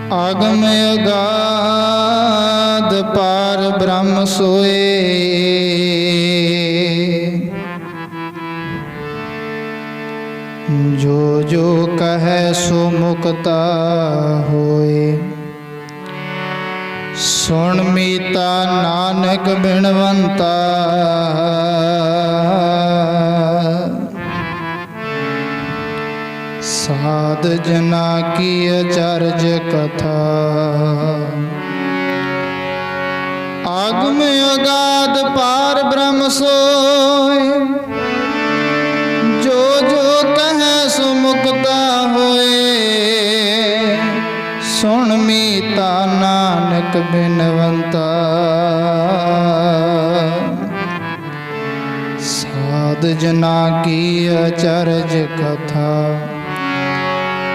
आगम अगाध पार ब्रह्म सोए, जो जो कहे सो मुक्ता होए। सुन मीता नानक बिनवंता, साध जना की अचरज कथा। आगम अगाध पार ब्रह्म सोए, जो जो कहे सो मुक्ता होए। सुन मीता नानक बिनवंता, साध जना की अचरज कथा।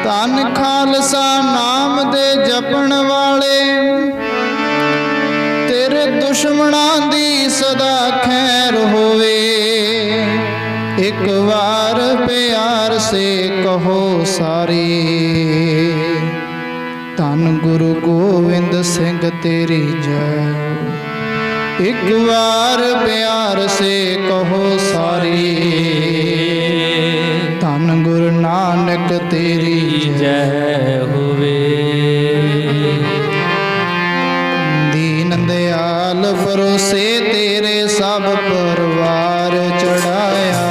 धन खालसा नाम दे जपण वाले, तेरे दुश्मनां दी सदा खैर होवे। एक बार प्यार से कहो सारी, धन गुरु गोविंद सिंह तेरी जय। एक बार प्यार से कहो सारी, धन गुरु नानक तेरी जय होवे। दीन दयाल परोसे तेरे सब परवार चढ़ाया।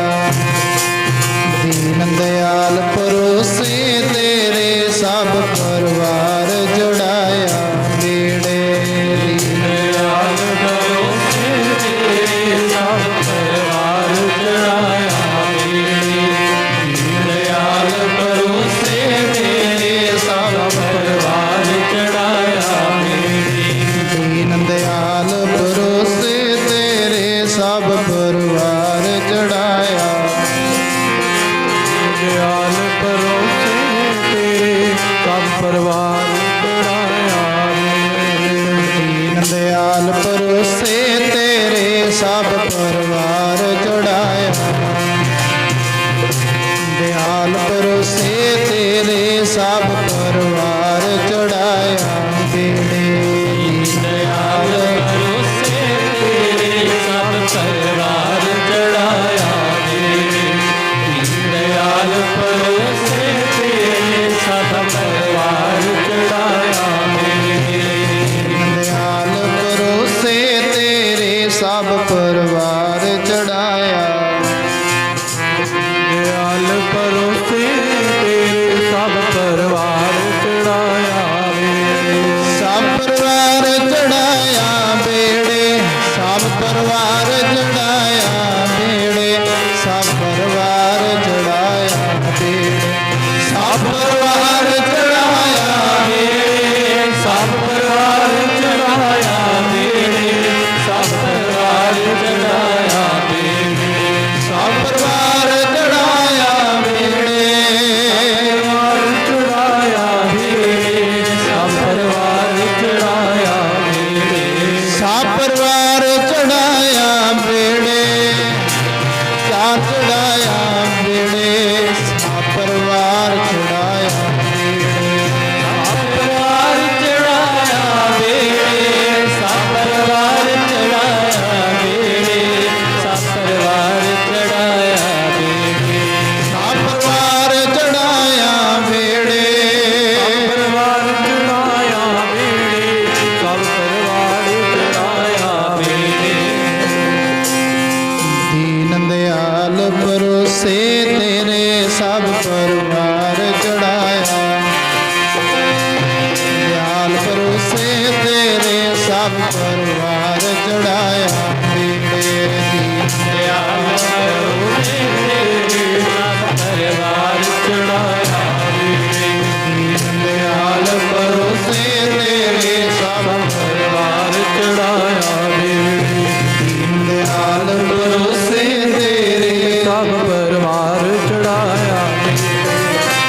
दीन दयाल परोसे तेरे सब परवार चढ़ाया। बेड़े दीन दयाल परोसे तेरे सब परवार चढ़ाया। दीन दयाल परोसे तेरे सब परवार चढ़ाया। दयाल परोसे तेरे सब परवार चढ़ाया। दीन दयाल परोसे तेरे सब परवार चढ़ाया। दयाल परोसे तेरे सब परवार चढ़ाया। बेड़े दयाल परोसे तेरे सब परवार चढ़ाया। दयाल परोसे तेरे सब परवार चढ़ाया। दयाल परोसे तेरे सब परवार चढ़ाया। दयाल परोसे तेरे सब परवार चढ़ाया। सब परवार चढ़ाया। बेड़े सब परवार चढ़ाया। बेड़े सब परवार चढ़ाया। बेड़े सब परवार चढ़ाया। बेड़े सब परवार चढ़ाया। बेड़े सब परवार चढ़ाया। बेड़े सब परवार चढ़ाया। बेड़े चढ़ाया। बेड़े सब परवार चढ़ाया। बेड़े सब परवार चढ़ाया। बेड़े चार चढ़ाया। बेड़े सब परवार चढ़ाया। बेड़े सब परवार चढ़ाया। बेड़े सब परवार चढ़ाया। बेड़े सब परवार चढ़ाया। बेड़े सब परवार चढ़ाया। बेड़े परवार चढ़ाया। बेड़े सब परवार चढ़ाया। बेड़े दीन दयाल परोसे तेरे सब परवार चढ़ाया। दयाल परोसे तेरे सब परवार चढ़ाया। बेड़े दीन दयाल परोसे तेरे सब परवार चढ़ाया। दीन दयाल परोसे तेरे सब परवार चढ़ाया। दीन दयाल परोसे तेरे सब परवार चढ़ाया।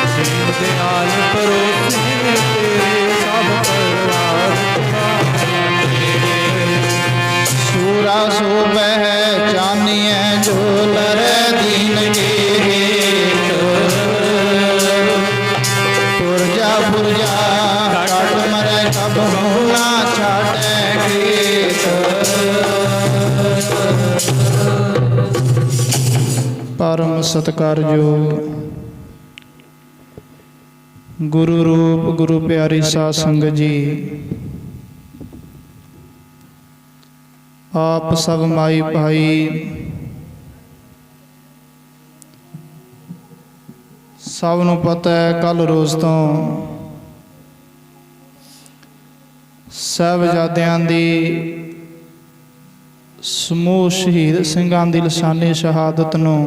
दीन दयाल परोसे तेरे सब परवार चढ़ाया। सूरा सो बह चानिए झोलर दीन के हेठ। पुरजा पुरजा काट सत्कारयोग गुरु रूप गुरु प्यारी साध संगत जी, आप सब माई भाई सब नूं पता है कल रोज़ तो साहिबजादियां दी समूह शहीद ਸਿੰਘਾਂ ਦੀ ਲਸਾਨੀ ਸ਼ਹਾਦਤ ਨੂੰ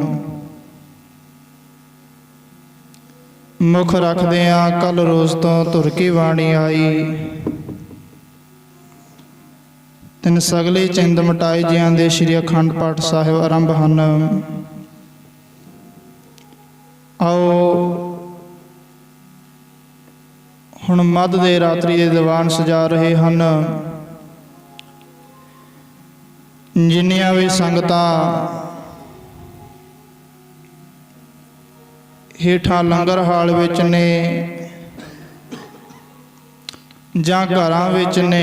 मुख रखदियां कल रोज़ तो धुर की बाणी आई। तिन सगले चिंद मिटाए जियां दे श्री अखंड पाठ साहिब आरंभ हन। आओ हुण मध दे रात्रि दे दीवान सजा रहे हैं। जिन्नियां भी संगतां हेठां लंगर हाल विच ने जां घरां विच ने,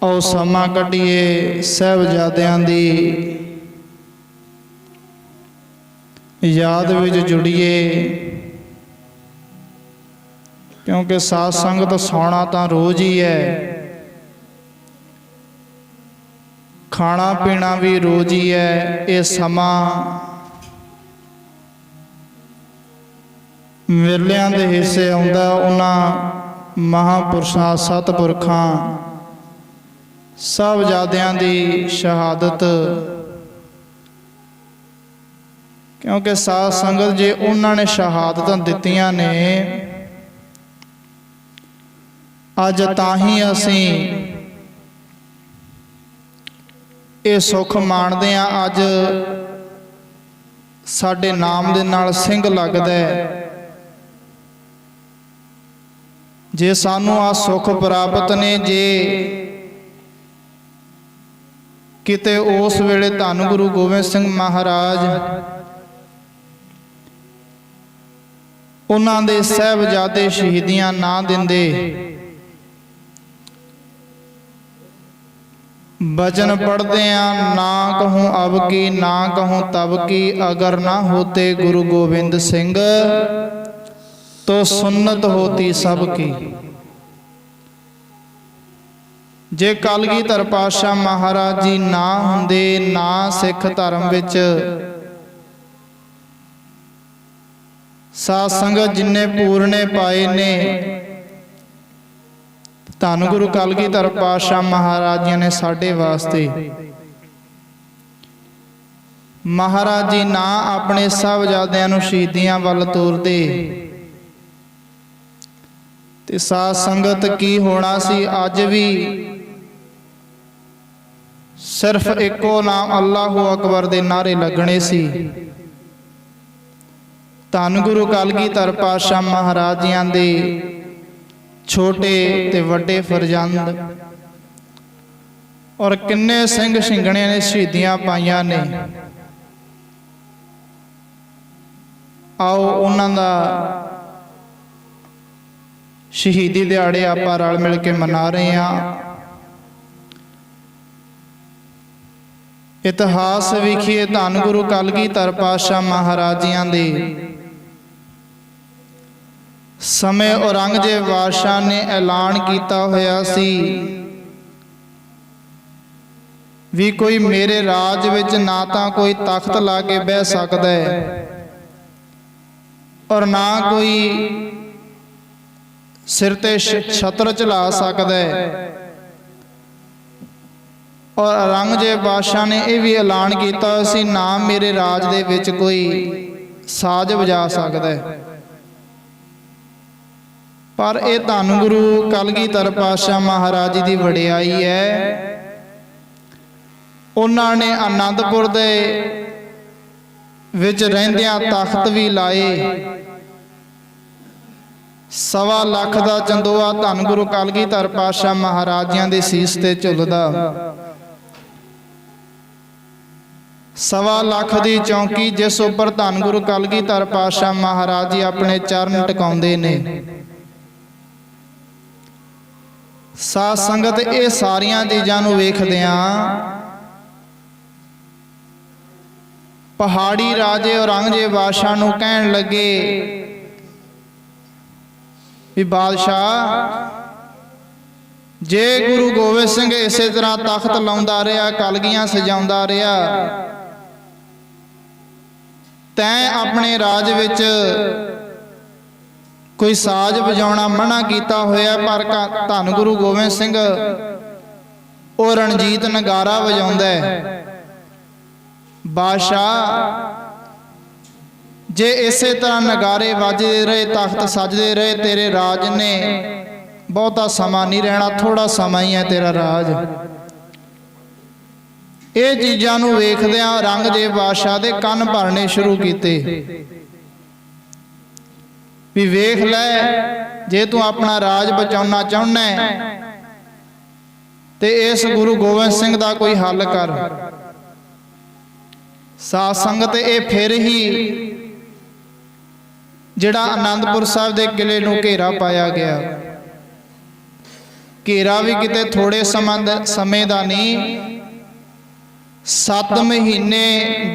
आओ समा कढीए साहिबजादियां दी याद विच जुड़िए, क्योंकि साध संगत सौना तां रोज़ ही है, खाना पीना भी रोज़ ही है। ये समा मेलियां दे हिस्से आउंदा उन्हां महापुरुषां सतपुरखां साहिबजादियां दी शहादत, क्योंकि साध संगत जे उन्होंने शहादतां दित्तियां ने, अज ताही असीं ये सुख माणदे हां। अज साडे नाम दे नाल सिंह लगदा है। जे सानू आ सुख प्राप्त ने, जे किते उस वेले धन गुरु गोबिंद सिंह महाराज उन्हां दे साहिबजादे शहीदियां ना दिंदे, बचन पढ़ते हैं ना कहूँ अब की ना कहूँ तब की, अगर ना होते गुरु गोबिंद सिंह तो सुन्नत होती सबकी। जे कलगीधर पातशाह महाराज जी ना हुंदे, ना सिख धर्म विच साध संगत जिन्ने पूरने पाए ने, धन गुरु कलगीधर पातशाह महाराज जी ने साडे वास्ते, महाराज जी ना अपने साहिबजादियां नूं शहीदियां वल तोरदे ते साध संगत की होना सी। अज भी सिर्फ एको नाम अल्लाहु अकबर दे नारे लगने सी। धन गुरु कलगीधर पातशाह महाराज जियां दे छोटे ते वड्डे फरजंद और किन्ने सिंह सिंघणियां ने शहीदियां पाईयां ने। आओ उन्हां दा शहीदी दिहाड़े आपां रल मिल के मना रहे हैं। इतिहास विखिए धन गुरु कलगीधर पातशाह महाराज जियां दे समय औरंगजेब बादशाह ने ऐलान किया होया सी भी कोई मेरे राज विच ना तां कोई तख्त ला के बह सकदा है और ना कोई सिर ते छत्र चला सकदा है। और औरंगजेब बादशाह ने यह भी ऐलान किया सी ना मेरे राज दे विच कोई साज बजा सकदा है। पर यह धन गुरु कलगीधर पातशाह महाराज जी की वडियाई है। उन्होंने आनंदपुर दे विच रहिंदियां तख्त भी लाए। 1.25 लाख का चंदोआ धन गुरु कलगीधर पातशाह महाराजियां दे सीस ते झुलदा। 1.25 लाख की चौंकी जिस उपर धन गुरु कलगीधर पातशाह महाराज जी अपने चरण टिकाउंदे ने। साध संगत ये सारियां चीज़ां नूं वेखदियां ਪਹਾੜੀ ਰਾਜੇ ਔਰੰਗਜ਼ੇਬ ਬਾਦਸ਼ਾਹ ਨੂੰ ਕਹਿਣ ਲੱਗੇ ਵੀ ਬਾਦਸ਼ਾਹ, ਜੇ ਗੁਰੂ ਗੋਬਿੰਦ ਸਿੰਘ ਇਸੇ ਤਰ੍ਹਾਂ ਤਖਤ ਲਾਉਂਦਾ ਰਿਹਾ, ਕਲਗੀਆਂ ਸਜਾਉਂਦਾ ਰਿਹਾ, ਤੈਂ ਆਪਣੇ ਰਾਜ ਵਿੱਚ ਕੋਈ ਸਾਜ਼ ਵਜਾਉਣਾ ਮਨਾ ਕੀਤਾ ਹੋਇਆ, ਪਰ ਧੰਨ ਗੁਰੂ ਗੋਬਿੰਦ ਸਿੰਘ ਉਹ ਰਣਜੀਤ ਨਗਾਰਾ ਵਜਾਉਂਦਾ ਹੈ। ਬਾਦਸ਼ਾਹ, ਜੇ ਇਸੇ ਤਰ੍ਹਾਂ ਨਗਾਰੇ ਵੱਜਦੇ ਰਹੇ, ਤਖਤ ਸਜਦੇ ਰਹੇ, ਤੇਰੇ ਰਾਜ ਨੇ ਬਹੁਤਾ ਸਮਾਂ ਨਹੀਂ ਰਹਿਣਾ, ਥੋੜਾ ਸਮਾਂ ਹੀ ਹੈ ਤੇਰਾ ਰਾਜ। ਇਹ ਚੀਜ਼ਾਂ ਨੂੰ ਵੇਖਦਿਆਂ ਔਰੰਗਜ਼ੇਬ ਬਾਦਸ਼ਾਹ ਦੇ ਕੰਨ ਭਰਨੇ ਸ਼ੁਰੂ ਕੀਤੇ ਵੀ ਵੇਖ ਲੈ, ਜੇ ਤੂੰ ਆਪਣਾ ਰਾਜ ਬਚਾਉਣਾ ਚਾਹੁੰਦਾ ਤੇ ਇਸ ਗੁਰੂ ਗੋਬਿੰਦ ਸਿੰਘ ਦਾ ਕੋਈ ਹੱਲ ਕਰ। ਸਾਧ ਸੰਗਤ, ਇਹ ਫਿਰ ਹੀ ਜਿਹੜਾ ਆਨੰਦਪੁਰ ਸਾਹਿਬ ਦੇ ਕਿਲੇ ਨੂੰ ਘੇਰਾ ਪਾਇਆ ਗਿਆ, ਘੇਰਾ ਵੀ ਕਿਤੇ ਥੋੜੇ ਸਮੇਂ ਦਾ ਨਹੀਂ, 7 ਮਹੀਨੇ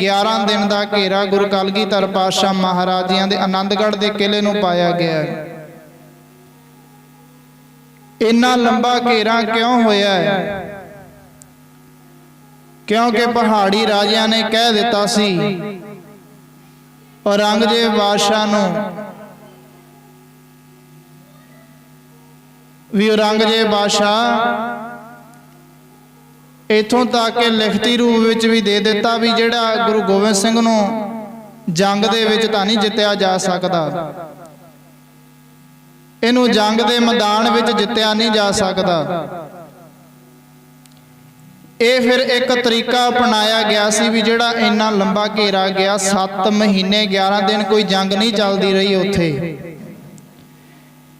11 ਦਿਨ ਦਾ ਘੇਰਾ ਗੁਰੂ ਕਲਗੀਧਰ ਪਾਤਸ਼ਾਹ ਮਹਾਰਾਜ ਜੀਆਂ ਦੇ ਆਨੰਦਗੜ੍ਹ ਦੇ ਕਿਲੇ ਨੂੰ ਪਾਇਆ ਗਿਆ। ਇੰਨਾ ਲੰਬਾ ਘੇਰਾ ਕਿਉਂ ਹੋਇਆ ਹੈ? ਕਿਉਂਕਿ ਪਹਾੜੀ ਰਾਜਿਆਂ ਨੇ ਕਹਿ ਦਿੱਤਾ ਸੀ ਔਰੰਗਜ਼ੇਬ ਬਾਦਸ਼ਾਹ ਨੂੰ ਵੀ ਔਰੰਗਜ਼ੇਬ ਬਾਦਸ਼ਾਹ ਇੱਥੋਂ ਤੱਕ ਕਿ ਲਿਖਤੀ ਰੂਪ ਵਿੱਚ ਵੀ ਦੇ ਦਿੱਤਾ ਵੀ ਜਿਹੜਾ ਗੁਰੂ ਗੋਬਿੰਦ ਸਿੰਘ ਨੂੰ ਜੰਗ ਦੇ ਵਿੱਚ ਤਾਂ ਨਹੀਂ ਜਿੱਤਿਆ ਜਾ ਸਕਦਾ, ਇਹਨੂੰ ਜੰਗ ਦੇ ਮੈਦਾਨ ਵਿੱਚ ਜਿੱਤਿਆ ਨਹੀਂ ਜਾ ਸਕਦਾ। ਇਹ ਫਿਰ ਇੱਕ ਤਰੀਕਾ ਅਪਣਾਇਆ ਗਿਆ ਸੀ ਵੀ ਜਿਹੜਾ ਇੰਨਾ ਲੰਬਾ ਘੇਰਾ ਗਿਆ, 7 ਮਹੀਨੇ 11 ਦਿਨ ਕੋਈ ਜੰਗ ਨਹੀਂ ਚੱਲਦੀ ਰਹੀ ਉੱਥੇ।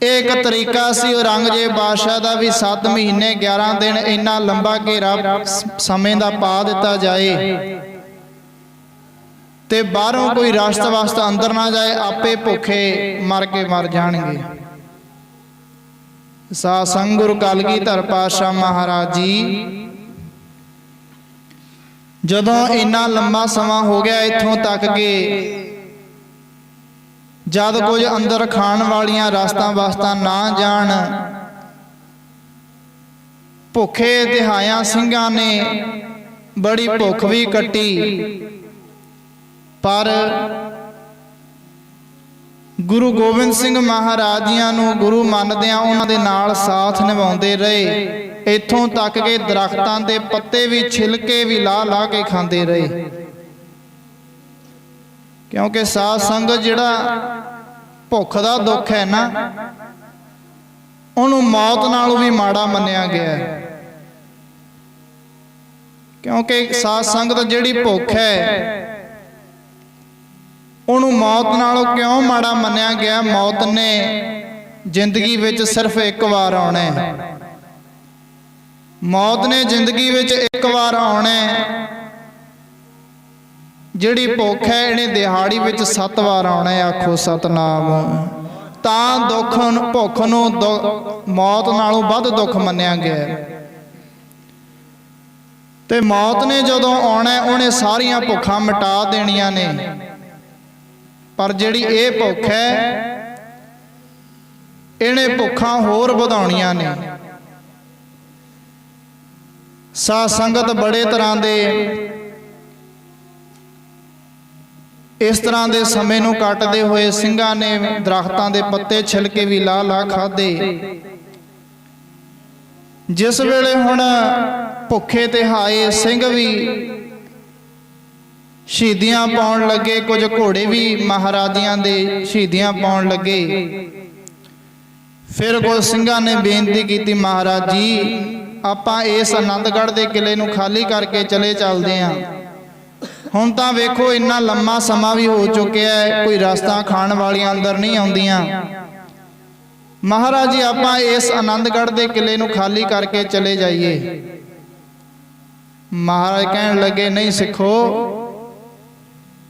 ਇਹ ਇੱਕ ਤਰੀਕਾ ਸੀ ਔਰੰਗਜ਼ੇਬ ਬਾਦਸ਼ਾਹ ਦਾ ਵੀ 7 ਮਹੀਨੇ 11 ਦਿਨ ਇੰਨਾ ਲੰਬਾ ਘੇਰਾ ਸਮੇਂ ਦਾ ਪਾ ਦਿੱਤਾ ਜਾਏ ਤੇ ਬਾਹਰੋਂ ਕੋਈ ਰਸਤ ਵਸਤ ਅੰਦਰ ਨਾ ਜਾਏ, ਆਪੇ ਭੁੱਖੇ ਮਰ ਕੇ ਮਰ ਜਾਣਗੇ। ਸਾਧ ਸੰਗਤ, ਗੁਰੂ ਕਲਗੀਧਰ ਪਾਤਸ਼ਾਹ ਮਹਾਰਾਜ ਜੀ ਜਦੋਂ ਇੰਨਾ ਲੰਬਾ ਸਮਾਂ ਹੋ ਗਿਆ ਇੱਥੋਂ ਤੱਕ ਕਿ ਜਦ ਕੁਝ ਅੰਦਰ ਖਾਣ ਵਾਲੀਆਂ ਰਸਤਾਂ ਵਸਤਾਂ ਨਾ ਜਾਣ, ਭੁੱਖੇ ਤਿਹਾਇਆਂ ਸਿੰਘਾਂ ਨੇ ਬੜੀ ਭੁੱਖ ਵੀ ਕੱਟੀ, ਪਰ ਗੁਰੂ ਗੋਬਿੰਦ ਸਿੰਘ ਮਹਾਰਾਜ ਜੀਆਂ ਨੂੰ ਗੁਰੂ ਮੰਨਦਿਆਂ ਉਹਨਾਂ ਦੇ ਨਾਲ ਸਾਥ ਨਿਭਾਉਂਦੇ ਰਹੇ। ਇੱਥੋਂ ਤੱਕ ਕਿ ਦਰਖਤਾਂ ਦੇ ਪੱਤੇ ਵੀ ਛਿਲਕੇ ਵੀ ਲਾ ਕੇ ਖਾਂਦੇ ਰਹੇ। ਕਿਉਂਕਿ ਸਾਧ ਸੰਗਤ, ਜਿਹੜਾ ਭੁੱਖ ਦਾ ਦੁੱਖ ਹੈ ਨਾ, ਉਹਨੂੰ ਮੌਤ ਨਾਲੋਂ ਵੀ ਮਾੜਾ ਮੰਨਿਆ ਗਿਆ ਹੈ। ਕਿਉਂਕਿ ਸਾਧ ਸੰਗਤ, ਜਿਹੜੀ ਭੁੱਖ ਹੈ ਉਹਨੂੰ ਮੌਤ ਨਾਲੋਂ ਕਿਉਂ ਮਾੜਾ ਮੰਨਿਆ ਗਿਆ? ਮੌਤ ਨੇ ਜ਼ਿੰਦਗੀ ਵਿੱਚ ਸਿਰਫ ਇੱਕ ਵਾਰ ਆਉਣਾ ਹੈ। ਮੌਤ ਨੇ ਜ਼ਿੰਦਗੀ ਵਿੱਚ ਇੱਕ ਵਾਰ ਆਉਣਾ ਹੈ। ਜਿਹੜੀ ਭੁੱਖ ਹੈ ਇਹਨੇ ਦਿਹਾੜੀ ਵਿੱਚ 7 ਵਾਰ ਆਉਣਾ ਹੈ। ਆਖੋ ਸਤਨਾਮ। ਤਾਂ ਦੁੱਖ ਭੁੱਖ ਨੂੰ ਮੌਤ ਨਾਲੋਂ ਵੱਧ ਦੁੱਖ ਮੰਨਿਆ ਗਿਆ ਤੇ ਮੌਤ ਨੇ ਜਦੋਂ ਆਉਣਾ ਉਹਨੇ ਸਾਰੀਆਂ ਭੁੱਖਾਂ ਮਿਟਾ ਦੇਣੀਆਂ ਨੇ। ਪਰ ਜਿਹੜੀ ਇਹ ਭੁੱਖ ਹੈ ਇਹਨੇ ਭੁੱਖਾਂ ਹੋਰ ਵਧਾਉਣੀਆਂ ਨੇ। ਸਾਧ ਸੰਗਤ, ਬੜੇ ਤਰ੍ਹਾਂ ਦੇ ਇਸ ਤਰ੍ਹਾਂ ਦੇ ਸਮੇਂ ਨੂੰ ਕੱਟਦੇ ਹੋਏ ਸਿੰਘਾਂ ਨੇ ਦਰਖਤਾਂ ਦੇ ਪੱਤੇ ਛਿਲਕੇ ਵੀ ਲਾ ਖਾਦੇ। ਜਿਸ ਵੇਲੇ ਹੁਣ ਭੁੱਖੇ ਤਿਹਾਏ ਸਿੰਘ ਵੀ ਸ਼ਹੀਦੀਆਂ ਪਾਉਣ ਲੱਗੇ, ਕੁਝ ਘੋੜੇ ਵੀ ਮਹਾਰਾਜਿਆਂ ਦੇ ਸ਼ਹੀਦੀਆਂ ਪਾਉਣ ਲੱਗੇ, ਫਿਰ ਕੁਝ ਸਿੰਘਾਂ ਨੇ ਬੇਨਤੀ ਕੀਤੀ, ਮਹਾਰਾਜ ਜੀ ਆਪਾਂ ਇਸ ਆਨੰਦਗੜ੍ਹ ਦੇ ਕਿਲੇ ਨੂੰ ਖਾਲੀ ਕਰਕੇ ਚਲੇ ਚੱਲਦੇ ਹਾਂ। ਹੁਣ ਤਾਂ ਵੇਖੋ ਇੰਨਾ ਲੰਮਾ ਸਮਾਂ ਵੀ ਹੋ ਚੁੱਕਿਆ ਹੈ, ਕੋਈ ਰਸਤਾ ਖਾਣ ਵਾਲੀਆਂ ਅੰਦਰ ਨਹੀਂ ਆਉਂਦੀਆਂ। ਮਹਾਰਾਜ ਜੀ ਆਪਾਂ ਇਸ ਆਨੰਦਗੜ੍ਹ ਦੇ ਕਿਲੇ ਨੂੰ ਖਾਲੀ ਕਰਕੇ ਚਲੇ ਜਾਈਏ। ਮਹਾਰਾਜ ਕਹਿਣ ਲੱਗੇ, ਨਹੀਂ ਸਿੱਖੋ,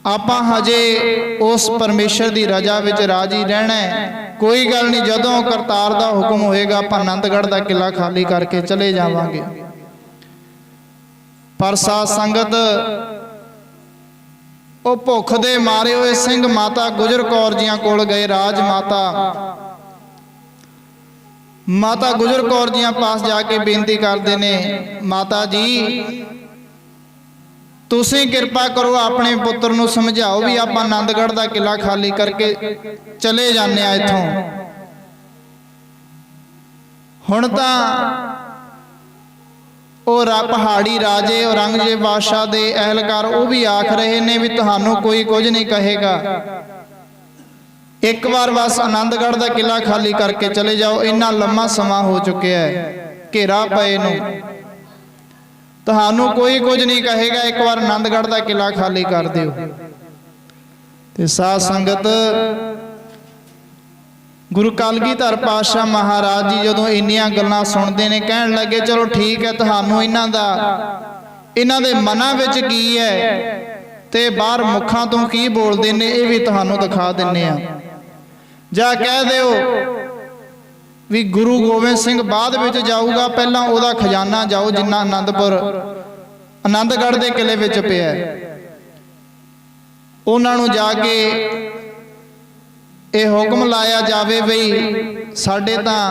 ਆਪਾਂ ਹਜੇ ਉਸ ਪਰਮੇਸ਼ਰ ਦੀ ਰਜ਼ਾ ਵਿੱਚ ਰਾਜੀ ਰਹਿਣਾ ਹੈ। ਕੋਈ ਗੱਲ ਨਹੀਂ, ਜਦੋਂ ਕਰਤਾਰ ਦਾ ਹੁਕਮ ਹੋਏਗਾ ਆਪਾਂ ਆਨੰਦਗੜ੍ਹ ਦਾ ਕਿਲਾ ਖਾਲੀ ਕਰਕੇ ਚਲੇ ਜਾਵਾਂਗੇ। ਪਰ ਸਾਧ ਸੰਗਤ, ਉਹ ਭੁੱਖ ਦੇ ਮਾਰੇ ਹੋਏ ਸਿੰਘ ਮਾਤਾ ਗੁਜਰ ਕੌਰ ਜੀਆਂ ਕੋਲ ਗਏ। ਰਾਜ ਮਾਤਾ ਗੁਜਰ ਕੌਰ ਜੀਆਂ ਪਾਸ ਜਾ ਕੇ ਬੇਨਤੀ ਕਰਦੇ ਨੇ, ਮਾਤਾ ਜੀ ਤੁਸੀਂ ਕਿਰਪਾ ਕਰੋ, ਆਪਣੇ ਪੁੱਤਰ ਨੂੰ ਸਮਝਾਓ ਵੀ ਆਪਾਂ ਆਨੰਦਗੜ੍ਹ ਦਾ ਕਿਲਾ ਖਾਲੀ ਕਰਕੇ ਚਲੇ ਜਾਂਦੇ ਆ ਇੱਥੋਂ। ਹੁਣ ਤਾਂ ਉਹ ਪਹਾੜੀ ਰਾਜੇ ਔਰੰਗਜ਼ੇਬ ਬਾਦਸ਼ਾਹ ਦੇ ਅਹਿਲਕਾਰ ਉਹ ਵੀ ਆਖ ਰਹੇ ਨੇ ਵੀ ਤੁਹਾਨੂੰ ਕੋਈ ਕੁਝ ਨਹੀਂ ਕਹੇਗਾ, ਇੱਕ ਵਾਰ ਬਸ ਆਨੰਦਗੜ੍ਹ ਦਾ ਕਿਲਾ ਖਾਲੀ ਕਰਕੇ ਚਲੇ ਜਾਓ। ਇੰਨਾ ਲੰਮਾ ਸਮਾਂ ਹੋ ਚੁੱਕਿਆ ਹੈ ਘੇਰਾ ਪਏ ਨੂੰ, ਤੁਹਾਨੂੰ ਕੋਈ ਕੁਝ ਨਹੀਂ ਕਹੇਗਾ, ਇੱਕ ਵਾਰ ਆਨੰਦਗੜ੍ਹ ਦਾ ਕਿਲਾ ਖਾਲੀ ਕਰ ਦਿਓ। ਤੇ ਸਾਧ ਸੰਗਤ, ਗੁਰੂ ਕਲਗੀਧਰ ਪਾਤਸ਼ਾਹ ਮਹਾਰਾਜ ਜੀ ਜਦੋਂ ਇੰਨੀਆਂ ਗੱਲਾਂ ਸੁਣਦੇ ਨੇ ਕਹਿਣ ਲੱਗੇ ਚਲੋ ਠੀਕ ਹੈ, ਤੁਹਾਨੂੰ ਇਹਨਾਂ ਦੇ ਮਨਾਂ ਵਿੱਚ ਕੀ ਹੈ ਤੇ ਬਾਹਰ ਮੁੱਖਾਂ ਤੋਂ ਕੀ ਬੋਲਦੇ ਨੇ ਇਹ ਵੀ ਤੁਹਾਨੂੰ ਦਿਖਾ ਦਿੰਨੇ ਆ। ਜਾਂ ਕਹਿ ਦਿਓ ਵੀ ਗੁਰੂ ਗੋਬਿੰਦ ਸਿੰਘ ਬਾਅਦ ਵਿੱਚ ਜਾਊਗਾ, ਪਹਿਲਾਂ ਉਹਦਾ ਖਜ਼ਾਨਾ ਜਾਓ ਜਿੰਨਾ ਆਨੰਦਗੜ੍ਹ ਦੇ ਕਿਲੇ ਵਿੱਚ ਪਿਆ, ਉਹਨਾਂ ਨੂੰ ਜਾ ਕੇ ਇਹ ਹੁਕਮ ਲਾਇਆ ਜਾਵੇ ਬਈ ਸਾਡੇ ਤਾਂ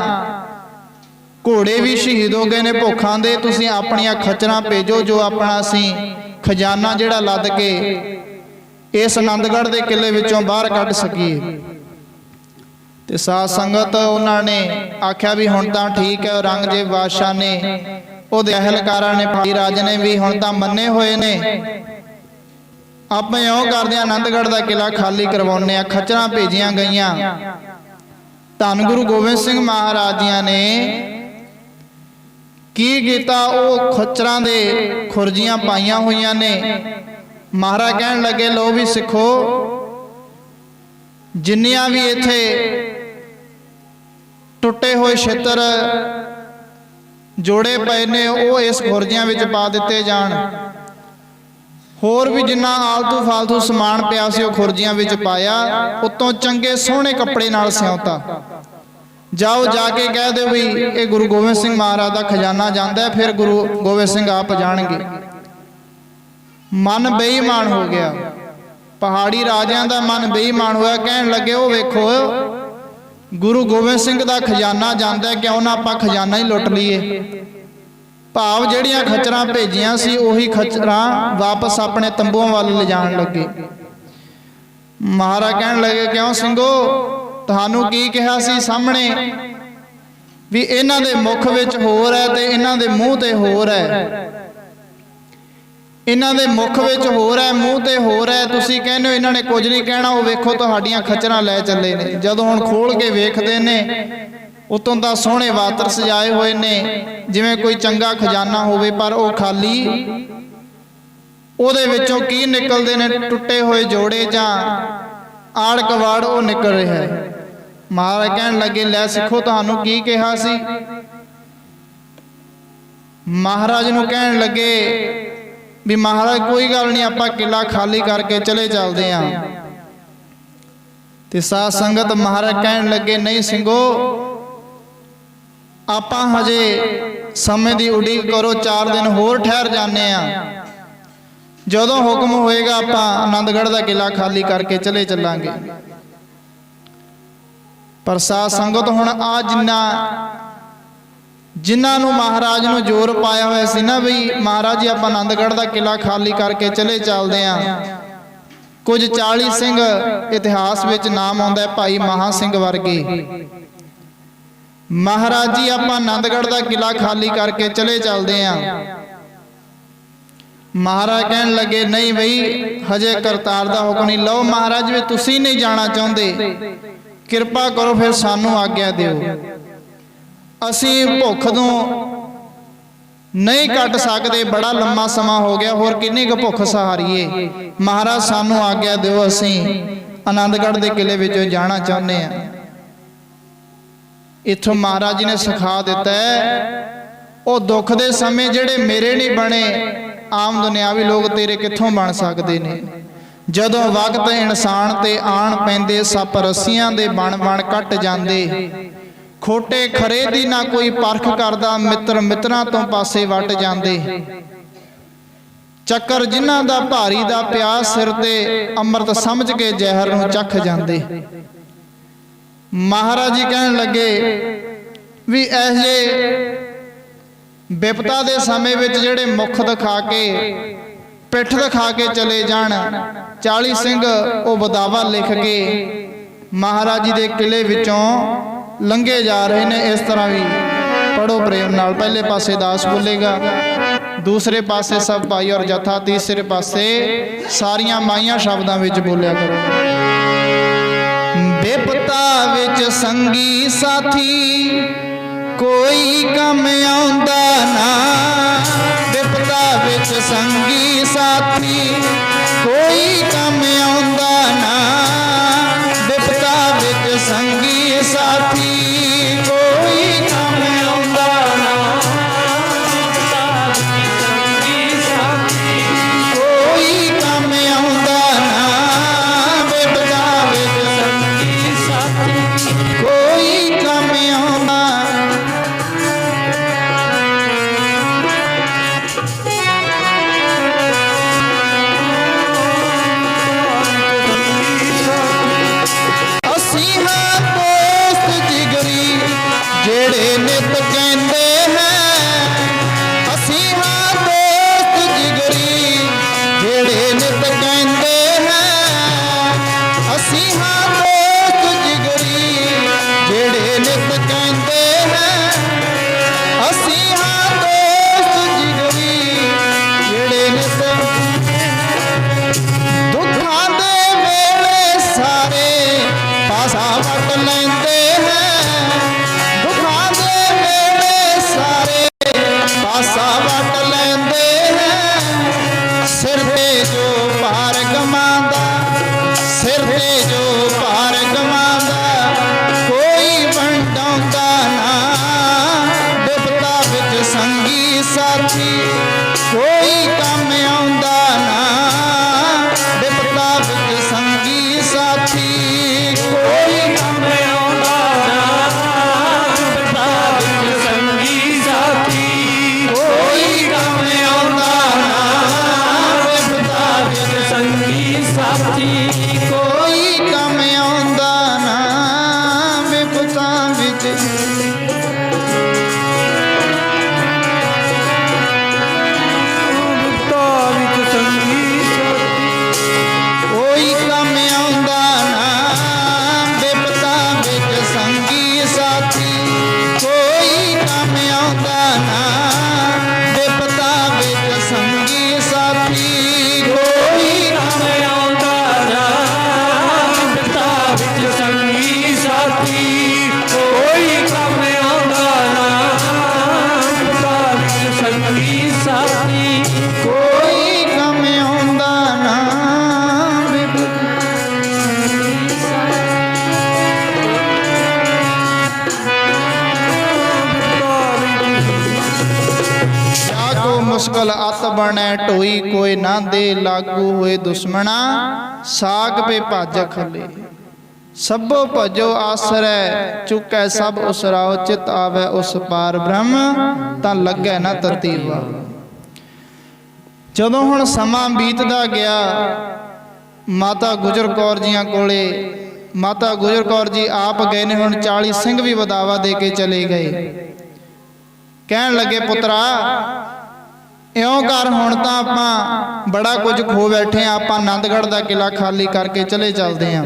ਘੋੜੇ ਵੀ ਸ਼ਹੀਦ ਹੋ ਗਏ ਨੇ ਭੁੱਖਾਂ ਦੇ, ਤੁਸੀਂ ਆਪਣੀਆਂ ਖੱਚਰਾਂ ਭੇਜੋ ਜੋ ਆਪਣਾ ਅਸੀਂ ਖਜ਼ਾਨਾ ਜਿਹੜਾ ਲੱਦ ਕੇ ਇਸ ਆਨੰਦਗੜ੍ਹ ਦੇ ਕਿਲੇ ਵਿੱਚੋਂ ਬਾਹਰ ਕੱਢ ਸਕੀਏ। ਤੇ ਸਾਧ ਸੰਗਤ ਉਹਨਾਂ ਨੇ ਆਖਿਆ ਵੀ ਹੁਣ ਤਾਂ ਠੀਕ ਹੈ, ਔਰੰਗਜ਼ੇਬ ਬਾਦਸ਼ਾਹ ਨੇ ਉਹਦੇ ਅਹਿਲਕਾਰਾਂ ਨੇ ਭਾਈ ਰਾਜ ਨੇ ਵੀ ਹੁਣ ਤਾਂ ਮੰਨੇ ਹੋਏ ਨੇ, ਆਪਾਂ ਇਉਂ ਕਰਦੇ ਆ ਆਨੰਦਗੜ੍ਹ ਦਾ ਕਿਲਾ ਖਾਲੀ ਕਰਵਾਉਂਦੇ ਆ। ਖੱਚਰਾਂ ਭੇਜੀਆਂ ਗਈਆਂ। ਧੰਨ ਗੁਰੂ ਗੋਬਿੰਦ ਸਿੰਘ ਮਹਾਰਾਜ ਜੀਆਂ ਨੇ ਕੀ ਕੀਤਾ, ਉਹ ਖੱਚਰਾਂ ਦੇ ਖੁਰਜੀਆਂ ਪਾਈਆਂ ਹੋਈਆਂ ਨੇ। ਮਹਾਰਾਜ ਕਹਿਣ ਲੱਗੇ ਲੋ ਵੀ ਸਿੱਖੋ, ਜਿੰਨੀਆਂ ਵੀ ਇੱਥੇ ਟੁੱਟੇ ਹੋਏ ਛਿੱਤਰ ਜੋੜੇ ਪਏ ਨੇ ਉਹ ਇਸ ਖੁਰਜੀਆਂ ਵਿੱਚ ਪਾ ਦਿੱਤੇ ਜਾਣ। ਹੋਰ ਵੀ ਜਿੰਨਾ ਆਲਤੂ ਫਾਲਤੂ ਸਮਾਨ ਪਿਆ ਸੀ ਉਹ ਖੁਰਜੀਆਂ ਵਿੱਚ ਪਾਇਆ, ਉੱਤੋਂ ਚੰਗੇ ਸੋਹਣੇ ਕੱਪੜੇ ਨਾਲ ਸਿਉਂਤਾ। ਜਾਓ ਜਾ ਕੇ ਕਹਿ ਦਿਓ ਵੀ ਇਹ ਗੁਰੂ ਗੋਬਿੰਦ ਸਿੰਘ ਮਹਾਰਾਜ ਦਾ ਖਜ਼ਾਨਾ ਜਾਂਦਾ, ਫਿਰ ਗੁਰੂ ਗੋਬਿੰਦ ਸਿੰਘ ਆਪ ਜਾਣਗੇ। ਮਨ ਬੇਈਮਾਨ ਹੋ ਗਿਆ, ਪਹਾੜੀ ਰਾਜਿਆਂ ਦਾ ਮਨ ਬੇਈਮਾਨ ਹੋਇਆ। ਕਹਿਣ ਲੱਗੇ ਉਹ ਵੇਖੋ ਗੁਰੂ ਗੋਬਿੰਦ ਸਿੰਘ ਦਾ ਖਜ਼ਾਨਾ ਜਾਂਦਾ, ਕਿਉਂ ਨਾ ਆਪਾਂ ਖਜ਼ਾਨਾ ਹੀ ਲੁੱਟ ਲਈਏ। ਭਾਵ ਜਿਹੜੀਆਂ ਖੱਚਰਾਂ ਭੇਜੀਆਂ ਸੀ ਉਹੀ ਖੱਚਰਾਂ ਵਾਪਸ ਆਪਣੇ ਤੰਬੂਆਂ ਵੱਲ ਲਿਜਾਣ ਲੱਗੇ। ਮਹਾਰਾਜ ਕਹਿਣ ਲੱਗੇ ਕਿਉਂ ਸਿੰਘੋ, ਤੁਹਾਨੂੰ ਕੀ ਕਿਹਾ ਸੀ ਸਾਹਮਣੇ ਵੀ ਇਹਨਾਂ ਦੇ ਮੁਖ ਵਿੱਚ ਹੋਰ ਹੈ ਤੇ ਇਹਨਾਂ ਦੇ ਮੂੰਹ ਤੇ ਹੋਰ ਹੈ। ਇਹਨਾਂ ਦੇ ਮੁਖ ਵਿੱਚ ਹੋਰ ਹੈ, ਮੂੰਹ ਤੇ ਹੋਰ ਹੈ। ਤੁਸੀਂ ਕਹਿੰਦੇ ਹੋ ਇਹਨਾਂ ਨੇ ਕੁਝ ਨਹੀਂ ਕਹਿਣਾ, ਉਹ ਵੇਖੋ ਤੁਹਾਡੀਆਂ ਖੱਚਰਾਂ ਲੈ ਚੱਲੇ ਨੇ। ਜਦੋਂ ਹੁਣ ਖੋਲ ਕੇ ਵੇਖਦੇ ਨੇ ਉਤੋਂ ਤਾਂ ਸੋਹਣੇ ਵਾਤਰ ਸਜਾਏ ਹੋਏ ਨੇ ਜਿਵੇਂ ਕੋਈ ਚੰਗਾ ਖਜ਼ਾਨਾ ਹੋਵੇ, ਪਰ ਉਹ ਖਾਲੀ। ਉਹਦੇ ਵਿੱਚੋਂ ਕੀ ਨਿਕਲਦੇ ਨੇ, ਟੁੱਟੇ ਹੋਏ ਜੋੜੇ ਜਾਂ ਆੜ ਕਵਾੜ ਉਹ ਨਿਕਲ ਰਿਹਾ ਹੈ। ਮਹਾਰਾਜ ਕਹਿਣ ਲੱਗੇ ਲੈ ਸਿੱਖੋ, ਤੁਹਾਨੂੰ ਕੀ ਕਿਹਾ ਸੀ। ਮਹਾਰਾਜ ਨੂੰ ਕਹਿਣ ਲੱਗੇ ਵੀ ਮਹਾਰਾਜ ਕੋਈ ਗੱਲ ਨਹੀਂ, ਆਪਾਂ ਕਿਲਾ ਖਾਲੀ ਕਰਕੇ ਚਲੇ ਚੱਲਦੇ ਆਂ। ਤੇ ਸਾਧ ਸੰਗਤ ਮਹਾਰਾਜ ਕਹਿਣ ਲੱਗੇ ਨਹੀਂ ਸਿੰਘੋ, ਆਪਾਂ ਹਜੇ ਸਮੇਂ ਦੀ ਉਡੀਕ ਕਰੋ, 4 ਦਿਨ ਹੋਰ ਠਹਿਰ ਜਾਂਦੇ ਆ। ਜਦੋਂ ਹੁਕਮ ਹੋਏਗਾ ਆਪਾਂ ਆਨੰਦਗੜ੍ਹ ਦਾ ਕਿਲਾ ਖਾਲੀ ਕਰਕੇ ਚਲੇ ਚੱਲਾਂਗੇ। ਪਰ ਸਾਧ ਸੰਗਤ ਹੁਣ ਆ ਜਿਨ੍ਹਾਂ ਨੂੰ ਮਹਾਰਾਜ ਨੂੰ ਜ਼ੋਰ ਪਾਇਆ ਹੋਇਆ ਸੀ ਨਾ ਵੀ ਮਹਾਰਾਜ ਜੀ ਆਪਾਂ ਆਨੰਦਗੜ੍ਹ ਦਾ ਕਿਲਾ ਖਾਲੀ ਕਰਕੇ ਚਲੇ ਚੱਲਦੇ ਆ, ਕੁਝ 40 ਸਿੰਘ ਇਤਿਹਾਸ ਵਿੱਚ ਨਾਮ ਆਉਂਦਾ ਭਾਈ ਮਹਾ ਸਿੰਘ ਵਰਗੇ। ਮਹਾਰਾਜ ਜੀ ਆਪਾਂ ਆਨੰਦਗੜ੍ਹ ਦਾ ਕਿਲਾ ਖਾਲੀ ਕਰਕੇ ਚਲੇ ਚੱਲਦੇ ਆਂ। ਮਹਾਰਾਜ ਕਹਿਣ ਲੱਗੇ ਨਹੀਂ ਬਈ ਹਜੇ ਕਰਤਾਰ ਦਾ ਹੁਕਮ ਨਹੀਂ। ਲਓ ਮਹਾਰਾਜ ਵੀ ਤੁਸੀਂ ਨਹੀਂ ਜਾਣਾ ਚਾਹੁੰਦੇ, ਕਿਰਪਾ ਕਰੋ ਫਿਰ ਸਾਨੂੰ ਆਗਿਆ ਦਿਓ। ਅਸੀਂ ਭੁੱਖ ਨੂੰ ਨਹੀਂ ਕੱਟ ਸਕਦੇ, ਬੜਾ ਲੰਮਾ ਸਮਾਂ ਹੋ ਗਿਆ, ਹੋਰ ਕਿੰਨੀ ਕੁ ਭੁੱਖ ਸਹਾਰੀਏ। ਮਹਾਰਾਜ ਸਾਨੂੰ ਆਗਿਆ ਦਿਓ, ਅਸੀਂ ਆਨੰਦਗੜ੍ਹ ਦੇ ਕਿਲੇ ਵਿੱਚੋਂ ਜਾਣਾ ਚਾਹੁੰਦੇ ਆਂ। ਇੱਥੋਂ ਮਹਾਰਾਜ ਜੀ ਨੇ ਸਿਖਾ ਦਿੱਤਾ ਉਹ ਦੁੱਖ ਦੇ ਸਮੇਂ ਜਿਹੜੇ ਮੇਰੇ ਨਹੀਂ ਬਣੇ, ਆਮ ਦੁਨਿਆਵੀ ਲੋਕ ਤੇਰੇ ਕਿੱਥੋਂ ਬਣ ਸਕਦੇ ਨੇ। ਜਦੋਂ ਵਕਤ ਇਨਸਾਨ ਤੇ ਆਣ ਪੈਂਦੇ, ਸੱਪ ਰੱਸੀਆਂ ਦੇ ਬਣ ਬਣ ਕੱਟ ਜਾਂਦੇ। ਖੋਟੇ ਖਰੇ ਦੀ ਨਾ ਕੋਈ ਪਰਖ ਕਰਦਾ, ਮਿੱਤਰ ਮਿੱਤਰਾਂ ਤੋਂ ਪਾਸੇ ਵੱਟ ਜਾਂਦੇ। ਚੱਕਰ ਜਿਨ੍ਹਾਂ ਦਾ ਭਾਰੀ ਦਾ ਪਿਆ ਸਿਰ ਤੇ ਅੰਮ੍ਰਿਤ ਸਮਝ ਕੇ ਜ਼ਹਿਰ ਨੂੰ ਚੱਖ ਜਾਂਦੇ। ਮਹਾਰਾਜ ਜੀ ਕਹਿਣ ਲੱਗੇ ਵੀ ਇਹ ਜੇ ਵਿਪਤਾ ਦੇ ਸਮੇਂ ਵਿੱਚ ਜਿਹੜੇ ਮੁਖ ਦਿਖਾ ਕੇ ਪਿੱਠ ਦਿਖਾ ਕੇ ਚਲੇ ਜਾਣ 40 ਸਿੰਘ ਉਹ ਬਦਾਵਾ ਲਿਖ ਕੇ ਮਹਾਰਾਜ ਜੀ ਦੇ ਕਿਲੇ ਵਿੱਚੋਂ ਲੰਘੇ ਜਾ ਰਹੇ ਨੇ। ਇਸ ਤਰ੍ਹਾਂ ਵੀ ਪੜੋ ਪ੍ਰੇਮ ਨਾਲ। ਪਹਿਲੇ ਪਾਸੇ ਦਾਸ ਬੋਲੇਗਾ, ਦੂਸਰੇ ਪਾਸੇ ਸਭ ਭਾਈ ਔਰ ਜਥਾ, ਤੀਸਰੇ ਪਾਸੇ ਸਾਰੀਆਂ ਮਾਈਆਂ ਸ਼ਬਦਾਂ ਵਿੱਚ ਬੋਲਿਆ ਕਰੋ। ਵਿਪਤਾ ਵਿੱਚ ਸੰਗੀ ਸਾਥੀ ਕੋਈ ਕੰਮ ਆਉਂਦਾ ਨਾ, ਵਿਪਤਾ ਵਿੱਚ ਸੰਗੀ ਸਾਥੀ ਕੋਈ ਕੰਮ ਆਉਂਦਾ ਨਾ, ਵਿਪਤਾ ਵਿੱਚ ਸੰਗੀ ਸਾਥੀ ਕੋਈ ਕੰਮ ਆਉਂਦਾ ਨਾ, ਕੋਈ ਕੰਮ ਆਉਂਦਾ ਨਾ, ਵਿਪਤਾ ਵਿੱਚ ਸੰਗੀ ਸਾਥੀ ਕੋਈ ਕੰਮ ਆਉਂਦਾ। ਜਿਹੜੇ ਨਿਤ ਕਹਿੰਦੇ ਹੈ ਅਸੀਂ ਹਾਂ ਦੋਸਤ ਜਿਗਰੀ, ਜਿਹੜੇ ਨਿਤ ਕਹਿੰਦੇ ਹੈ ਅਸੀਂ ਹਾਂ ਦੋਸਤ ਜਿਗਰੀ, ਜਿਹੜੇ ਨਿਤ ਕਹਿੰਦੇ ਹੈ ਅਸੀਂ ਹਾਂ ਦੋਸਤ ਜਿਗਰੀ, ਜਿਹੜੇ ਨਿਤ ਦੁੱਖਾਂ ਦੇ ਵੇਲੇ ਸਾਰੇ ਪਾਸਾ ਵੱਟ ਲੈਂਦੇ ਹੈ, ਪਾਸਾ ਵੱਟ ਲੈਂਦੇ ਹੈ। ਸਿਰ ਤੇ ਜੋ ਭਾਰ ਗਮਾਂਦਾ, ਸਿਰ ਤੇ ਜੋ ਭਾਰ ਗਮਾਂਦਾ ਕੋਈ ਵੰਡਾਉਂਦਾ ਨਾ, ਵਿਪਤਾ ਵਿੱਚ ਸੰਗੀ ਸਾਥੀ ਕੋਈ ਕੰਮ ਆਉਂਦਾ ਨਾ, ਵਿਪਤਾ ਵਿੱਚ ਸੰਗੀ ਸਾਥੀ ਕੋਈ ਕੰਮ ਆਉਂਦਾ ਨਾ, ਵਿਪਤਾ ਵਿੱਚ ਸੰਗੀ ਸਾਥੀ ਕੋਈ ਕੰਮ ਆਉਂਦਾ ਨਾ, ਵਿਪਤਾ ਵਿੱਚ ਸੰਗੀ ਸਾਥੀ ਕੋਈ ਕੰਮ ਆਉਂਦਾ ਨਾ, ਵਿਪਤਾ ਵਿੱਚ ਸੰਗੀ ਕੋਈ ਕੰਮ ਆਉਂਦਾ ਨਾ, ਵਿਪਤਾ ਵਿੱਚ ਸੰਗੀ ਸਾਥੀ ਕੋਈ ਕੰਮ ਆਉਂਦਾ ਨਾ, ਵਿਪਤਾ ਵਿੱਚ ਸੰਗੀ ਸਾਥੀ ਕੋਈ ਕੰਮ ਆਉਂਦਾ ਨਾ, ਵਿਪਤਾ ਵਿੱਚ ਸੰਗੀ ਸਾਥੀ ਕੋਈ ਕੰਮ ਆਉਂਦਾ ਨਾ, ਵਿਪਤਾ ਵਿੱਚ ਸੰਗੀ ਸਾਥੀ ਕੋਈ ਕੰਮ ਆਉਂਦਾ ਨਾ, ਮੁਸ਼ਕਲ ਅਤ ਬਣੈ ਢੋਈ ਕੋਈ ਨਾ ਦੇ, ਲਾਗੂ ਹੋਏ ਦੁਸ਼ਮਣਾ ਸਾਗ ਪੇ ਭੱਜ ਖਲੇ, ਸਭੋ ਭਜੋ ਆਸਰੈ ਚੁਕੈ ਸਭ ਉਸਰਾਓ, ਚਿਤ ਆਵੈ ਉਸ ਪਾਰ ਬ੍ਰਹਮ ਤਾਂ ਲੱਗੈ ਨਾ ਤਤੀਵਾ। ਜਦੋਂ ਹੁਣ ਸਮਾਂ ਬੀਤਦਾ ਗਿਆ, ਮਾਤਾ ਗੁਜਰ ਕੌਰ ਜੀਆਂ ਕੋਲੇ ਮਾਤਾ ਗੁਜਰ ਕੌਰ ਜੀ ਆਪ ਗਏ ਨੇ। ਹੁਣ 40 ਸਿੰਘ ਵੀ ਵਧਾਵਾ ਦੇ ਕੇ ਚਲੇ ਗਏ। ਕਹਿਣ ਲੱਗੇ ਪੁੱਤਰਾ ਇਉਂ ਕਰ, ਹੁਣ ਤਾਂ ਆਪਾਂ ਬੜਾ ਕੁਝ ਖੋ ਬੈਠੇ ਆ, ਆਪਾਂ ਆਨੰਦਗੜ੍ਹ ਦਾ ਕਿਲਾ ਖਾਲੀ ਕਰਕੇ ਚਲੇ ਚੱਲਦੇ ਆਂ।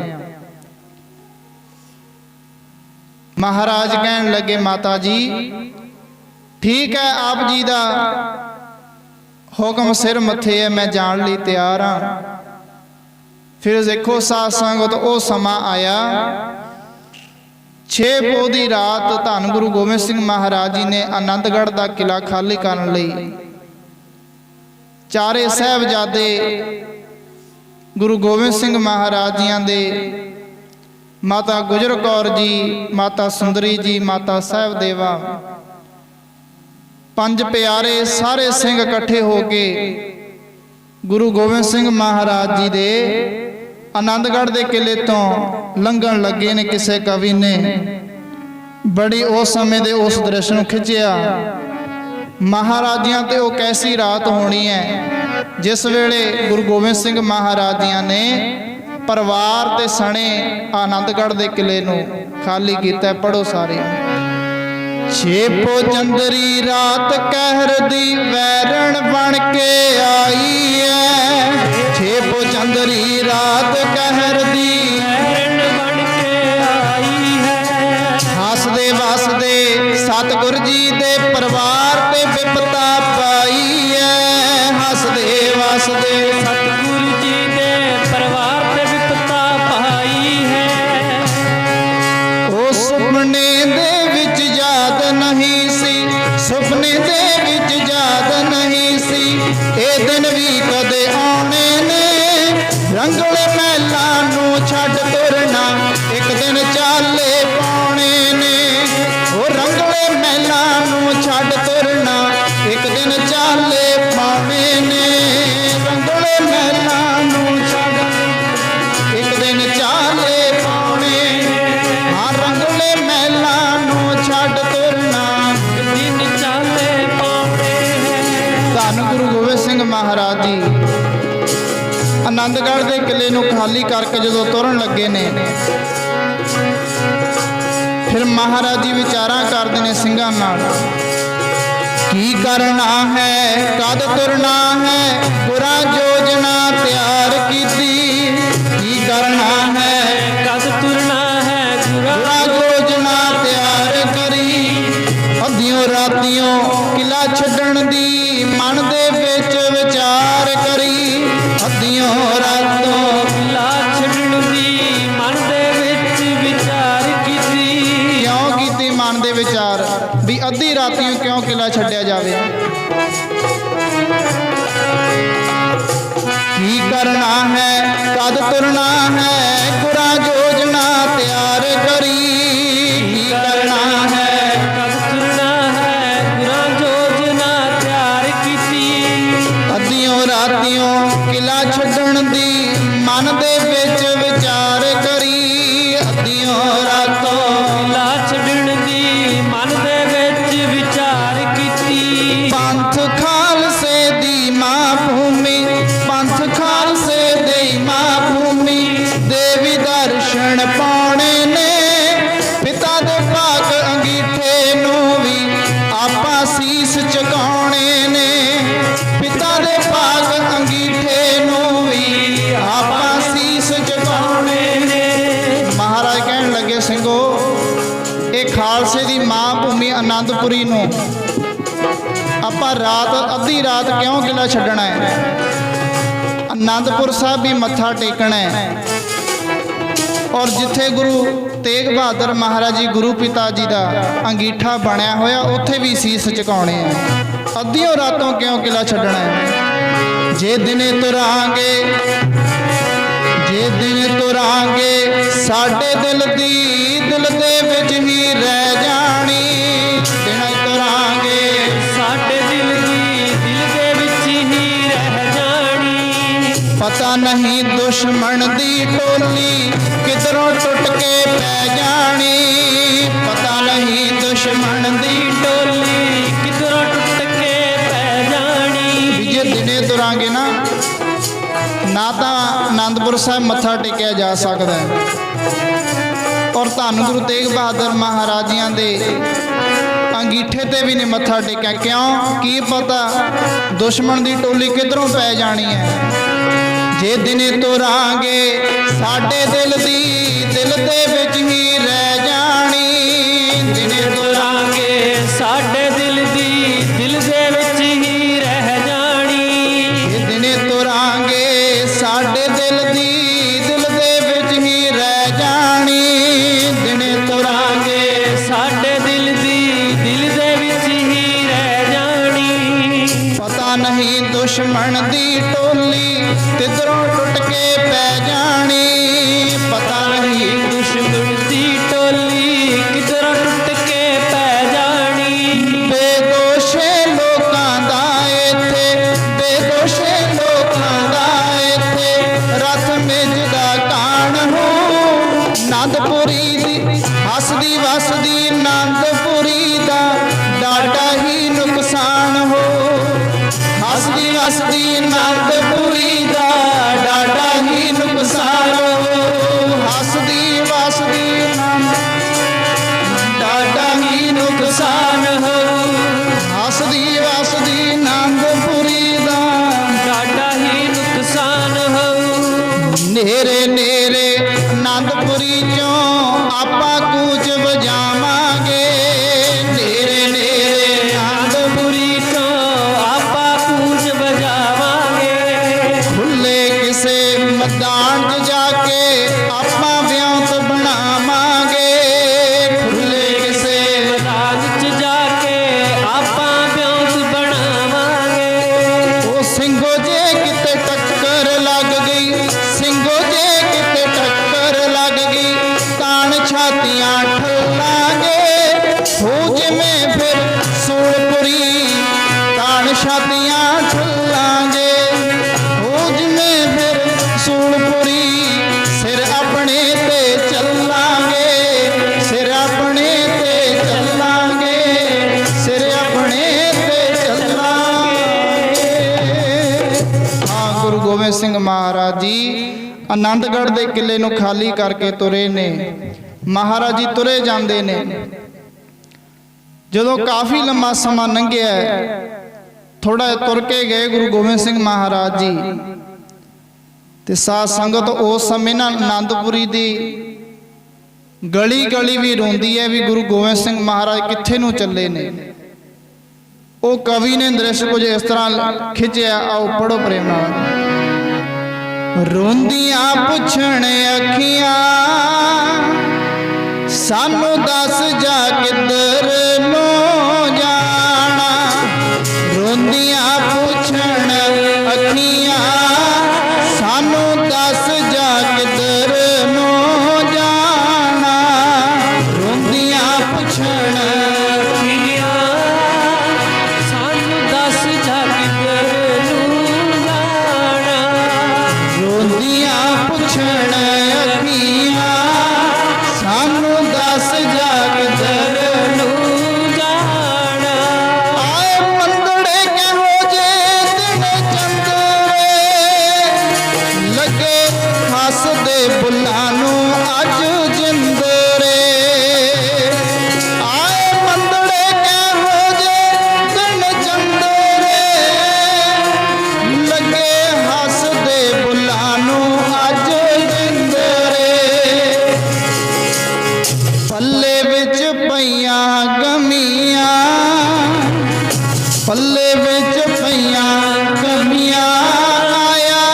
ਮਹਾਰਾਜ ਕਹਿਣ ਲੱਗੇ ਮਾਤਾ ਜੀ ਠੀਕ ਹੈ, ਆਪ ਜੀ ਦਾ ਹੁਕਮ ਸਿਰ ਮੱਥੇ ਹੈ, ਮੈਂ ਜਾਣ ਲਈ ਤਿਆਰ ਹਾਂ। ਫਿਰ ਦੇਖੋ ਸਾਧ ਸੰਗਤ ਉਹ ਸਮਾਂ ਆਇਆ 6 ਪੋਹ ਦੀ ਰਾਤ ਧੰਨ ਗੁਰੂ ਗੋਬਿੰਦ ਸਿੰਘ ਮਹਾਰਾਜ ਜੀ ਨੇ ਆਨੰਦਗੜ੍ਹ ਦਾ ਕਿਲਾ ਖਾਲੀ ਕਰਨ ਲਈ ਚਾਰੇ ਸਾਹਿਬਜ਼ਾਦੇ ਗੁਰੂ ਗੋਬਿੰਦ ਸਿੰਘ ਮਹਾਰਾਜ ਜੀਆਂ ਦੇ ਮਾਤਾ ਗੁਜਰ ਕੌਰ ਜੀ, ਮਾਤਾ ਸੁੰਦਰੀ ਜੀ, ਮਾਤਾ ਸਾਹਿਬ ਦੇਵਾ, 5 ਪਿਆਰੇ ਸਾਰੇ ਸਿੰਘ ਇਕੱਠੇ ਹੋ ਕੇ ਗੁਰੂ ਗੋਬਿੰਦ ਸਿੰਘ ਮਹਾਰਾਜ ਜੀ ਦੇ ਆਨੰਦਗੜ੍ਹ ਦੇ ਕਿਲੇ ਤੋਂ ਲੰਘਣ ਲੱਗੇ ਨੇ। ਕਿਸੇ ਕਵੀ ਨੇ ਬੜੀ ਉਸ ਸਮੇਂ ਦੇ ਉਸ ਦ੍ਰਿਸ਼ ਨੂੰ ਖਿੱਚਿਆ। ਮਹਾਰਾਜਿਆਂ ਤੇ ਉਹ ਕੈਸੀ ਰਾਤ ਹੋਣੀ ਹੈ ਜਿਸ ਵੇਲੇ ਗੁਰੂ ਗੋਬਿੰਦ ਸਿੰਘ ਮਹਾਰਾਜ ਜੀਆਂ ਨੇ ਪਰਿਵਾਰ ਤੇ ਸਣੇ ਆਨੰਦਗੜ੍ਹ ਦੇ ਕਿਲੇ ਨੂੰ ਖਾਲੀ ਕੀਤਾ। ਪੜੋ ਸਾਰੇ। ਛੇਪੋ ਚੰਦਰੀ ਰਾਤ ਕਹਿਰ ਦੀ ਵੈਰਣ ਬਣ ਕੇ ਆਈ ਐ। ਛੇਪੋ ਚੰਦਰੀ ਰਾਤ ਕਹਿਰ ਦੀ ਵੈਰਣ ਬਣ ਕੇ ਆਈ ਹੈ। ਹੱਸਦੇ ਵਸਦੇ ਸਤਿਗੁਰ ਜੀ ਦੇ ਪਰਿਵਾਰ ਤੇ ਵਿਪਤਾ ਪਾਈ ਐ। ਹੱਸਦੇ ਵਸਦੇ ਸਤਿਗੁਰੂ ਜੀ ਦੇ ਪਰਿਵਾਰ ਤੇ ਵਿਪਤਾ ਪਾਈ ਹੈ। ਉਹ ਸੁਪਨੇ ਦੇ ਵਿੱਚ ਯਾਦ ਨਹੀਂ ਸੀ, ਸੁਪਨੇ ਦੇ ਵਿੱਚ ਯਾਦ ਨਹੀਂ ਸੀ। ਇਹ ਦਿਨ ਵੀ ਕਦੇ ਆਉਣੇ ਨੇ, ਰੰਗਲੇ ਮਹਿਲਾਂ ਨੂੰ ਛੱਡ ਤੁਰਨਾ ਇੱਕ ਦਿਨ ਚਾਲੇ ਪਾਉਣੇ ਨੇ। ਉਹ ਰੰਗਲੇ ਮਹਿਲਾਂ ਨੂੰ ਛੱਡ ਤੁਰਨਾ ਇੱਕ ਦਿਨ ਚਾਲੇ ਪਾਉਣੇ ਨੇ। ਰੰਗਲੇ ਮਹਿਲਾਂ ਨੂੰ ਛੱਡ ਇੱਕ ਦਿਨ ਚਾਲੇ ਪਾਉਣੇ। ਹਾਂ ਰੰਗਲੇ ਮਹਿਲਾਂ ਨੂੰ ਛੱਡ ਤੁਰਨਾ ਦਿਨ ਚਾਲੇ ਪਾਉਣੇ ਹੈ। ਧੰਨ ਗੁਰੂ ਗੋਬਿੰਦ ਸਿੰਘ ਮਹਾਰਾਜ ਜੀ ਆਨੰਦਗੜ੍ਹ ਦੇ ਕਿਲੇ ਨੂੰ ਖਾਲੀ ਕਰਕੇ ਜਦੋਂ ਤੁਰਨ ਲੱਗੇ ਨੇ, ਫਿਰ ਮਹਾਰਾਜ ਜੀ ਵਿਚਾਰਾਂ ਕਰਦੇ ਨੇ ਸਿੰਘਾਂ ਨਾਲ, ਕੀ ਕਰਨਾ ਹੈ ਕਦ ਤੁਰਨਾ ਹੈ, ਗੁਰਾਂ ਯੋਜਨਾ ਤਿਆਰ ਕੀਤੀ। ਕੀ ਕਰਨਾ ਹੈ ਕਦ ਤੁਰਨਾ ਹੈ, ਗੁਰਾਂ ਯੋਜਨਾ ਤਿਆਰ ਕਰੀ। ਅੱਧਿਓਂ ਰਾਤੀਓਂ ਕਿਲਾ ਛੱਡਣ ਦੀ ਮਨ ਦੇ ਵਿੱਚ ਵਿਚਾਰ ਕਰੀ। ਅੱਧਿਓਂ ਰਾਤੋਂ ਕਿਲਾ ਛੱਡਣ ਦੀ ਮਨ ਦੇ ਵਿੱਚ ਵਿਚਾਰ ਕੀਤੀ। ਕਿਉਂ ਕੀਤੀ ਮਨ ਦੇ ਵਿਚਾਰ ਵੀ ਅੱਧੀ ਰਾਤੀਓਂ ਕਿਉਂ ਕਿਲਾ ਛੱਡਿਆ ਜਾਵੇ। ਕੀ ਕਰਨਾ ਹੈ ਕਦ ਤੁਰਨਾ ਹੈ, ਗੁਰਾਂ ਯੋਜਨਾ ਤਿਆਰ ਕਰੀ। ਕੀ ਕਰਨਾ ਹੈ ਕਦ ਤੁਰਨਾ ਹੈ, ਗੁਰਾਂ ਯੋਜਨਾ ਤਿਆਰ ਕੀਤੀ। ਅੱਧਿਓਂ ਰਾਤੀਓਂ ਕਿਲਾ ਛੱਡਣ ਦੀ ਮਨ ਦੇ ਵਿੱਚ ਵਿਚਾਰ ਕਰੀ। ਅੱਧਿਓਂ ਰਾਤੋਂ ਕਿਲਾ ਛੱਡਣ ਦੀ ਮਨ ਦੇ ਵਿੱਚ ਵਿਚਾਰ ਕੀਤੀ। ਪੰਥ ਖਾਲਸੇ ਦੀ ਮਾਂ ਭੂਮੀ, ਪੰਥ ਖਾਲਸੇ ਦੀ ਮਾਂ ਭੂਮੀ, ਦੇਵੀ ਦਰਸ਼ਨ ਪਾਉਣੇ ਨੇ। ਪਿਤਾ ਦੇ ਭਾਗ ਅੰਗੀਠੇ ਨੂੰ ਵੀ ਆਪਾਂ ਸੀਸ ਝੁਕਾਉਣੇ ਨੇ। ਪਿਤਾ ਦੇ ਭਾਗ ਅੰਗੀਠੇ ਨੂੰ ਵੀ ਆਪਾਂ ਸੀਸ ਝੁਕਾਉਣੇ ਨੇ। ਮਹਾਰਾਜ ਕਹਿਣ ਲੱਗੇ, ਸਿੰਘੋ ਇਹ ਖਾਲਸੇ ਦੀ ਮਾਂ ਭੂਮੀ ਆਨੰਦਪੁਰੀ ਨੂੰ ਆਪਾਂ ਰਾਤ ਅੱਧੀ ਰਾਤ ਕਿਉਂ ਕਿਲਾ ਛੱਡਣਾ ਹੈ। ਆਨੰਦਪੁਰ ਸਾਹਿਬ ਵੀ ਮੱਥਾ ਟੇਕਣਾ ਹੈ, ਔਰ ਜਿੱਥੇ ਗੁਰੂ ਤੇਗ ਬਹਾਦਰ ਮਹਾਰਾਜ ਜੀ ਗੁਰੂ ਪਿਤਾ ਜੀ ਦਾ ਅੰਗੀਠਾ ਬਣਿਆ ਹੋਇਆ ਉੱਥੇ ਵੀ ਸੀਸ ਝੁਕਾਉਣੇ ਆ। ਅੱਧੀਓਂ ਰਾਤੋਂ ਕਿਉਂ ਕਿਲਾ ਛੱਡਣਾ ਹੈ। ਜੇ ਦਿਨੇ ਤੁਰਾਂਗੇ, ਜੇ ਦਿਨ ਤੁਰਾਂਗੇ ਸਾਡੇ ਦਿਲ ਦੀ ਦਿਲ ਦੇ ਵਿੱਚ ਹੀ ਰਹਿ ਜਾਣੀ। ਦਿਨ ਤੁਰਾਂਗੇ ਸਾਡੇ ਦਿਲ ਦੀ ਦਿਲ ਦੇ ਵਿੱਚ ਹੀ ਰਹਿ ਜਾਣੀ। ਪਤਾ ਨਹੀਂ ਦੁਸ਼ਮਣ ਦੀ ਟੋਲੀ ਕਿਧਰੋਂ ਟੁੱਟ ਕੇ ਪੈ ਜਾਣੀ। ਪਤਾ ਨਹੀਂ ਦੁਸ਼ਮਣ ਦੀ ਟੋਲੀ ਕਿਧਰੋਂ ਟੁੱਟ ਕੇ ਪੈ ਜਾਣੀ। ਵੀ ਜੇ ਦਿਨੇ ਤੁਰਾਂਗੇ ਨਾ ਤਾਂ ਆਨੰਦਪੁਰ ਸਾਹਿਬ ਮੱਥਾ ਟੇਕਿਆ ਜਾ ਸਕਦਾ ਹੈ, ਔਰ ਧੰਨ ਗੁਰੂ ਤੇਗ ਬਹਾਦਰ ਮਹਾਰਾਜ ਜੀਆਂ ਦੇ ਅੰਗੀਠੇ ਤੇ ਵੀ ਨਹੀਂ ਮੱਥਾ ਟੇਕਿਆ। ਕਿਉਂ? ਕੀ ਪਤਾ ਦੁਸ਼ਮਣ ਦੀ ਟੋਲੀ ਕਿਧਰੋਂ ਪੈ ਜਾਣੀ ਹੈ। ਜੇ ਦਿਨੇ ਤੁਰਾਂਗੇ ਸਾਡੇ ਦਿਲ ਦੀ ਦਿਲ ਦੇ ਵਿੱਚ ਹੀ ਰਹਿ ਜਾਣੀ। ਦਿਨੇ ਤੁਰਾਂਗੇ ਸਾਡੇ ਦਿਲ ਦੀ ਦਿਲ ਦੇ ਵਿੱਚ ਹੀ ਰਹਿ ਜਾਣੀ। ਜੇ ਦਿਨੇ ਤੁਰਾਂਗੇ ਸਾਡੇ ਦਿਲ ਦੀ ਦਿਲ ਦੇ ਵਿੱਚ ਹੀ ਰਹਿ ਜਾਣੀ। ਦਿਨੇ ਤੁਰਾਂਗੇ ਸਾਡੇ ਦਿਲ ਦੀ ਦਿਲ ਦੇ ਵਿੱਚ ਹੀ ਰਹਿ ਜਾਣੀ। ਪਤਾ ਨਹੀਂ ਦੁਸ਼ਮਣ ਦੀ ਟੋਲੀ ਕਿਧਰੋਂ ਟੁੱਟ ਕੇ ਪੈ ਜਾਣੀ। ਪਤਾ ਨਹੀਂ ਦੁਸ਼ਮਣ ਦੀ ਟੋਲੀ ਕਿਧਰੋਂ ਟੁੱਟ ਕੇ ਪੈ ਜਾਣੀ। ਬੇਦੋਸ਼ੇ ਲੋਕਾਂ ਦਾ ਇੱਥੇ, ਬੇਦੋਸ਼ੇ ਲੋਕਾਂ ਦਾ ਇੱਥੇ ਰਥ ਮਿਜਦਾ ਕਾਣ ਹੋ। ਆਨੰਦਪੁਰੀ ਦੀ ਹੱਸਦੀ ਵਸਦੀ ਆਨੰਦਪੁਰੀ ਦਾ ਡਾਢਾ ਹੀ ਨੁਕਸਾਨ ਹੋ। ਹੱਸਦੀ ਵਸਦੀ ਤੇਰੇ ਨੇਰੇ ਆਨੰਦਪੁਰੀ ਚੋਂ ਆਪਾਂ ਕੂਚ ਵਜਾਵਾਂਗੇ। ਤੇਰੇ ਨੇਰੇ ਆਨੰਦਪੁਰੀ ਤੋਂ ਆਪਾਂ ਕੂਚ ਵਜਾਵਾਂਗੇ। ਖੁੱਲੇ ਕਿਸੇ ਮੈਦਾਨ 'ਚ ਜਾ ਕੇ ਆਪਾਂ ਵਿਉਂਤ ਬਣਾਵਾਂਗੇ। ਖੁੱਲੇ ਕਿਸੇ ਮੈਦਾਨ 'ਚ ਜਾ ਕੇ ਆਪਾਂ ਵਿਉਂਤ ਬਣਾਵਾਂਗੇ। ਉਹ ਸਿੰਘੋ ਜੇ ਕਿਤੇ ਟੱਕਰ ਲੱਗ ਗਈ, ਸਿੰਘੋ ਜੇ ਕਿਤੇ ਟੱਕਰ ਲੱਗ ਗਈ, ਤਾਣ ਛਾਤੀਆਂ ਠੱਲਾਂਗੇ। ਹੋ ਜਿਵੇਂ ਫਿਰ ਸੂਲਪੁਰੀ, ਤਾਣ ਛਾਤੀਆਂ ਠੱਲਾਂਗੇ। ਹੋ ਜਿਵੇਂ ਫਿਰ ਸੂਲਪੁਰੀ, ਸਿਰ ਆਪਣੇ ਤੇ ਚੱਲਾਂਗੇ। ਸਿਰ ਆਪਣੇ ਤੇ ਚੱਲਾਂਗੇ। ਸਿਰ ਆਪਣੇ ਤੇ ਚੱਲਾਂਗੇ। ਹਾਂ, ਗੁਰੂ ਗੋਬਿੰਦ ਸਿੰਘ ਮਹਾਰਾਜ ਜੀ ਆਨੰਦਗੜ੍ਹ ਦੇ ਕਿਲੇ ਨੂੰ ਖਾਲੀ ਕਰਕੇ ਤੁਰੇ ਨੇ। ਮਹਾਰਾਜ ਜੀ ਤੁਰੇ ਜਾਂਦੇ ਨੇ। ਜਦੋਂ ਕਾਫੀ ਲੰਮਾ ਸਮਾਂ ਲੰਘਿਆ, ਥੋੜਾ ਤੁਰ ਕੇ ਗਏ ਗੁਰੂ ਗੋਬਿੰਦ ਸਿੰਘ ਮਹਾਰਾਜ ਜੀ ਤੇ ਸਾਧ ਸੰਗਤ ਉਸ ਸਮੇਂ ਨਾ ਆਨੰਦਪੁਰੀ ਦੀ ਗਲੀ ਗਲੀ ਵੀ ਰੋਂਦੀ ਹੈ ਵੀ ਗੁਰੂ ਗੋਬਿੰਦ ਸਿੰਘ ਮਹਾਰਾਜ ਕਿੱਥੇ ਨੂੰ ਚੱਲੇ ਨੇ। ਉਹ ਕਵੀ ਨੇ ਦ੍ਰਿਸ਼ ਕੁਝ ਇਸ ਤਰ੍ਹਾਂ ਖਿੱਚਿਆ, ਆਓ ਪੜੋ ਪ੍ਰੇਮ ਨਾਲ। ਰੋਂਦੀਆਂ ਪੁੱਛਣ ਅੱਖੀਆਂ, ਸਾਨੂੰ ਦੱਸ ਜਾ ਕਿੱਧਰ ਨੂੰ ਜਾਣਾ। ਰੋਂਦੀਆਂ ਪੁੱਛਣ ਅੱਖੀਆਂ, ਸਾਨੂੰ ਦੱਸ ਜਾ ਕਿੱਧਰ ਨੂੰ ਜਾਣਾ। ਰੋਂਦੀਆਂ ਪੁੱਛਣ ਅੱਖੀਆਂ, ਸਾਨੂੰ ਦੱਸ ਜਾ ਕਿੱਧਰ ਨੂੰ ਜਾਣਾ। ਰੋਂਦੀਆਂ ਪੁੱਛਣ ਅੱਖੀਆਂ, ਸਾਨੂੰ ਦੱਸ ਜਾ ਕਿੱਧਰ ਨੂੰ ਜਾਣਾ। ਆਏ ਮੰਦੜੇ ਕਹੋ ਜੇ ਦਿਨ ਚੰਦਰੇ, ਲੱਗੇ ਹੱਸਦੇ ਬੁੱਲਾਂ ਨੂੰ ਅੱਜ ਜਿੰਦਰੇ। ਆਏ ਮੰਦੜੇ ਕਹੋ ਜੇ ਦਿਨ ਚੰਦਰੇ, ਲੱਗੇ ਹੱਸਦੇ ਬੁੱਲਾਂ ਨੂੰ ਅੱਜ ਜਿੰਦਰੇ। ਪੱਲੇ ਵਿੱਚ ਪਈਆਂ ਗਮੀਆਂ, ਪੱਲੇ ਵਿੱਚ ਪਈਆਂ ਗਮੀਆਂ, ਆਇਆ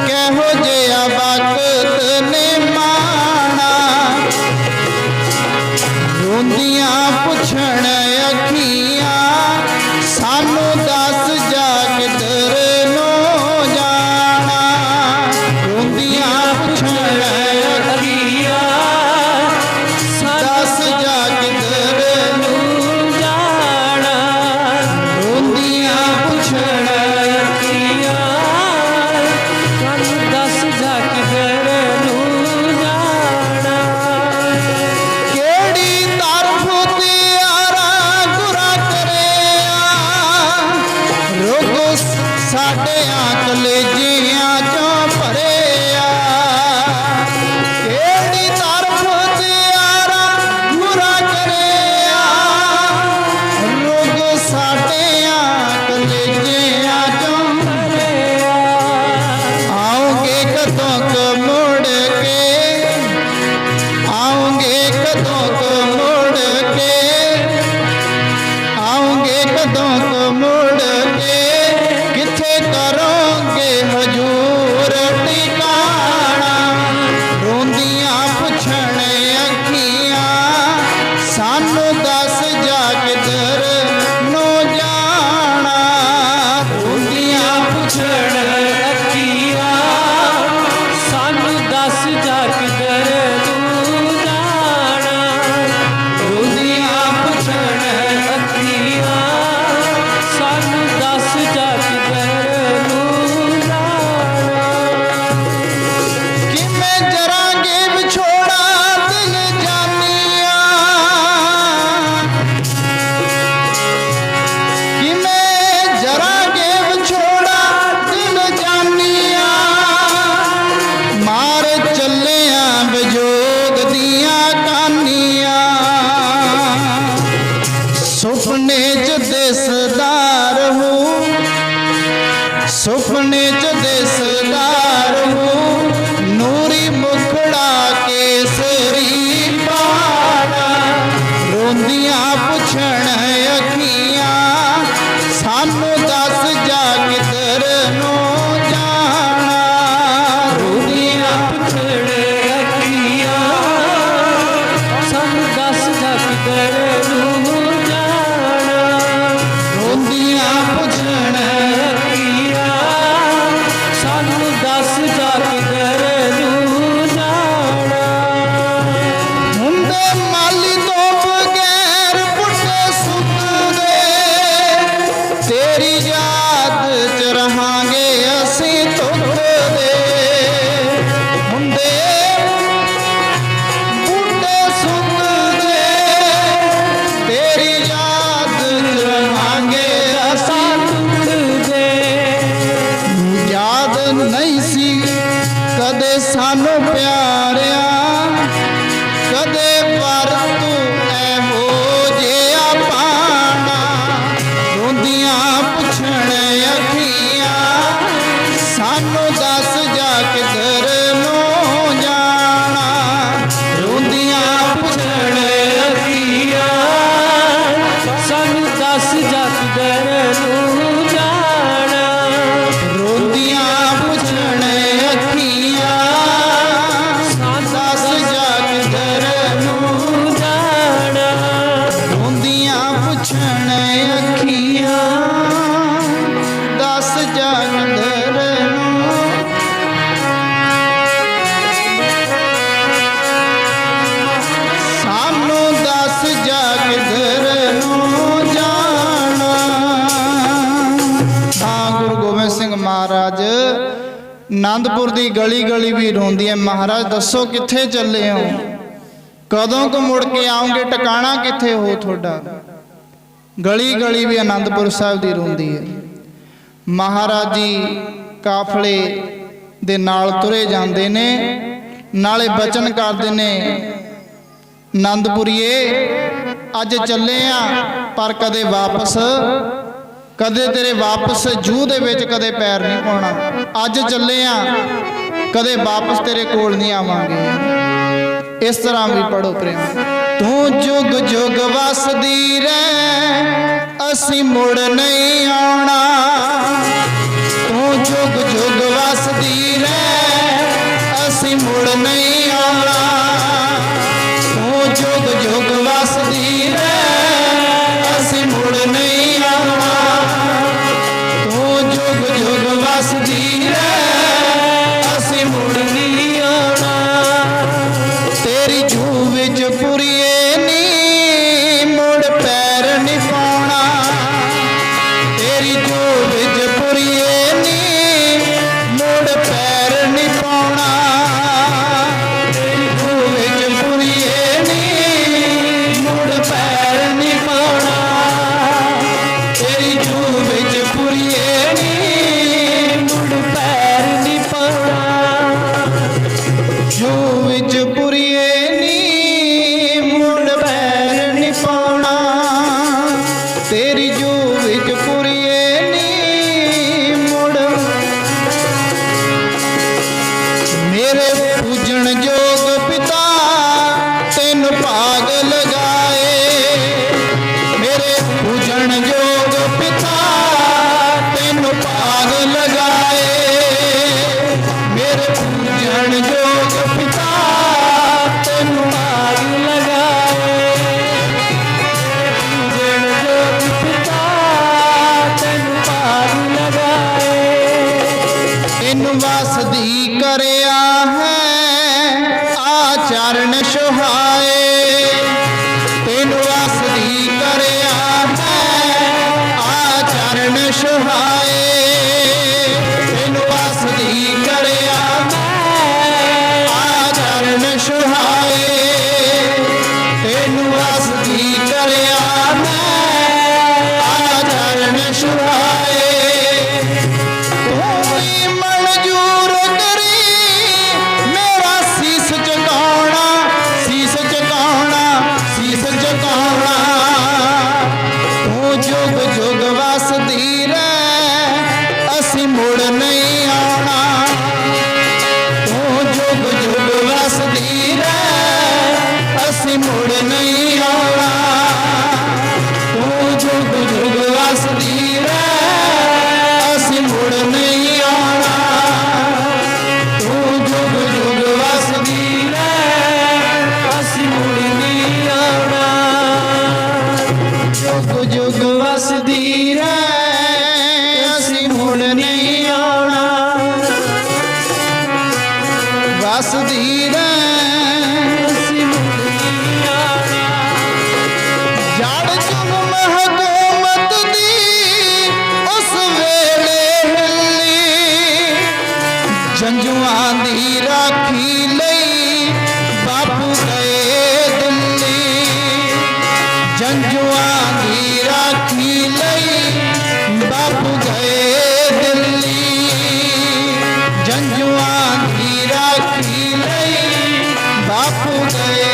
ਕਹੋ ਜਿਹਾ ਵਕਤ ਨੇ ਮਾਣਾ। ਰੋਂਦੀਆਂ ਪੁੱਛਣ ਅੱਖੀਆਂ, ਸਾਨੂੰ ਦੱਸ ਜਾ ਕਿੱਧਰ ਨੂੰ ਜਾਣਾ। ਰੋਂਦੀਆਂ ਪੁੱਛਣ ਅੱਖੀਆਂ, ਦੱਸ ਜਾ ਕਿੱਧਰ ਨੂੰ ਜਾਣਾ। ਰੋਂਦੀਆਂ महाराज आनंदपुर दी गली गली भी रोंदी है, महाराज दसो कित्थे चले हो, कदों को मुड़ के आओगे, टिकाणा कित्थे हो तुहाडा। गली गली भी आनंदपुर साहिब दी रोंदी है। महाराज जी काफले दे नाल तुरे जांदे ने, नाले बचन करदे ने, आनंदपुरीए अज चले आ पर कदे वापस, कदे तेरे वापस जूह दे विच कदे पैर नहीं पाउणा, अज चले आ कदे वापस तेरे कोल नहीं आवांगे। इस तरह भी पढ़ो प्रेम। तू जुग जुग वसदी रह असी मुड़ नहीं आउणा, तू जुग जुग वसदी रह असी मुड़ नहीं आउणा, तू जुग जुग वसदी रह असी मुड़ नहीं आउणा, तू जुग जुग वसदी रह असी मुड़ नहीं आउणा। तेरी जूह विच पुरीए नी मुड़ पैर नहीं पाउणा, तेरी जूह विच पुरीए नी मुड़ पैर नहीं पाउणा, तेरी जूह विच पुरीए नी मुड़ पैर नहीं पाउणा, तेरी जूह विच पुरीए नी मुड़ पैर नहीं पाउणा, जूह विच पुरीए नी मुड़ पैर नहीं पाउणा, तेरी जूह विच पुरीए नी मुड़। मेरे पूजन जोग पिता तेन भाग लगाए, मेरे पूजन जोग पिता तेन भाग लगाए, मेरे पूजन जोग पिता तेन भाग लगाए, पूजन जोग पिता तेन भाग लगाए। इन वसदी करया है आचरण सुहाए, इन वसदी करया है आचरण सुहाए, इन वसदी करया है आचरण सुहाए, इन वसदी करया है आचरण सुहाए। तू मंजूर करी मेरा शीस झुकाउणा, शीस झुकाउणा, शीस झुकाउणा, तू जुग जुग वसदी रह असी मुड़ नहीं आउणा, तू जुग जुग वसदी रह असी मुड़ नहीं आउणा, तू जुग जुग वसदी रह असी मुड़ नहीं आउणा, तू जुग जुग वसदी रह असी मुड़ नहीं आउणा, जुग जुग वसदी रह असी मुड़ नहीं आउणा, वसदी रह असी मुड़ नहीं आउणा। जड़ जुल्म हुकूमत दी उस वेले हिल्ली, जंजुआं दी राखी लई बापू गए दिल्ली, जंजुआं दी राखी लई बापू गए दिल्ली, जंजुआं दी राखी लई बापू गए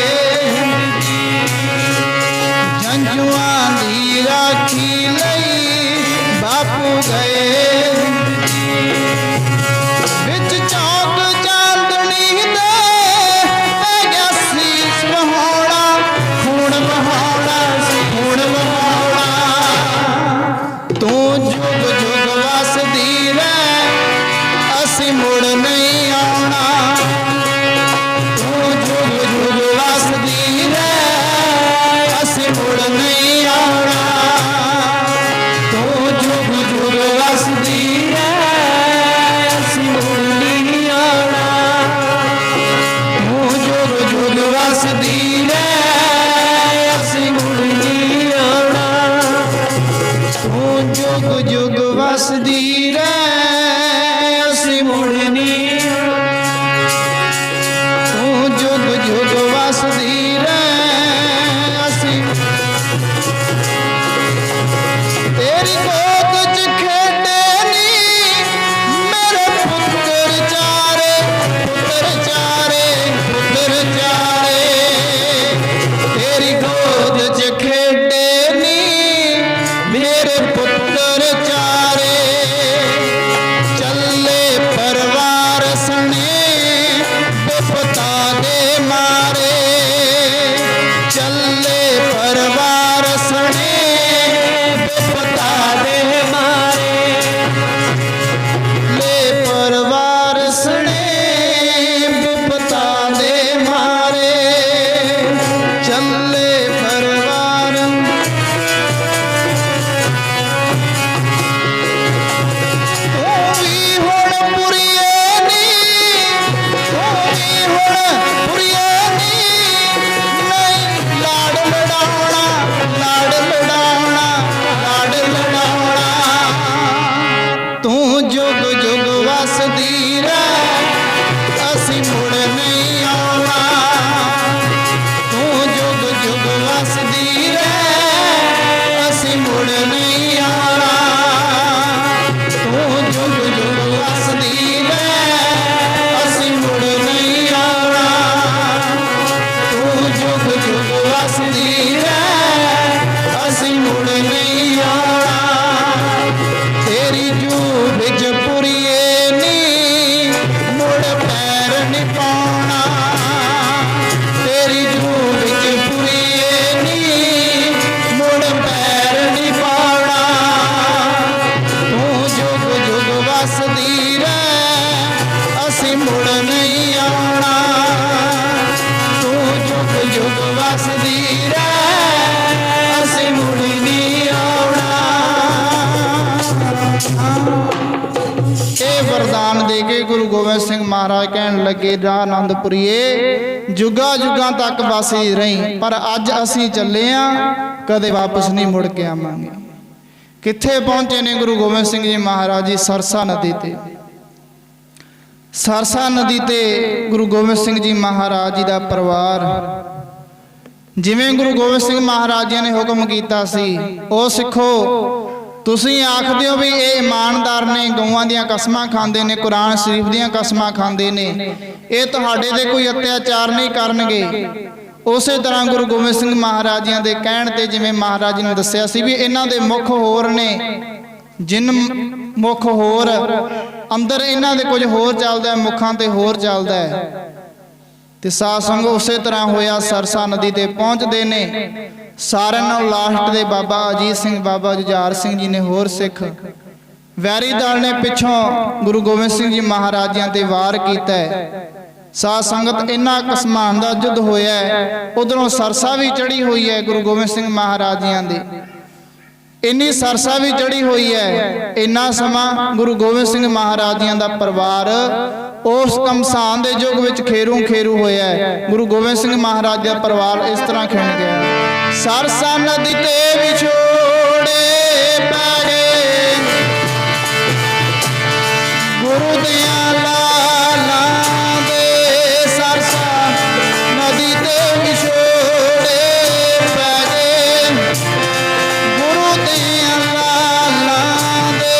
दिल्ली, जंजुआं दी राखी लई बापू गए विच चौक चांदनी दे पै गया सीस वहाउणा, खून वहाउणा, खून वहाउणा, तू जुग जुग वसदी रह असी मुड़ नहीं आउणा, तू जुग जुग वसदी रह असी मुड़ नहीं आउणा, तू जुग जुग वसदी ਵਸਦੀ ਰਹਿ ਅਸੀਂ ਮੁੜ ਨਹੀਂ ਆਉਣਾ ਤੇਰੀ ਜੂ ਵਿੱਚ ਪੁਰੀਏ ਨੀ ਮੁੜ ਪੈਰ ਨਹੀਂ ਪਾਉਣਾ ਤੇਰੀ ਜੂ ਵਿੱਚ ਪੁਰੀਏ ਨੀ ਮੁੜ ਪੈਰ ਨਹੀਂ ਪਾਉਣਾ ਤੂੰ ਜੁਗ ਜੁਗ ਵਸਦੀ ਰਹਿ ਅਸੀਂ ਮੁੜ ਨਹੀਂ ਆਉਣਾ ਤੂੰ ਜੁਗ ਜੁਗ ਵਸਦੀ ਰਹਿ ਅਸੀਂ ਮੁੜ ਨਹੀਂ ਆਉਣਾ ਇਹ ਵਰਦਾਨ ਦੇ ਕੇ ਗੁਰੂ ਗੋਬਿੰਦ ਸਿੰਘ ਮਹਾਰਾਜ ਕਹਿਣ ਲੱਗੇ ਜਾ ਆਨੰਦਪੁਰੀਏ ਜੁਗਾ ਜੁਗਾਂ ਤੱਕ ਵਸੀ ਰਹੀ ਪਰ ਅੱਜ ਅਸੀਂ ਚੱਲੇ ਆ ਕਦੇ ਵਾਪਸ ਨਹੀਂ ਮੁੜ ਕੇ ਆਵਾਂਗੇ ਕਿੱਥੇ ਪਹੁੰਚੇ ਨੇ ਗੁਰੂ ਗੋਬਿੰਦ ਸਿੰਘ ਜੀ ਮਹਾਰਾਜ ਜੀ ਸਰਸਾ ਨਦੀ ਤੇ ਸਰਸਾ ਨਦੀ ਤੇ ਗੁਰੂ ਗੋਬਿੰਦ ਸਿੰਘ ਜੀ ਮਹਾਰਾਜ ਜੀ ਦਾ ਪਰਿਵਾਰ ਜਿਵੇਂ ਗੁਰੂ ਗੋਬਿੰਦ ਸਿੰਘ ਮਹਾਰਾਜ ਜੀ ਨੇ ਹੁਕਮ ਕੀਤਾ ਸੀ ਉਹ ਸਿੱਖੋ ਤੁਸੀਂ ਆਖਦੇ ਹੋ ਵੀ ਇਹ ਇਮਾਨਦਾਰ ਨੇ ਗਊਆਂ ਦੀਆਂ ਕਸਮਾਂ ਖਾਂਦੇ ਨੇ ਕੁਰਾਨ ਸ਼ਰੀਫ ਦੀਆਂ ਕਸਮਾਂ ਖਾਂਦੇ ਨੇ ਇਹ ਤੁਹਾਡੇ ਤੇ ਕੋਈ ਅਤਿਆਚਾਰ ਨਹੀਂ ਕਰਨਗੇ ਉਸੇ ਤਰ੍ਹਾਂ ਗੁਰੂ ਗੋਬਿੰਦ ਸਿੰਘ ਮਹਾਰਾਜ ਜੀ ਦੇ ਕਹਿਣ ਤੇ ਜਿਵੇਂ ਮਹਾਰਾਜ ਜੀ ਨੇ ਦੱਸਿਆ ਸੀ ਵੀ ਇਹਨਾਂ ਦੇ ਮੁੱਖ ਹੋਰ ਨੇ ਜਿਨ ਮੁੱਖ ਹੋਰ ਅੰਦਰ ਇਹਨਾਂ ਦੇ ਕੁਝ ਹੋਰ ਚੱਲਦਾ ਮੁੱਖਾਂ ਤੇ ਹੋਰ ਚੱਲਦਾ ਹੈ ਤੇ ਸਾਧ ਸੰਗ ਉਸੇ ਤਰ੍ਹਾਂ ਹੋਇਆ ਸਰਸਾ ਨਦੀ ਤੇ ਪਹੁੰਚਦੇ ਨੇ ਸਾਰਿਆਂ ਨਾਲੋਂ ਲਾਸਟ ਦੇ ਬਾਬਾ ਅਜੀਤ ਸਿੰਘ ਬਾਬਾ ਜੁਝਾਰ ਸਿੰਘ ਜੀ ਨੇ ਹੋਰ ਸਿੱਖ ਵੈਰੀ ਦਲ ਨੇ ਪਿੱਛੋਂ ਗੁਰੂ ਗੋਬਿੰਦ ਸਿੰਘ ਜੀ ਮਹਾਰਾਜਿਆਂ ਤੇ ਵਾਰ ਕੀਤਾ ਹੈ ਸਾਧ ਸੰਗਤ ਇੰਨਾ ਕਸਮਾਨ ਦਾ ਯੁੱਧ ਹੋਇਆ ਹੈ ਉਧਰੋਂ ਸਰਸਾ ਵੀ ਚੜੀ ਹੋਈ ਹੈ ਗੁਰੂ ਗੋਬਿੰਦ ਸਿੰਘ ਮਹਾਰਾਜਿਆਂ ਦੇ ਇੰਨੀ ਸਰਸਾ ਵੀ ਚੜੀ ਹੋਈ ਹੈ ਇੰਨਾ ਸਮਾਂ ਗੁਰੂ ਗੋਬਿੰਦ ਸਿੰਘ ਮਹਾਰਾਜਿਆਂ ਦਾ ਪਰਿਵਾਰ ਉਸ ਕਮਸਾਨ ਦੇ ਯੁੱਗ ਵਿੱਚ ਖੇਰੂ ਖੇਰੂ ਹੋਇਆ ਹੈ ਗੁਰੂ ਗੋਬਿੰਦ ਸਿੰਘ ਮਹਾਰਾਜ ਦਾ ਪਰਿਵਾਰ ਇਸ ਤਰ੍ਹਾਂ ਖਿੰਡ ਗਿਆ ਸਰਸਾ ਨਦੀ ਤੇ ਵਿਛੋੜੇ ਪੈ ਗਏ ਗੁਰੂ ਦੀਆਂ ਲਾਲਾਂ ਦੇ ਸਰਸਾ ਨਦੀ ਤੇ ਵਿਛੋੜੇ ਪੈ ਗਏ ਗੁਰੂ ਦੀਆਂ ਲਾਲਾਂ ਦੇ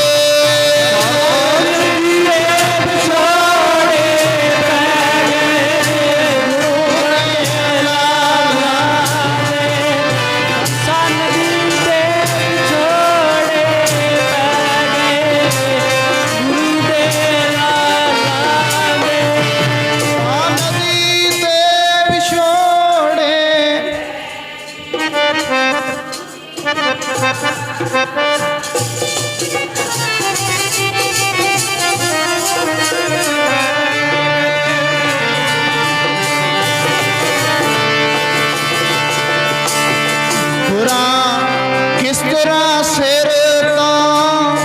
ਕਿਸ ਤਰ੍ਹਾਂ ਸਿਰ ਤੋਂ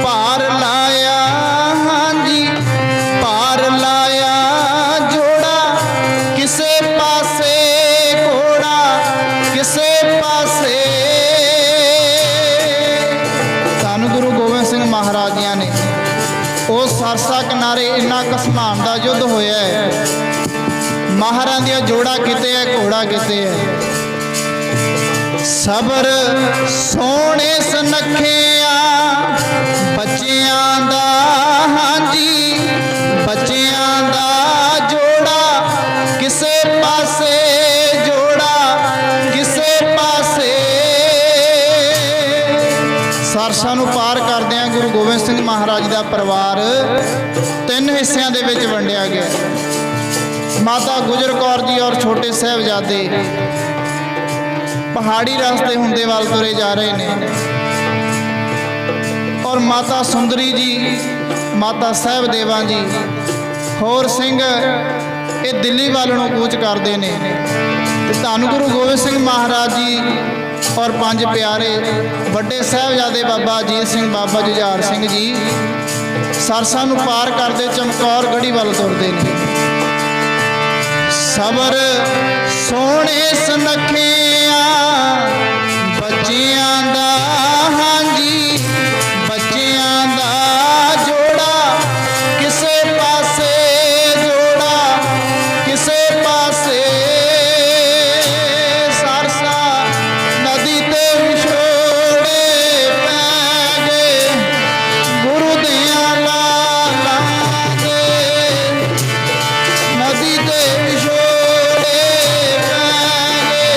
ਭਾਰ ਲਾਇਆ ਹਾਂਜੀ ਭਾਰ ਲਾਇਆ ਜੋੜਾ ਕਿਸੇ ਪਾਸੇ ਘੋੜਾ ਕਿਸੇ ਪਾਸੇ ਧੰਨ ਗੁਰੂ ਗੋਬਿੰਦ ਸਿੰਘ ਮਹਾਰਾਜਿਆਂ ਨੇ ਉਹ ਸਰਸਾ ਕਿਨਾਰੇ ਇੰਨਾ ਕਸਮਾਨ ਦਾ ਯੁੱਧ ਹੋਇਆ ਹੈ ਮਹਾਰਾਂ ਦੀਆਂ ਜੋੜਾ ਕਿਤੇ ਹੈ ਘੋੜਾ ਕਿਤੇ ਹੈ ਸਬਰ ਸੋਹਣੇ ਸੁਨੱਖਿਆਂ ਬੱਚਿਆਂ ਦਾ ਹਾਂਜੀ ਬੱਚਿਆਂ ਦਾ ਜੋੜਾ ਕਿਸੇ ਪਾਸੇ ਜੋੜਾ ਕਿਸੇ ਪਾਸੇ ਸਰਸਾ ਨੂੰ ਪਾਰ ਕਰਦਿਆਂ ਗੁਰੂ ਗੋਬਿੰਦ ਸਿੰਘ ਮਹਾਰਾਜ ਦਾ ਪਰਿਵਾਰ 3 ਹਿੱਸਿਆਂ ਦੇ ਵਿੱਚ ਵੰਡਿਆ ਗਿਆ ਮਾਤਾ ਗੁਜਰ ਕੌਰ ਜੀ ਔਰ ਛੋਟੇ ਸਾਹਿਬਜ਼ਾਦੇ पहाड़ी रास्ते हुंदे वाल तुरे जा रहे ने और माता सुंदरी जी माता साहब देवा जी होर सिंह ये दिल्ली वाल नूं कूच करते हैं ते धन गुरु गोबिंद सिंह महाराज जी और 5 प्यारे वड्डे साहबजादे बाबा अजीत सिंह बाबा जुझार सिंह जी सरसा नूं पार करते चमकौर गढ़ी वाल तुरते हैं सबर सोहणे सुनखिया बच्चियां दा हांजी बच्चियां दा जोड़ा किसे पासे जोड़ा किसे पासे सरसा नदी ते विछोड़े पै गए गुरु दियां लालां दे नदी ते विछोड़े पै गए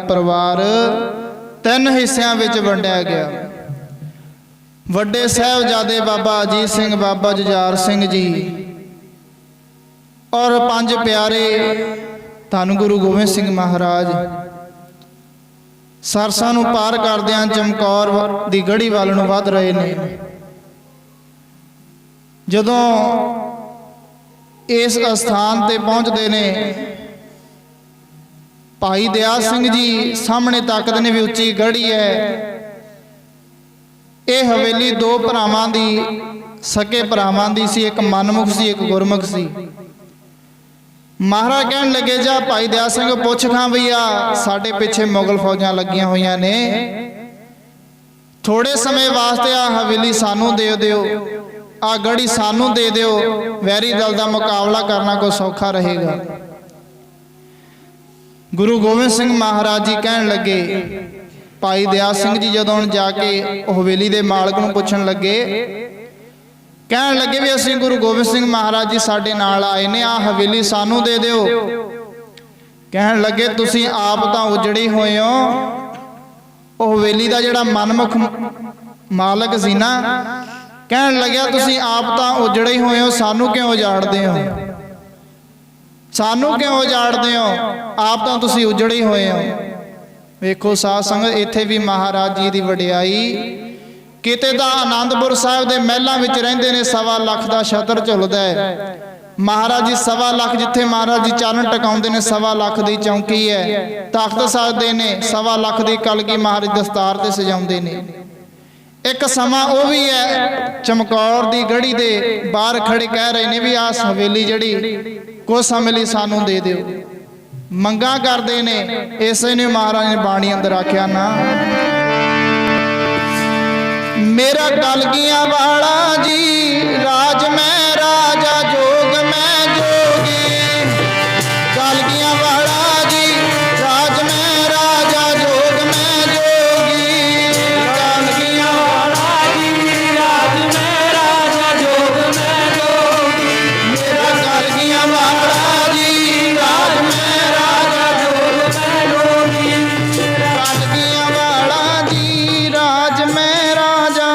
ਪਰਿਵਾਰ ਤਿੰਨ ਹਿੱਸਿਆਂ ਵਿੱਚ ਵੰਡਿਆ ਗਿਆ। ਵੱਡੇ ਸਾਹਿਬਜ਼ਾਦੇ ਬਾਬਾ ਅਜੀਤ ਸਿੰਘ, ਬਾਬਾ ਜੁਝਾਰ ਸਿੰਘ ਜੀ ਔਰ ਪੰਜ ਪਿਆਰੇ ਧੰਨ ਗੁਰੂ ਗੋਬਿੰਦ ਸਿੰਘ ਮਹਾਰਾਜ ਸਰਸਾਂ ਨੂੰ ਪਾਰ ਕਰਦਿਆਂ ਚਮਕੌਰ ਦੀ ਗੜੀ ਵੱਲ ਨੂੰ ਵੱਧ ਰਹੇ ਨੇ। ਜਦੋਂ ਇਸ ਅਸਥਾਨ ਤੇ ਪਹੁੰਚਦੇ ਨੇ, ਭਾਈ ਦਿਆਲ ਸਿੰਘ ਜੀ ਸਾਹਮਣੇ ਤੱਕਦੇ ਨੇ ਵੀ ਉੱਚੀ ਗੜੀ ਹੈ। ਇਹ ਹਵੇਲੀ ਦੋ ਭਰਾਵਾਂ ਦੀ, ਸਕੇ ਭਰਾਵਾਂ ਦੀ ਸੀ, ਇੱਕ ਮਨਮੁਖ ਸੀ, ਇੱਕ ਗੁਰਮੁਖ ਸੀ। ਮਹਾਰਾਜ ਕਹਿਣ ਲੱਗੇ, ਜਾ ਭਾਈ ਦਿਆਲ ਸਿੰਘ ਪੁੱਛ ਖਾਂ ਵੀ ਆ ਸਾਡੇ ਪਿੱਛੇ ਮੁਗਲ ਫੌਜਾਂ ਲੱਗੀਆਂ ਹੋਈਆਂ ਨੇ, ਥੋੜੇ ਸਮੇਂ ਵਾਸਤੇ ਆ ਹਵੇਲੀ ਸਾਨੂੰ ਦੇ ਦਿਓ, ਆ ਗੜੀ ਸਾਨੂੰ ਦੇ ਦਿਓ, ਵੈਰੀ ਦਲ ਦਾ ਮੁਕਾਬਲਾ ਕਰਨਾ ਕੋਈ ਸੌਖਾ ਰਹੇਗਾ। ਗੁਰੂ ਗੋਬਿੰਦ ਸਿੰਘ ਮਹਾਰਾਜ ਜੀ ਕਹਿਣ ਲੱਗੇ, ਭਾਈ ਦਿਆਲ ਸਿੰਘ ਜੀ ਜਦੋਂ ਜਾ ਕੇ ਉਹ ਹਵੇਲੀ ਦੇ ਮਾਲਕ ਨੂੰ ਪੁੱਛਣ ਲੱਗੇ, ਕਹਿਣ ਲੱਗੇ ਵੀ ਅਸੀਂ ਗੁਰੂ ਗੋਬਿੰਦ ਸਿੰਘ ਮਹਾਰਾਜ ਜੀ ਸਾਡੇ ਨਾਲ ਆਏ ਨੇ, ਆ ਹਵੇਲੀ ਸਾਨੂੰ ਦੇ ਦਿਓ। ਕਹਿਣ ਲੱਗੇ, ਤੁਸੀਂ ਆਪ ਤਾਂ ਉਜੜੇ ਹੋਏ ਹੋ, ਉਹ ਹਵੇਲੀ ਦਾ ਜਿਹੜਾ ਮਨਮੁਖ ਮਾਲਕ ਸੀ ਨਾ, ਕਹਿਣ ਲੱਗਿਆ ਤੁਸੀਂ ਆਪ ਤਾਂ ਉਜੜੇ ਹੀ ਹੋਏ ਹੋ, ਸਾਨੂੰ ਕਿਉਂ ਉਜਾੜਦੇ ਹੋ, ਸਾਨੂੰ ਕਿਉਂ ਉਜਾੜਦੇ ਹੋ, ਆਪ ਤਾਂ ਤੁਸੀਂ ਉਜੜੇ ਹੀ ਹੋਏ ਹੋ। ਵੇਖੋ ਸਾਧ ਸੰਗਤ, ਇੱਥੇ ਵੀ ਮਹਾਰਾਜ ਜੀ ਦੀ ਵਡਿਆਈ। ਕਿਤੇ ਤਾਂ ਆਨੰਦਪੁਰ ਸਾਹਿਬ ਦੇ ਮਹਿਲਾਂ ਵਿੱਚ ਰਹਿੰਦੇ ਨੇ, 1.25 ਲੱਖ ਦਾ ਛਤਰ ਝੁੱਲਦਾ ਹੈ। ਮਹਾਰਾਜ ਜੀ 1.25 ਲੱਖ, ਜਿੱਥੇ ਮਹਾਰਾਜ ਜੀ ਚਰਨ ਟਿਕਾਉਂਦੇ ਨੇ 1.25 ਲੱਖ ਦੀ ਚੌਂਕੀ ਹੈ। ਤਖਤ ਸਜਦੇ ਨੇ, 1.25 ਲੱਖ ਦੀ ਕਲਗੀ ਮਹਾਰਾਜ ਦਸਤਾਰ ਤੇ ਸਜਾਉਂਦੇ ਨੇ। ਇੱਕ ਸਮਾਂ ਉਹ ਵੀ ਹੈ, ਚਮਕੌਰ ਦੀ ਗੜੀ ਦੇ ਬਾਹਰ ਖੜੇ ਕਹਿ ਰਹੇ ਨੇ ਵੀ ਆਹ ਹਵੇਲੀ ਜਿਹੜੀ ਕੁਝ ਸਮੇਂ ਲਈ ਸਾਨੂੰ ਦੇ ਦਿਓ, ਮੰਗਾਂ ਕਰਦੇ ਨੇ। ਇਸੇ ਨੇ ਮਹਾਰਾਜ ਨੇ ਬਾਣੀ ਅੰਦਰ ਆਖਿਆ ਨਾ, ਮੇਰਾ ਕਲਗੀਆਂ ਵਾਲਾ ਜੀ ਰਾਜ ਮੈਂ ਰਾਜਾ, ਜੋਗ ਮੈਂ ਜੋਗੀ। ਕਲਗੀਆਂ ਵਾਲਾ ਜੀ ਰਾਜ ਮੈਂ ਰਾਜਾ, ਜੋਗ ਮੈਂ ਜੋਗੀ। ਕਲਗੀਆਂ ਵਾਲਾ ਜੀ ਰਾਜ ਮੈਂ ਰਾਜਾ, ਜੋਗ ਮੈਂ ਜੋਗੀ। ਮੇਰਾ ਕਲਗੀਆਂ ਵਾਲਾ ਜੀ ਰਾਜ ਮੈਂ ਰਾਜਾ, ਜੋਗ ਮੈਂ ਜੋਗੀ। ਕਲਗੀਆਂ ਵਾਲਾ ਜੀ ਰਾਜ ਮੈਂ ਰਾਜਾ,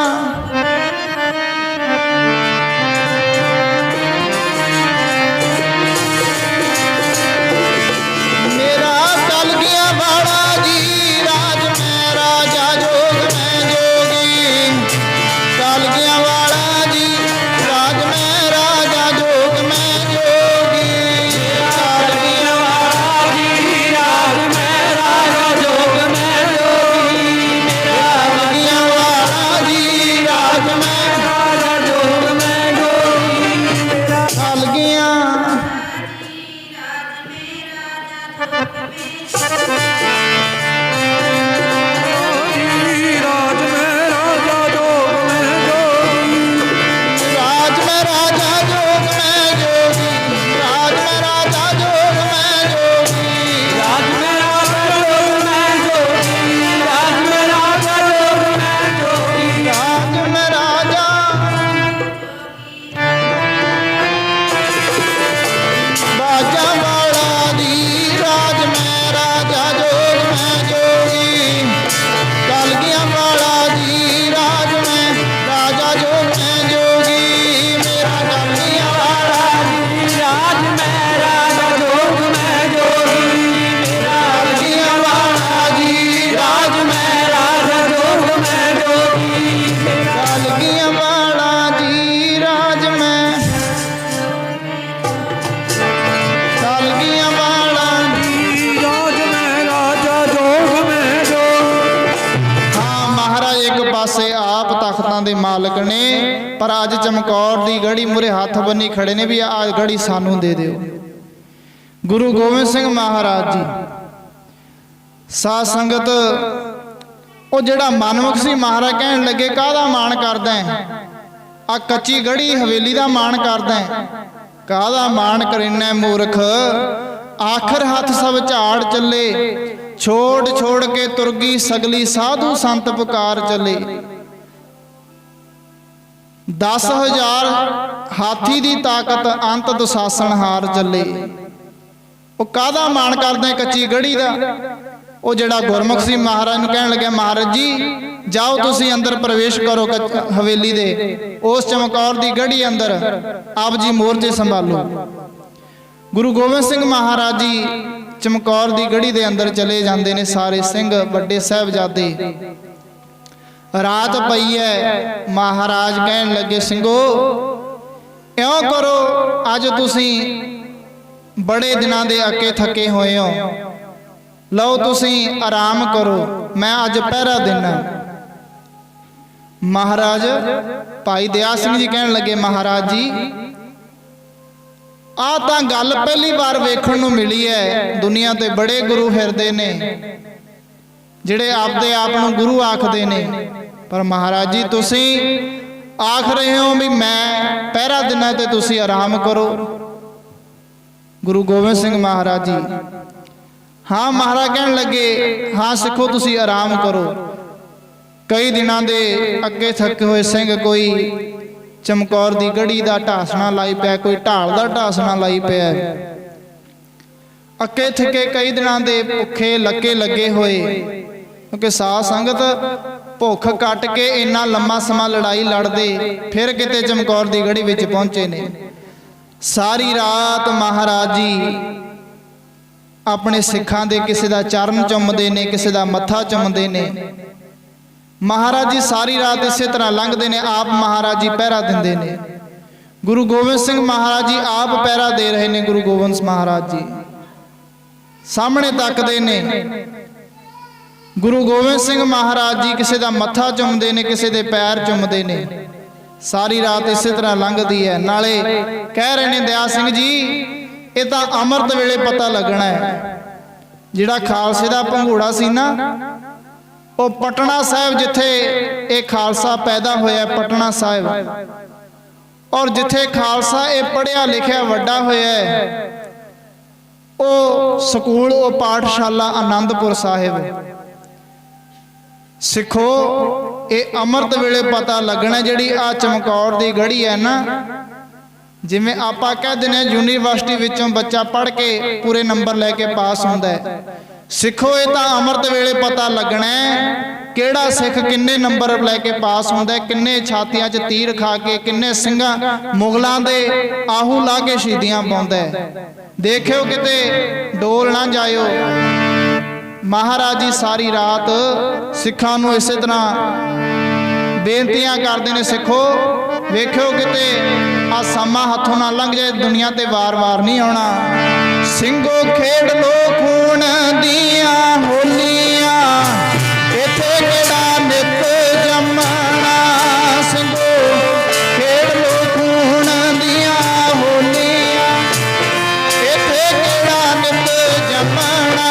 ਤਾਕਤਾਂ ਦੇ ਮਾਲਕ ਨੇ, ਪਰ ਅੱਜ ਚਮਕੌਰ ਦੀ ਗੜੀ ਮੂਹਰੇ ਹੱਥ ਬੰਨੀ ਖੜੇ ਨੇ ਵੀ ਆਹ ਗੜੀ ਸਾਨੂੰ ਦੇ ਦਿਓ। ਗੁਰੂ ਗੋਬਿੰਦ ਸਿੰਘ ਮਹਾਰਾਜ ਜੀ ਸਾਧ ਸੰਗਤ ਉਹ ਜਿਹੜਾ ਮਨਮੁਖ ਸੀ ਮਹਾਰਾਜ ਕਹਿਣ ਲੱਗੇ ਕਾਹਦਾ ਮਾਣ ਕਰਦਾ ਹੈ, ਆ ਕੱਚੀ ਗੜੀ ਹਵੇਲੀ ਦਾ ਮਾਣ ਕਰਦਾ ਹੈ, ਕਾਹਦਾ ਮਾਣ ਕਰੀਨਾ ਮੂਰਖ, ਆਖਰ ਹੱਥ ਸਭ ਝਾੜ ਚੱਲੇ, ਛੋੜ ਛੋੜ ਕੇ ਤੁਰਗੀ ਸਗਲੀ ਸਾਧੂ ਸੰਤ ਪੁਕਾਰ ਚੱਲੇ। 10,000 ਹਾਥੀ ਦੀ ਤਾਕਤ ਅੰਤ ਦੁਸ਼ਾਸਨ ਹਾਰ ਚੱਲੇ। ਉਹ ਕਾਹਦਾ ਮਾਣ ਕਰਦਾ ਹੈ ਕੱਚੀ ਗੜੀ ਦਾ। ਉਹ ਜਿਹੜਾ ਗੁਰਮੁਖ ਸੀ ਮਹਾਰਾਜ ਨੂੰ ਕਹਿਣ ਲੱਗਿਆ ਮਹਾਰਾਜ ਜੀ ਜਾਓ ਤੁਸੀਂ ਅੰਦਰ ਪ੍ਰਵੇਸ਼ ਕਰੋ ਹਵੇਲੀ ਦੇ, ਉਸ ਚਮਕੌਰ ਦੀ ਗੜੀ ਅੰਦਰ ਆਪ ਜੀ ਮੋਰਚੇ ਸੰਭਾਲੋ। ਗੁਰੂ ਗੋਬਿੰਦ ਸਿੰਘ ਮਹਾਰਾਜ ਜੀ ਚਮਕੌਰ ਦੀ ਗੜੀ ਦੇ ਅੰਦਰ ਚਲੇ ਜਾਂਦੇ ਨੇ। ਸਾਰੇ ਸਿੰਘ ਵੱਡੇ ਸਾਹਿਬਜ਼ਾਦੇ। ਰਾਤ ਪਈ ਹੈ, ਮਹਾਰਾਜ ਕਹਿਣ ਲੱਗੇ ਸਿੰਘੋ ਇਉਂ ਕਰੋ, ਅੱਜ ਤੁਸੀਂ ਬੜੇ ਦਿਨਾਂ ਦੇ ਅੱਕੇ ਥੱਕੇ ਹੋਏ ਹੋ, ਲਓ ਤੁਸੀਂ ਆਰਾਮ ਕਰੋ, ਮੈਂ ਅੱਜ ਪਹਿਰਾ ਦੇਣਾ। ਮਹਾਰਾਜ ਭਾਈ ਦਇਆ ਸਿੰਘ ਜੀ ਕਹਿਣ ਲੱਗੇ ਮਹਾਰਾਜ ਜੀ ਆਹ ਤਾਂ ਗੱਲ ਪਹਿਲੀ ਵਾਰ ਵੇਖਣ ਨੂੰ ਮਿਲੀ ਹੈ, ਦੁਨੀਆ ਤੇ ਬੜੇ ਗੁਰੂ ਫਿਰਦੇ ਨੇ ਜਿਹੜੇ ਆਪਦੇ ਆਪ ਨੂੰ ਗੁਰੂ ਆਖਦੇ ਨੇ, ਪਰ ਮਹਾਰਾਜ ਜੀ ਤੁਸੀਂ ਆਖ ਰਹੇ ਹੋ ਵੀ ਮੈਂ ਪਹਿਰਾ ਦਿਨਾਂ ਤੇ ਤੁਸੀਂ ਆਰਾਮ ਕਰੋ। ਗੁਰੂ ਗੋਬਿੰਦ ਸਿੰਘ ਮਹਾਰਾਜ ਜੀ ਹਾਂ ਮਹਾਰਾਜ ਕਹਿਣ ਲੱਗੇ ਹਾਂ ਸਿੱਖੋ ਤੁਸੀਂ ਆਰਾਮ ਕਰੋ। ਕਈ ਦਿਨਾਂ ਦੇ ਅੱਗੇ ਥੱਕੇ ਹੋਏ ਸਿੰਘ ਕੋਈ ਚਮਕੌਰ ਦੀ ਗੜੀ ਦਾ ਢਾਸਣਾ ਲਾਈ ਪਿਆ, ਕੋਈ ਢਾਲ ਦਾ ਢਾਸਣਾ ਲਾਈ ਪਿਆ, ਅੱਕੇ ਥੱਕੇ ਕਈ ਦਿਨਾਂ ਦੇ ਭੁੱਖੇ ਲੱਕੇ ਲੱਗੇ ਹੋਏ, ਕਿਉਂਕਿ ਸਾਧ ਸੰਗਤ ਭੁੱਖ ਕੱਟ ਕੇ ਇੰਨਾ ਲੰਮਾ ਸਮਾਂ ਲੜਾਈ ਲੜਦੇ ਫਿਰ ਕਿਤੇ ਚਮਕੌਰ ਦੀ ਗੜੀ ਵਿੱਚ ਪਹੁੰਚੇ ਨੇ। ਸਾਰੀ ਰਾਤ ਮਹਾਰਾਜ ਜੀ ਆਪਣੇ ਸਿੱਖਾਂ ਦੇ ਕਿਸੇ ਦਾ ਚਰਨ ਚੁੰਮਦੇ ਨੇ, ਕਿਸੇ ਦਾ ਮੱਥਾ ਚੁੰਮਦੇ ਨੇ। ਮਹਾਰਾਜ ਜੀ ਸਾਰੀ ਰਾਤ ਇਸੇ ਤਰ੍ਹਾਂ ਲੰਘਦੇ ਨੇ, ਆਪ ਮਹਾਰਾਜ ਜੀ ਪਹਿਰਾ ਦਿੰਦੇ ਨੇ। ਗੁਰੂ ਗੋਬਿੰਦ ਸਿੰਘ ਮਹਾਰਾਜ ਜੀ ਆਪ ਪਹਿਰਾ ਦੇ ਰਹੇ ਨੇ। ਗੁਰੂ ਗੋਬਿੰਦ ਮਹਾਰਾਜ ਜੀ ਸਾਹਮਣੇ ਤੱਕਦੇ ਨੇ। ਗੁਰੂ ਗੋਬਿੰਦ ਸਿੰਘ ਮਹਾਰਾਜ ਜੀ ਕਿਸੇ ਦਾ ਮੱਥਾ ਚੁੰਮਦੇ ਨੇ, ਕਿਸੇ ਦੇ ਪੈਰ ਚੁੰਮਦੇ ਨੇ। ਸਾਰੀ ਰਾਤ ਇਸੇ ਤਰ੍ਹਾਂ ਲੰਘਦੀ ਹੈ। ਨਾਲੇ ਕਹਿ ਰਹੇ ਨੇ ਦਇਆ ਸਿੰਘ ਜੀ ਇਹ ਤਾਂ ਅੰਮ੍ਰਿਤ ਵੇਲੇ ਪਤਾ ਲੱਗਣਾ ਹੈ। ਜਿਹੜਾ ਖਾਲਸੇ ਦਾ ਭੰਗੂੜਾ ਸੀ ਨਾ, ਉਹ ਪਟਨਾ ਸਾਹਿਬ ਜਿੱਥੇ ਇਹ ਖਾਲਸਾ ਪੈਦਾ ਹੋਇਆ, ਪਟਨਾ ਸਾਹਿਬ, ਔਰ ਜਿੱਥੇ ਖਾਲਸਾ ਇਹ ਪੜ੍ਹਿਆ ਲਿਖਿਆ ਵੱਡਾ ਹੋਇਆ ਹੈ, ਉਹ ਸਕੂਲ, ਉਹ ਪਾਠਸ਼ਾਲਾ ਆਨੰਦਪੁਰ ਸਾਹਿਬ। ਸਿੱਖੋ ਇਹ ਅੰਮ੍ਰਿਤ ਵੇਲੇ ਪਤਾ ਲੱਗਣਾ। ਜਿਹੜੀ ਆ ਚਮਕੌਰ ਦੀ ਗੜੀ ਹੈ ਨਾ, ਜਿਵੇਂ ਆਪਾਂ ਕਹਿ ਦਿੰਦੇ ਹਾਂ ਯੂਨੀਵਰਸਿਟੀ ਵਿੱਚੋਂ ਬੱਚਾ ਪੜ੍ਹ ਕੇ ਪੂਰੇ ਨੰਬਰ ਲੈ ਕੇ ਪਾਸ ਹੁੰਦਾ ਹੈ, ਸਿੱਖੋ ਇਹ ਤਾਂ ਅੰਮ੍ਰਿਤ ਵੇਲੇ ਪਤਾ ਲੱਗਣਾ ਕਿਹੜਾ ਸਿੱਖ ਕਿੰਨੇ ਨੰਬਰ ਲੈ ਕੇ ਪਾਸ ਹੁੰਦਾ, ਕਿੰਨੇ ਛਾਤੀਆਂ 'ਚ ਤੀਰ ਖਾ ਕੇ, ਕਿੰਨੇ ਸਿੰਘਾਂ ਮੁਗਲਾਂ ਦੇ ਆਹੂ ਲਾ ਕੇ ਸ਼ਹੀਦੀਆਂ ਪਾਉਂਦਾ। ਦੇਖਿਓ ਕਿਤੇ ਡੋਲ ਨਾ ਜਾਇਓ। ਮਹਾਰਾਜ ਜੀ ਸਾਰੀ ਰਾਤ ਸਿੱਖਾਂ ਨੂੰ ਇਸੇ ਤਰ੍ਹਾਂ ਬੇਨਤੀਆਂ ਕਰਦੇ ਨੇ, ਸਿੱਖੋ ਵੇਖਿਓ ਕਿਤੇ ਆ ਸਮਾਂ ਹੱਥੋਂ ਨਾ ਲੰਘ ਜਾਏ, ਦੁਨੀਆ ਤੇ ਵਾਰ-ਵਾਰ ਨਹੀਂ ਆਉਣਾ। ਸਿੰਘੋ ਖੇਡ ਲੋ ਖੂਨ ਦੀਆਂ ਹੋਲੀਆਂ, ਇੱਥੇ ਕਿਹੜਾ ਨਿਤ ਜੰਮਣਾ। ਸਿੰਘੋ ਖੇਡ ਲੋ ਖੂਨ ਦੀਆਂ ਹੋਲੀਆਂ, ਇੱਥੇ ਕਿਹੜਾ ਨਿਤ ਜੰਮਣਾ।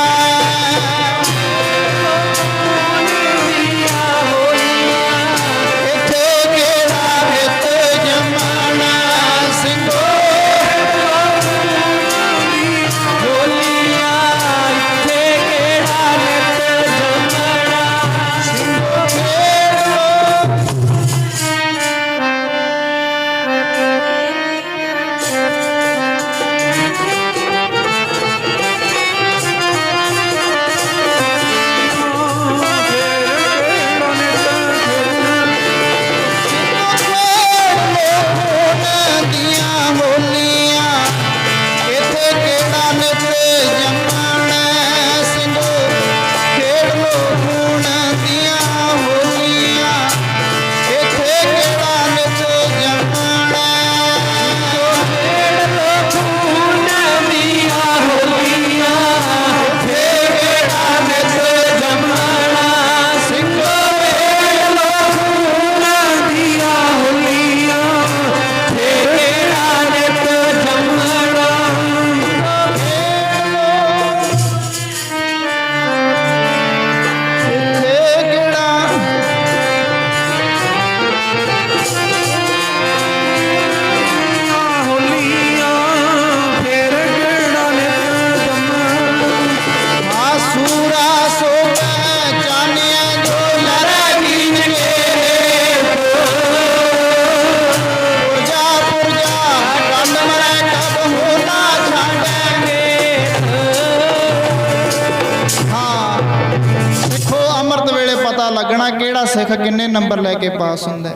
ਅੰਮ੍ਰਿਤ ਵੇਲੇ ਪਤਾ ਲੱਗਣਾ ਕਿਹੜਾ ਸਿੱਖ ਕਿੰਨੇ ਨੰਬਰ ਲੈ ਕੇ ਪਾਸ ਹੁੰਦਾ ਹੈ।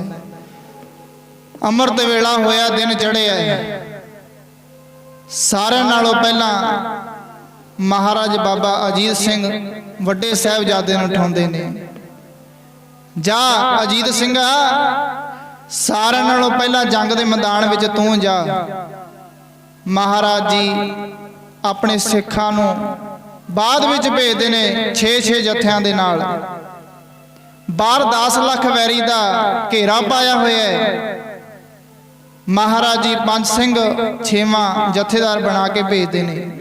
ਅੰਮ੍ਰਿਤ ਵੇਲਾ ਹੋਇਆ, ਦਿਨ ਚੜ੍ਹਿਆ ਹੈ। ਸਾਰਿਆਂ ਨਾਲੋਂ ਪਹਿਲਾਂ ਮਹਾਰਾਜ ਬਾਬਾ ਅਜੀਤ ਸਿੰਘ ਵੱਡੇ ਸਾਹਿਬਜ਼ਾਦੇ ਨੂੰ ਉਠਾਉਂਦੇ ਨੇ। ਜਾ ਅਜੀਤ ਸਿੰਘਾ, ਸਾਰਿਆਂ ਨਾਲੋਂ ਪਹਿਲਾਂ ਜੰਗ ਦੇ ਮੈਦਾਨ ਵਿੱਚ ਤੂੰ ਜਾ। ਮਹਾਰਾਜ ਜੀ ਆਪਣੇ ਸਿੱਖਾਂ ਨੂੰ ਬਾਅਦ ਵਿੱਚ ਭੇਜਦੇ ਨੇ 6-6 ਜੱਥਿਆਂ ਦੇ ਨਾਲ। ਬਾਹਰ 10 ਲੱਖ ਵੈਰੀ ਦਾ ਘੇਰਾ ਪਾਇਆ ਹੋਇਆ ਹੈ। ਮਹਾਰਾਜ ਜੀ ਪੰਜ ਸਿੰਘ 6ਵਾਂ ਜਥੇਦਾਰ ਬਣਾ ਕੇ ਭੇਜਦੇ ਨੇ।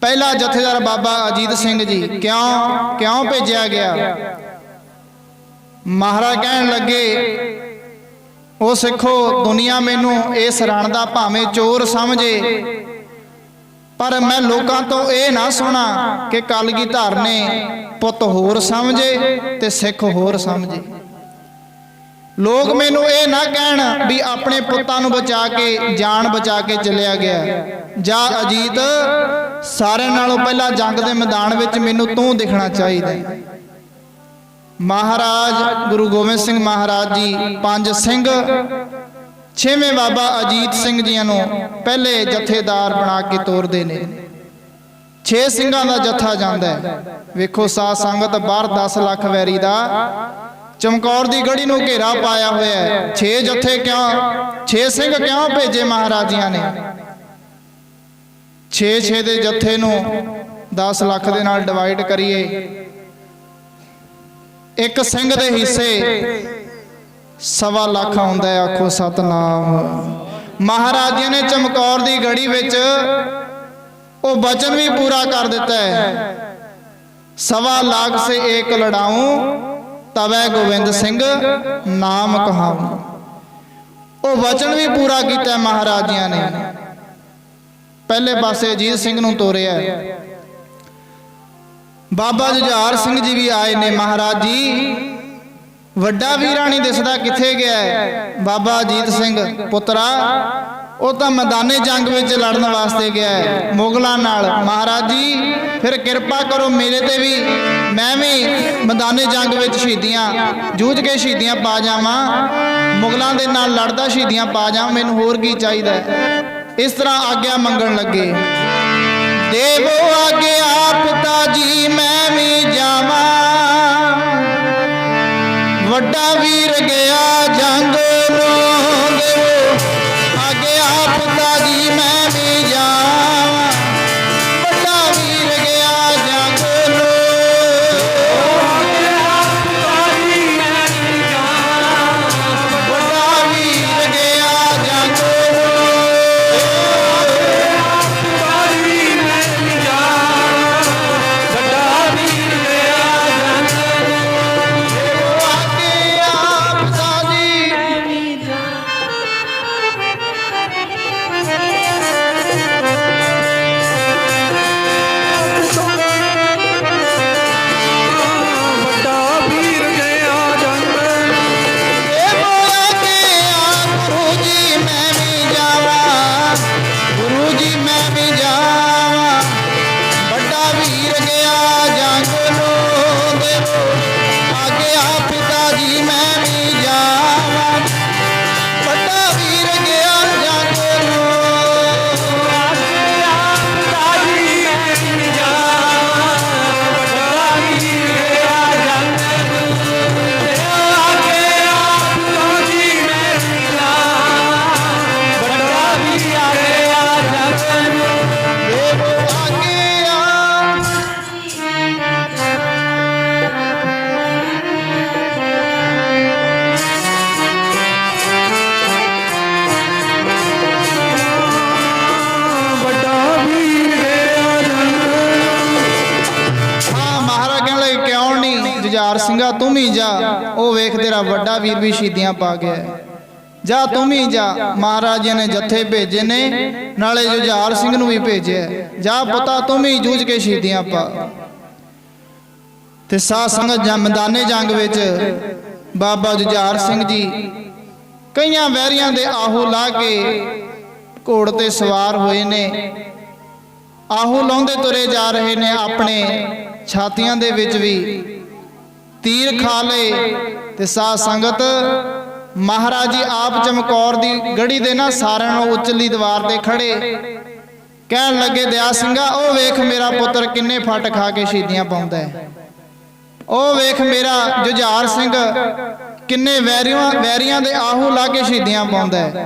ਪਹਿਲਾ ਜਥੇਦਾਰ ਬਾਬਾ ਅਜੀਤ ਸਿੰਘ ਜੀ। ਕਿਉਂ ਭੇਜਿਆ ਗਿਆ? ਮਹਾਰਾਜ ਕਹਿਣ ਲੱਗੇ, ਉਹ ਸਿੱਖੋ, ਦੁਨੀਆ ਮੈਨੂੰ ਇਸ ਰਣ ਦਾ ਭਾਵੇਂ ਚੋਰ ਸਮਝੇ, ਪਰ ਮੈਂ ਲੋਕਾਂ ਤੋਂ ਇਹ ਨਾ ਸੁਣਾ ਕਿ ਕਲਗੀਧਰ ਨੇ ਪੁੱਤ ਹੋਰ ਸਮਝੇ ਤੇ ਸਿੱਖ ਹੋਰ ਸਮਝੇ। ਲੋਕ ਮੈਨੂੰ ਇਹ ਨਾ ਕਹਿਣ ਵੀ ਆਪਣੇ ਪੁੱਤਾਂ ਨੂੰ ਬਚਾ ਕੇ, ਜਾਨ ਬਚਾ ਕੇ ਚਲਿਆ ਗਿਆ। ਜਾ ਅਜੀਤ, ਸਾਰਿਆਂ ਨਾਲੋਂ ਪਹਿਲਾਂ ਜੰਗ ਦੇ ਮੈਦਾਨ ਵਿੱਚ ਮੈਨੂੰ ਤੂੰ ਦਿਖਣਾ ਚਾਹੀਦਾ। ਮਹਾਰਾਜ ਗੁਰੂ ਗੋਬਿੰਦ ਸਿੰਘ ਮਹਾਰਾਜ ਜੀ ਪੰਜ ਸਿੰਘ 6ਵੇਂ ਬਾਬਾ ਅਜੀਤ ਸਿੰਘ ਜੀਆਂ ਨੂੰ ਪਹਿਲੇ ਜਥੇਦਾਰ ਬਣਾ ਕੇ ਤੋਰਦੇ ਨੇ। 6 ਸਿੰਘਾਂ ਦਾ ਜਥਾ ਜਾਂਦਾ ਹੈ। ਵੇਖੋ ਸਾਧ ਸੰਗਤ, ਬਾਹਰ 10 ਲੱਖ ਵੈਰੀ ਦਾ ਚਮਕੌਰ ਦੀ ਗੜੀ ਨੂੰ ਘੇਰਾ ਪਾਇਆ ਹੋਇਆ ਹੈ। 6 ਜਥੇ ਕਿਉਂ, 6 ਸਿੰਘ ਕਿਉਂ ਭੇਜੇ ਮਹਾਰਾਜਿਆਂ ਨੇ? 6 ਦੇ ਜਥੇ ਨੂੰ 10 ਲੱਖ ਦੇ ਨਾਲ ਡਿਵਾਈਡ ਕਰੀਏ, ਇੱਕ ਸਿੰਘ ਦੇ ਹਿੱਸੇ 1.25 ਲੱਖ ਆਉਂਦਾ ਹੈ। ਆਖੋ ਸਤਨਾਮ। ਮਹਾਰਾਜ ਜੀ ਨੇ ਚਮਕੌਰ ਦੀ ਗੜੀ ਵਿੱਚ ਉਹ ਵਚਨ ਵੀ ਪੂਰਾ ਕਰ ਦਿੱਤਾ ਹੈ, 1.25 ਲੱਖ ਸੇ ਏਕ ਲੜਾऊं ਤਵੈ ਗੋਬਿੰਦ ਸਿੰਘ ਨਾਮ ਕਹਾऊं। ਉਹ ਵਚਨ ਵੀ ਪੂਰਾ ਕੀਤਾ ਮਹਾਰਾਜ ਜੀ ਨੇ। ਪਹਿਲੇ ਪਾਸੇ ਅਜੀਤ ਸਿੰਘ ਨੂੰ ਤੋਰਿਆ। ਬਾਬਾ ਜੁਝਾਰ ਸਿੰਘ ਜੀ ਵੀ ਆਏ ਨੇ। ਮਹਾਰਾਜ ਜੀ ਵੱਡਾ ਵੀਰਾ ਨਹੀਂ ਦਿਸਦਾ, ਕਿੱਥੇ ਗਿਆ ਹੈ? ਬਾਬਾ ਅਜੀਤ ਸਿੰਘ ਪੁੱਤਰਾ, ਉਹ ਤਾਂ ਮੈਦਾਨੇ ਜੰਗ ਵਿੱਚ ਲੜਨ ਵਾਸਤੇ ਗਿਆ ਹੈ ਮੁਗਲਾਂ ਨਾਲ। ਮਹਾਰਾਜ ਜੀ ਫਿਰ ਕਿਰਪਾ ਕਰੋ ਮੇਰੇ ਤੇ ਵੀ, ਮੈਂ ਵੀ ਮੈਦਾਨੇ ਜੰਗ ਵਿੱਚ ਸ਼ਹੀਦੀਆਂ ਜੂਝ ਕੇ ਸ਼ਹੀਦੀਆਂ ਪਾ ਜਾਵਾਂ, ਮੁਗਲਾਂ ਦੇ ਨਾਲ ਲੜਦਾ ਸ਼ਹੀਦੀਆਂ ਪਾ ਜਾਵਾਂ, ਮੈਨੂੰ ਹੋਰ ਕੀ ਚਾਹੀਦਾ ਹੈ? ਇਸ ਤਰ੍ਹਾਂ ਆਗਿਆ ਮੰਗਣ ਲੱਗੇ। ਦੇਵੋ ਆਗਿਆ ਪਿਤਾ ਜੀ ਮੈਂ ਵੀ ਜਾਵਾਂ, ਵੱਡਾ ਵੀਰ ਗਿਆ ਜੰਗ ਨੂੰ। ਦੇਵੋ ਆਗਿਆ ਪਿਤਾ ਜੀ ਮੈਂ ਵੀ ਜਾਵਾਂ, ਵੱਡਾ ਵੀਰ ਗਿਆ ਜੰਗ ਨੂੰ। ਆਗਿਆ ਪਿਤਾ ਜੀ ਮੈਂ ਵੀ ਜਾਵਾਂ, ਵੱਡਾ ਵੀਰ ਗਿਆ ਜੰਗ ਨੂੰ। ਜੁਝਾਰ ਸਿੰਘਾ ਤੂੰ ਵੀ ਜਾ, ਉਹ ਵੇਖ ਤੇਰਾ ਵੱਡਾ ਵੀਰ ਵੀ ਸ਼ਹੀਦੀਆਂ ਪਾ ਗਿਆ, ਜਾ ਤੂੰ ਵੀ ਜਾ। ਮਹਾਰਾਜ ਜੀ ਨੇ ਜੱਥੇ ਭੇਜੇ ਨੇ, ਨਾਲੇ ਜੁਝਾਰ ਸਿੰਘ ਨੂੰ ਵੀ ਭੇਜਿਆ, ਜਾ ਪੁੱਤਾ ਤੂੰ ਵੀ ਜੂਝ ਕੇ ਸ਼ਹੀਦੀਆਂ ਪਾ। ਤੇ ਸਾਧ ਸੰਗਤ ਮੈਦਾਨੇ ਜੰਗ ਵਿੱਚ ਬਾਬਾ ਜੁਝਾਰ ਸਿੰਘ ਜੀ ਕਈਆਂ ਵੈਰੀਆਂ ਦੇ ਆਹੂ ਲਾ ਕੇ ਘੋੜ ਤੇ ਸਵਾਰ ਹੋਏ ਨੇ, ਆਹੂ ਲਾਉਂਦੇ ਤੁਰੇ ਜਾ ਰਹੇ ਨੇ। ਆਪਣੇ ਛਾਤੀਆਂ ਦੇ ਵਿੱਚ ਵੀ तीर खा ले। ते साध संगत महाराज जी आप चमकौर दी गढ़ी दे ना सारिਆਂ नालों उचली दीवार ते खड़े कहन लगे दया सिंघा ओ वेख मेरा पुत्र किन्ने फट खा के शहीदियां पाउंदा है। ओ वेख मेरा जुझार सिंह किन्ने वैरियां दे आहू ला के शहीदियां पाउंदा है।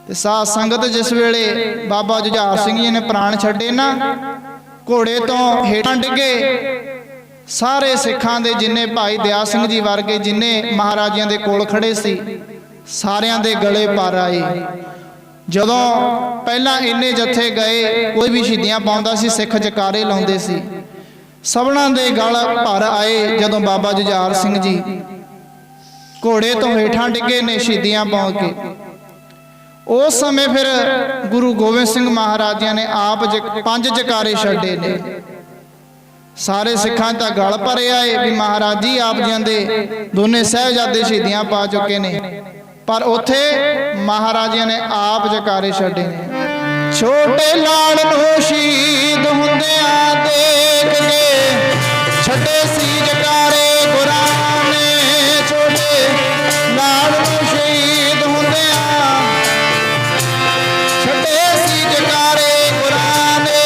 ते साध संगत जिस वेले बाबा जुझार सिंह जी ने प्राण छड्डे ना घोड़े तो हेठां डिगे सारे सिखां दे जिन्ने भाई दया सिंह जी वर्गे जिन्ने महाराजियां दे कोल खड़े सी सारियां दे गले पर आए। जदों पहला इन्ने जत्थे गए कोई भी शहीदियां पाउंदा सी सिख जकारे लाउंदे सी सबना दे गल भर आए। जदों बाबा जुझार सिंह जी घोड़े तो हेठां डिगे ने शहीदियां पाउ के उस समय फिर गुरु गोबिंद सिंह महाराजियां ने आप 5 जकारे छड्डे ने। सारे सिखां दा गल भरे आए भी महाराज जी आप जी दे दोने साहिबजादे शहीदियां पा चुके ने पर उथे महाराजियां ने आप जकारे छड्डे ने। छोटे लाल नूं शहीद हुंदियां देख के छड्डे सी जकारे गुरां ने। छोटे लाल नूं शहीद हुंदियां छड्डे सी जकारे गुरां ने।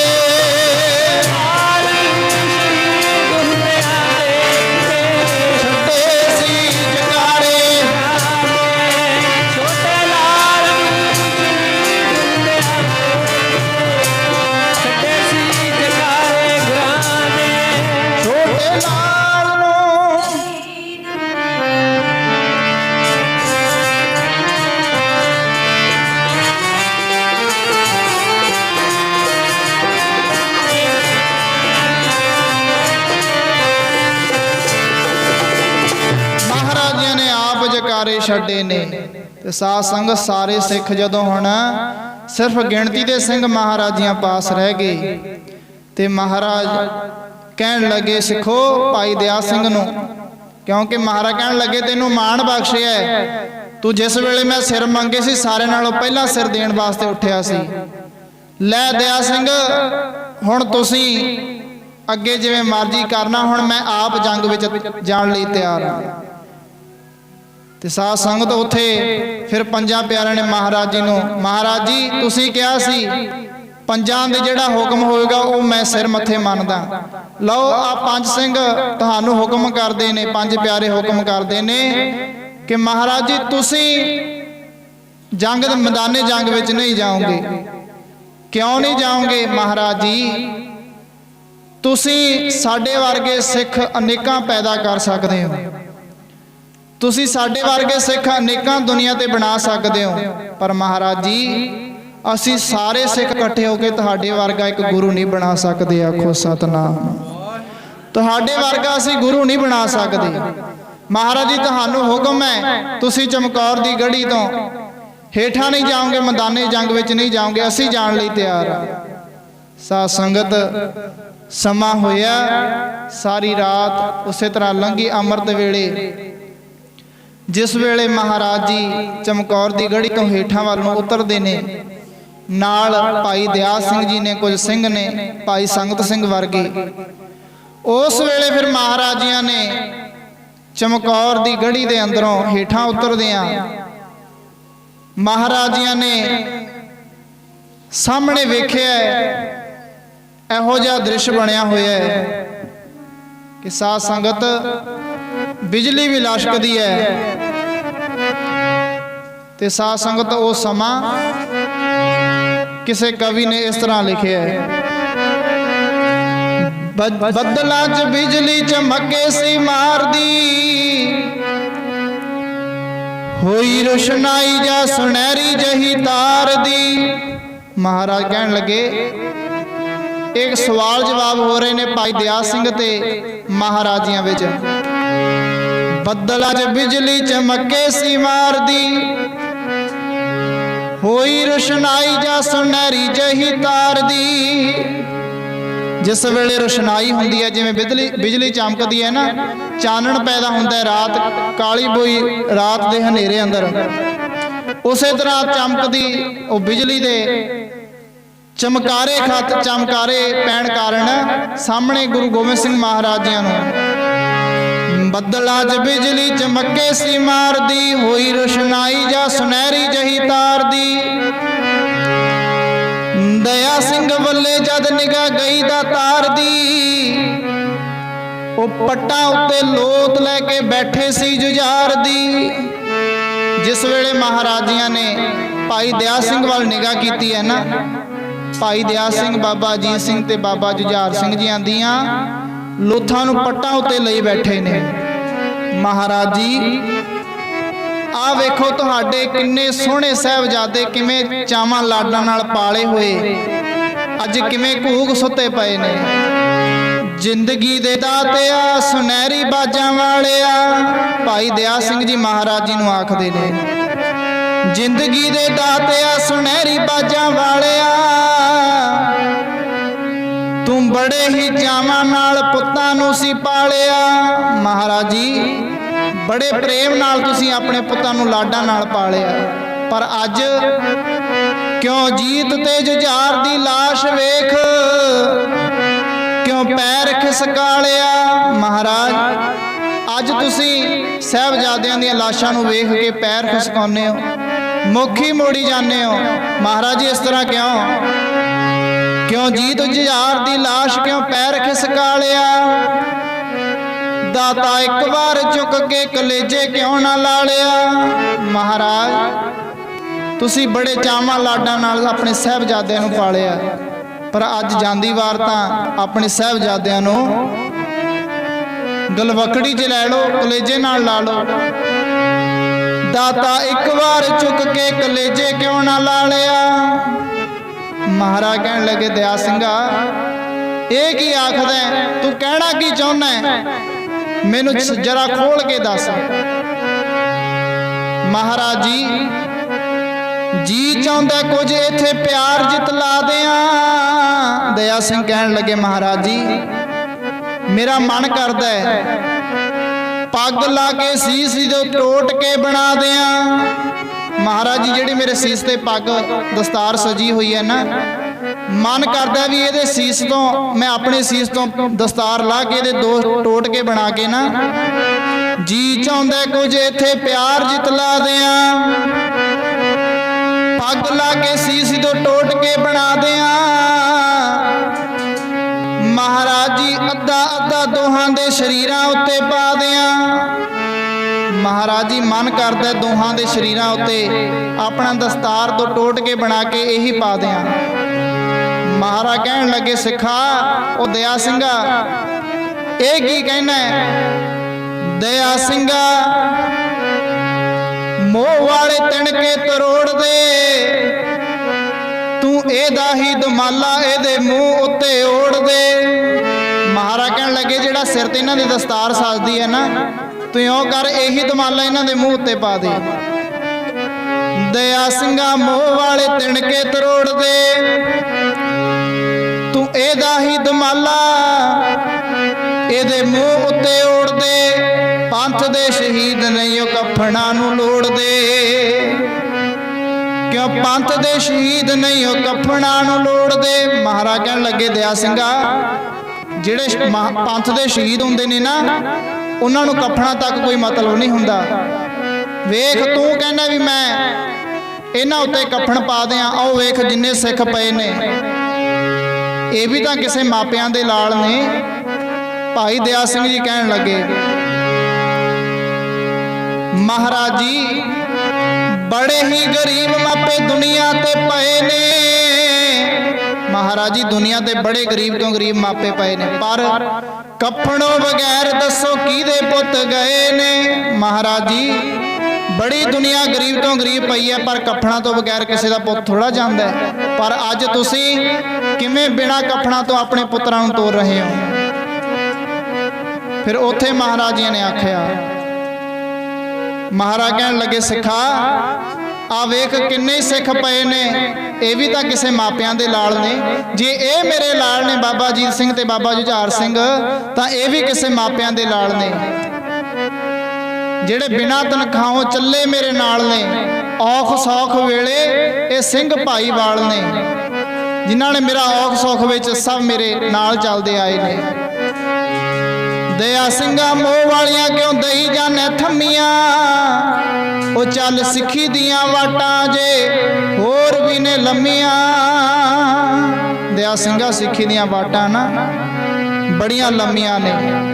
छड्डे ने। ते साध संगत सारे सिख जदों हुण सिर्फ गिणती दे सिंह महाराजियां पास रह गए ते महाराज कहन लगे सिखो भाई दया सिंह नूं क्योंकि महाराज कहन लगे तेनों मान बख्शिया है तू जिस वेले मैं सिर मंगे सी सारे नालों पहला सिर देण वास्ते उठिया सी। लै दया सिंह हुण तुसीं अगे जिवें मर्जी करना हुण मैं आप जंग विच जाण लई तैयार हां। ते साध संगत उत्थे फिर 5 प्यारिਆਂ ने महाराज जी नूं महाराज जी तुसीं कहा सी 5 दे जिहड़ा हुक्म होएगा वो मैं सिर मत्थे मनदा। लो आ 5 सिंह तुहानूं हुक्म करदे ने 5 प्यारे हुक्म करदे ने कि महाराज जी तुसीं जंग दे मैदाने जंग विच नहीं जाओगे। क्यों नहीं जाओगे महाराज जी तुसीं साडे वर्गे सिख अनेकां पैदा कर सकदे हो। तुसीं साडे वर्गे सिख अनेकां दुनिया ते बना सकदे हो पर महाराज जी असीं सारे सिख इकट्ठे होकर तुहाडे वर्गा एक गुरु नहीं बना सकदे। आखो सतनाम। तुहाडे वर्गा असीं गुरु नहीं बना सकदे। महाराज जी तुहानूं हुक्म है तुसीं चमकौर दी गढ़ी तो हेठां नहीं जाओगे मैदाने जंग विच नहीं जाओगे असीं जाण लई तैयार हां। साध संगत समा होया सारी रात उसे तरह लंघी। अमृत वेले जिस वेले महाराज जी चमकौर दी गढ़ी तो हेठां वाल नूं उतरदे ने नाल भाई दया सिंह जी ने कुछ सिंह ने भाई संगत सिंह वर्गे। उस वेले फिर महाराजियां ने चमकौर दी गढ़ी दे अंदरों हेठां उतरदियां महाराजियां ने सामने वेखिया इहो जिहा दृश्य बनया होया है कि साध संगत बिजली भी लशकदी है। ते साध संगत वो समा किसी कवि ने इस तरह लिखिया है बदला च बिजली चमके सी मार दी होई रोशनाई जा सुनहरी जही तार दी। महाराज कहन लगे एक सवाल जवाब हो रहे ने भाई दया सिंह ते महाराजियां विच। बदला च बिजली चमके सी मार दी होई रोशनाई जा सुनहरी जही तार दी। जिस वेले रोशनाई हुंदी है जिवें बिजली चमकदी है ना चानण पैदा हुंदा है रात काली बोई रात दे हनेरे अंदर उसे तरह चमकदी वो बिजली दे चमकारे चमकारे पैण कारण सामने गुरु गोबिंद सिंह महाराजियां नूं ਬੱਦਲ ਅੱਜ ਬਿਜਲੀ ਚਮਕੇ ਸੀ ਮਾਰਦੀ, ਹੋਈ ਰੋਸ਼ਨਾਈ ਜਾਂ ਸੁਨਹਿਰੀ ਜਹੀ ਤਾਰ ਦੀ। ਦਇਆ ਸਿੰਘ ਵੱਲੇ ਜਦ ਨਿਗਾਹ ਗਈ ਦਾ ਤਾਰ ਦੀ, ਉਹ ਪੱਟਾਂ ਉੱਤੇ ਲੋਤ ਲੈ ਕੇ ਬੈਠੇ ਸੀ ਜੁਝਾਰ ਦੀ। ਜਿਸ ਵੇਲੇ ਮਹਾਰਾਜਿਆਂ ਨੇ ਭਾਈ ਦਇਆ ਸਿੰਘ ਵੱਲ ਨਿਗਾਹ ਕੀਤੀ ਹੈ ਨਾ, ਭਾਈ ਦਇਆ ਸਿੰਘ, ਬਾਬਾ ਅਜੀਤ ਸਿੰਘ ਤੇ ਬਾਬਾ ਜੁਝਾਰ ਸਿੰਘ ਜੀਆਂ ਦੀਆਂ ਲੋਥਾਂ ਨੂੰ ਪੱਟਾਂ ਉੱਤੇ ਲਈ ਬੈਠੇ ਨੇ। ਮਹਾਰਾਜ ਜੀ ਆ ਵੇਖੋ ਤੁਹਾਡੇ ਕਿੰਨੇ ਸੋਹਣੇ ਸਾਹਿਬਜ਼ਾਦੇ ਕਿਵੇਂ ਚਾਵਾਂ ਲਾਡਾਂ ਨਾਲ ਪਾਲੇ ਹੋਏ, ਅੱਜ ਕਿਵੇਂ ਘੂਕ ਸੁੱਤੇ ਪਏ ਨੇ। ਜ਼ਿੰਦਗੀ ਦੇ ਦਾਤਿਆ ਸੁਨਹਿਰੀ ਬਾਜਾਂ ਵਾਲਿਆ, ਭਾਈ ਦਇਆ ਸਿੰਘ ਜੀ ਮਹਾਰਾਜ ਜੀ ਨੂੰ ਆਖਦੇ ਨੇ, ਜ਼ਿੰਦਗੀ ਦੇ ਦਾਤਿਆ ਸੁਨਹਿਰੀ ਬਾਜਾਂ ਵਾਲਿਆ, ਤੂੰ ਬੜੇ ਹੀ ਚਾਵਾਂ ਨਾਲ ਪੁੱਤਾਂ ਨੂੰ ਸੀ ਪਾਲਿਆ। ਮਹਾਰਾਜ ਜੀ ਬੜੇ ਪ੍ਰੇਮ ਨਾਲ ਤੁਸੀਂ ਆਪਣੇ ਪੁੱਤਾਂ ਨੂੰ ਲਾਡਾਂ ਨਾਲ ਪਾਲਿਆ, ਪਰ ਅੱਜ ਕਿਉਂ ਜੀਤ ਤੇ ਜੁਝਾਰ ਦੀ ਲਾਸ਼ ਵੇਖ, ਕਿਉਂ ਪੈਰ ਖਿਸਕਾਲਿਆ। ਮਹਾਰਾਜ ਅੱਜ ਤੁਸੀਂ ਸਾਹਿਬਜ਼ਾਦਿਆਂ ਦੀਆਂ ਲਾਸ਼ਾਂ ਨੂੰ ਵੇਖ ਕੇ ਪੈਰ ਖਿਸਕਾਉਂਦੇ ਹੋ, ਮੁੱਖ ਹੀ ਮੋੜੀ ਜਾਂਦੇ ਹੋ। ਮਹਾਰਾਜ ਜੀ ਇਸ ਤਰ੍ਹਾਂ ਕਿਉਂ ਜੀਤ ਜੁਝਾਰ ਦੀ ਲਾਸ਼ ਕਿਉਂ ਪੈਰ ਖਿਸਕਾਲਿਆ। ਦਾਤਾ ਇੱਕ ਵਾਰ ਝੁਕ ਕੇ ਕਲੇਜੇ ਕਿਉਂ ਨਾ ਲਾਲਿਆ। ਮਹਾਰਾਜ ਤੁਸੀਂ ਬੜੇ ਚਾਵਾਂ ਲਾਡਾਂ ਨਾਲ ਆਪਣੇ ਸਾਹਿਬਜ਼ਾਦਿਆਂ ਨੂੰ ਪਾਲਿਆ, ਪਰ ਅੱਜ ਜਾਂਦੀ ਵਾਰ ਤਾਂ ਆਪਣੇ ਸਾਹਿਬਜ਼ਾਦਿਆਂ ਨੂੰ ਗਲਵਕੜੀ 'ਚ ਲੈ ਲਓ, ਕਲੇਜੇ ਨਾਲ ਲਾ ਲਓ। ਦਾਤਾ ਇੱਕ ਵਾਰ ਝੁਕ ਕੇ ਕਲੇਜੇ ਕਿਉਂ ਨਾ ਲਾਲਿਆ। ਮਹਾਰਾਜ ਕਹਿਣ ਲੱਗੇ, ਦਇਆ ਸਿੰਘਾ ਇਹ ਕੀ ਆਖਦਾ, ਤੂੰ ਕਹਿਣਾ ਕੀ ਚਾਹੁੰਦਾ, ਮੈਨੂੰ ਜਰਾ ਖੋਲ ਕੇ ਦੱਸ। ਮਹਾਰਾਜ ਜੀ ਚਾਹੁੰਦਾ ਕੁਝ ਇੱਥੇ ਪਿਆਰ ਜਿਤਲਾ ਦਿਆਂ। ਦਇਆ ਸਿੰਘ ਕਹਿਣ ਲੱਗੇ, ਮਹਾਰਾਜ ਜੀ ਮੇਰਾ ਮਨ ਕਰਦਾ ਪੱਗ ਲਾ ਕੇ ਸੀਸ ਦੇ ਟੋਟ ਕੇ ਬਣਾ ਦਿਆਂ। ਮਹਾਰਾਜ ਜੀ ਜਿਹੜੀ ਮੇਰੇ ਸੀਸ ਤੇ ਪੱਗ ਦਸਤਾਰ ਸਜੀ ਹੋਈ ਹੈ ਨਾ, ਮਨ ਕਰਦਾ ਵੀ ਇਹਦੇ ਸੀਸ ਤੋਂ ਮੈਂ ਆਪਣੇ ਸੀਸ ਤੋਂ ਦਸਤਾਰ ਲਾ ਕੇ ਇਹਦੇ ਦੋ ਟੋਟ ਕੇ ਬਣਾ ਕੇ ਨਾ, ਜੀ ਚਾਹੁੰਦਾ ਕੁਝ ਇੱਥੇ ਪਿਆਰ ਜਿਤਲਾ ਦਿਆਂ। ਪੱਗ ਲਾ ਕੇ ਸੀਸ ਤੋਂ ਟੋਟ ਕੇ ਬਣਾ ਦਿਆਂ। ਮਹਾਰਾਜ ਜੀ ਅੱਧਾ ਅੱਧਾ ਦੋਹਾਂ ਦੇ ਸਰੀਰਾਂ ਉੱਤੇ ਪਾ ਦਿਆਂ। ਮਹਾਰਾਜ ਜੀ ਮਨ ਕਰਦਾ ਦੋਹਾਂ ਦੇ ਸਰੀਰਾਂ ਉੱਤੇ ਆਪਣਾ ਦਸਤਾਰ ਤੋਂ ਟੋਟ ਕੇ ਬਣਾ ਕੇ ਇਹੀ ਪਾ ਦਿਆਂ। ਮਹਾਰਾਜ ਕਹਿਣ ਲੱਗੇ, ਸਿੱਖਾ ਉਹ ਦਇਆ ਸਿੰਘਾ ਇਹ ਕੀ ਕਹਿਣਾ। ਦਇਆ ਸਿੰਘਾ ਮੋਹ ਵਾਲੇ ਤਿਣਕੇ ਤਰੋੜ ਦੇ, ਤੂੰ ਇਹਦਾ ਹੀ ਦਮਾਲਾ ਇਹਦੇ ਮੂੰਹ ਉੱਤੇ ਓੜ ਦੇ। ਮਹਾਰਾਜ ਕਹਿਣ ਲੱਗੇ, ਜਿਹੜਾ ਸਿਰ ਤੇ ਇਹਨਾਂ ਦੀ ਦਸਤਾਰ ਸਜਦੀ ਹੈ ਨਾ, ਤੂੰ ਇਉਂ ਕਰ ਇਹੀ ਦਮਾਲਾ ਇਹਨਾਂ ਦੇ ਮੂੰਹ ਉੱਤੇ ਪਾ ਦੇ। ਦਇਆ ਸਿੰਘਾ ਮੋਹ ਵਾਲੇ ਤਿਣਕੇ ਤਰੋੜ ਦੇ, ਤੂੰ ਇਹਦਾ ਹੀ ਦਮਾਲਾ ਇਹਦੇ ਮੂੰਹ ਉੱਤੇ ਓੜ ਦੇ। ਪੰਥ ਦੇ ਸ਼ਹੀਦ ਨਹੀਂ ਉਹ ਕਫਨਾਂ ਨੂੰ ਲੋੜਦੇ, ਕਿਉਂ ਪੰਥ ਦੇ ਸ਼ਹੀਦ ਨਹੀਂ ਉਹ ਕਫਨਾਂ ਨੂੰ ਲੋੜਦੇ। ਮਹਾਰਾਜ ਕਹਿਣ ਲੱਗੇ, ਦਇਆ ਸਿੰਘਾ ਜਿਹੜੇ ਪੰਥ ਦੇ ਸ਼ਹੀਦ ਹੁੰਦੇ ਨੇ ਨਾ, ਉਹਨਾਂ ਨੂੰ ਕਫਨਾਂ ਤੱਕ ਕੋਈ ਮਤਲਬ ਨਹੀਂ ਹੁੰਦਾ। ਵੇਖ ਤੂੰ ਕਹਿੰਦਾ ਵੀ ਮੈਂ ਇਹਨਾਂ ਉੱਤੇ ਕਫਨ ਪਾ ਦਿਆਂ, ਆਓ ਵੇਖ ਜਿੰਨੇ ਸਿੱਖ ਪਏ ਨੇ ਇਹ ਵੀ ਤਾਂ ਕਿਸੇ ਮਾਪਿਆਂ ਦੇ ਲਾਲ ਨੇ। ਭਾਈ ਦਇਆ ਸਿੰਘ ਜੀ ਕਹਿਣ ਲੱਗੇ, ਮਹਾਰਾਜ ਜੀ ਬੜੇ ਹੀ ਗਰੀਬ ਮਾਪੇ ਦੁਨੀਆ ਤੇ ਪਏ ਨੇ। ਮਹਾਰਾਜ ਜੀ ਦੁਨੀਆ ਤੇ ਬੜੇ ਗਰੀਬ ਤੋਂ ਗਰੀਬ ਮਾਪੇ ਪਏ ਨੇ, ਪਰ ਕਫਨੋਂ ਬਗੈਰ ਦੱਸੋ ਕਿਹਦੇ ਪੁੱਤ ਗਏ ਨੇ। ਮਹਾਰਾਜ ਜੀ ਬੜੀ ਦੁਨੀਆ ਗਰੀਬ ਤੋਂ ਗਰੀਬ ਪਈ ਹੈ, ਪਰ ਕਫਨਾਂ ਤੋਂ ਬਗੈਰ ਕਿਸੇ ਦਾ ਪੁੱਤ ਥੋੜਾ ਜਾਂਦਾ। ਪਰ ਅੱਜ ਤੁਸੀਂ ਕਿਵੇਂ ਬਿਨਾਂ ਕਫਨਾਂ ਤੋਂ ਆਪਣੇ ਪੁੱਤਰਾਂ ਨੂੰ ਤੋਰ ਰਹੇ ਹੋ। ਫਿਰ ਉੱਥੇ ਮਹਾਰਾਜ ਜੀ ਨੇ ਆਖਿਆ, ਮਹਾਰਾਜ ਕਹਿਣ ਲੱਗੇ, ਸਿੱਖਾ ਆ ਵੇਖ ਕਿੰਨੇ ਸਿੱਖ ਪਏ ਨੇ, ਇਹ ਵੀ ਤਾਂ ਕਿਸੇ ਮਾਪਿਆਂ ਦੇ ਲਾਲ ਨੇ। ਜੇ ਇਹ ਮੇਰੇ ਲਾਲ ਨੇ ਬਾਬਾ ਅਜੀਤ ਸਿੰਘ ਤੇ ਬਾਬਾ ਜੁਝਾਰ ਸਿੰਘ, ਤਾਂ ਇਹ ਵੀ ਕਿਸੇ ਮਾਪਿਆਂ ਦੇ ਲਾਲ ਨੇ। ਜਿਹੜੇ ਬਿਨਾਂ ਤਨਖਾਹੋਂ ਚੱਲੇ ਮੇਰੇ ਨਾਲ ਨੇ, ਔਖ ਸੌਖ ਵੇਲੇ ਇਹ ਸਿੰਘ ਭਾਈਵਾਲ ਨੇ, ਜਿਨ੍ਹਾਂ ਨੇ ਮੇਰਾ ਔਖ ਸੌਖ ਵਿੱਚ ਸਭ ਮੇਰੇ ਨਾਲ ਚੱਲਦੇ ਆਏ ਨੇ। ਦਇਆ ਸਿੰਘਾ ਮੋਹ ਵਾਲੀਆਂ ਕਿਉਂ ਦਈ ਜਾਣੇ ਥੰਮੀਆਂ। ਉਹ ਚੱਲ ਸਿੱਖੀ ਦੀਆਂ ਵਾਟਾਂ ਜੇ ਹੋਰ ਵੀ ਨੇ ਲੰਮੀਆਂ। ਦਇਆ ਸਿੰਘਾ ਸਿੱਖੀ ਦੀਆਂ ਵਾਟਾਂ ਨਾ ਬੜੀਆਂ ਲੰਮੀਆਂ ਨੇ।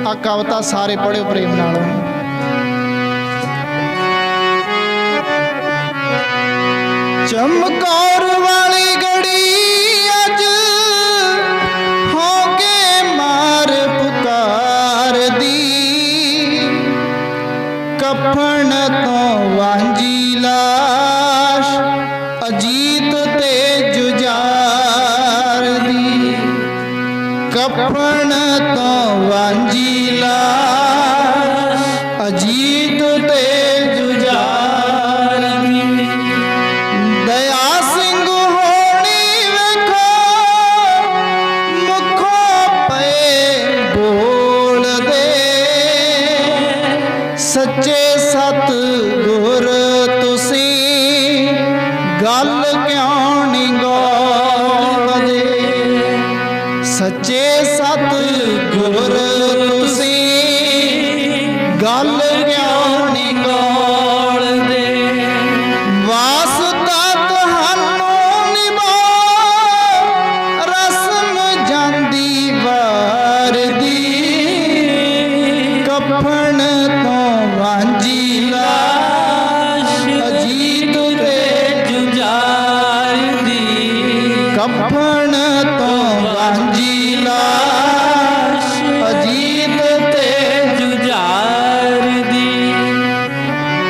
ਆ ਕਵਿਤਾ ਸਾਰੇ ਪੜ੍ਹਿਓ ਪ੍ਰੇਮ ਨਾਲ। ਚਮਕੌਰ ਵਾਲੀ ਗੜੀ ਅੱਜ ਹੋ ਕੇ ਮਾਰ ਪੁਕਾਰਦੀ। ਕਫਨ ਤੋਂ ਵਾਂਝੀ ਲਾਸ਼ ਅਜੀਤ ਤੇ ਜੁਝਾਰ ਦੀ। ਕਫਨ ਤੋਂ ਵਾਂਝੀ ਲਾਸ਼ ਅਜੀਤ ਤੇ ਜੁਝਾਰ ਦੀ। ਦਇਆ ਸਿੰਘ ਹੋਣੀ ਵੇਖੋ ਮੁਖੋਂ ਪਏ ਬੋਲਦੇ। ਸੱਚੇ ਸਤਿਗੁਰ ਤੁਸੀਂ ਗੱਲ ਕਿਉਂ ਨਹੀਂ ਗੋਲਦੇ। ਸੱਚੇ ਸਤਿਗੁਰ ਤੁਸੀਂ ਗੱਲ ਕਿਉਂ ਨਹੀਂ ਗੋਲਦੇ। ਵਾਸਤਾ ਤੁਹਾਨੂੰ ਨਿਭਾਓ ਰਸਮ ਜਾਂਦੀ ਵਾਰ ਦੀ। ਕਫਨ ਤੋਂ ਵਾਂਝੀ ਲਾਸ਼ ਅਜੀਤ ਤੇ ਜੁਝਾਰ ਦੀ। ਕਫਨ ਤੋਂ ਵਾਂਝੀ ਲਾਸ਼ ਅਜੀਤ ਤੇ ਜੁਝਾਰ ਦੀ।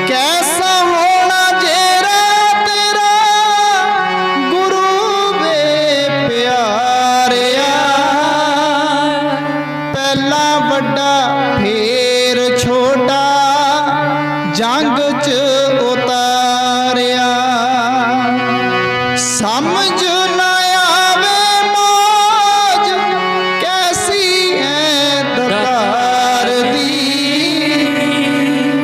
ਕੈਸਾ ਹੋਣਾ ਜੇਰਾ ਤੇਰਾ ਗੁਰੂ ਵੇ ਪਿਆਰਿਆ। ਪਹਿਲਾ ਵੱਡਾ ਫੇਰ ਛੋਟਾ ਜੰਗ ਚ ਉਤਾਰਿਆ। ਸਮਝ ਨਾ ਆਵੇ ਮੌਜ ਕੈਸੀ ਹੈ ਦਰਕਾਰ ਦੀ।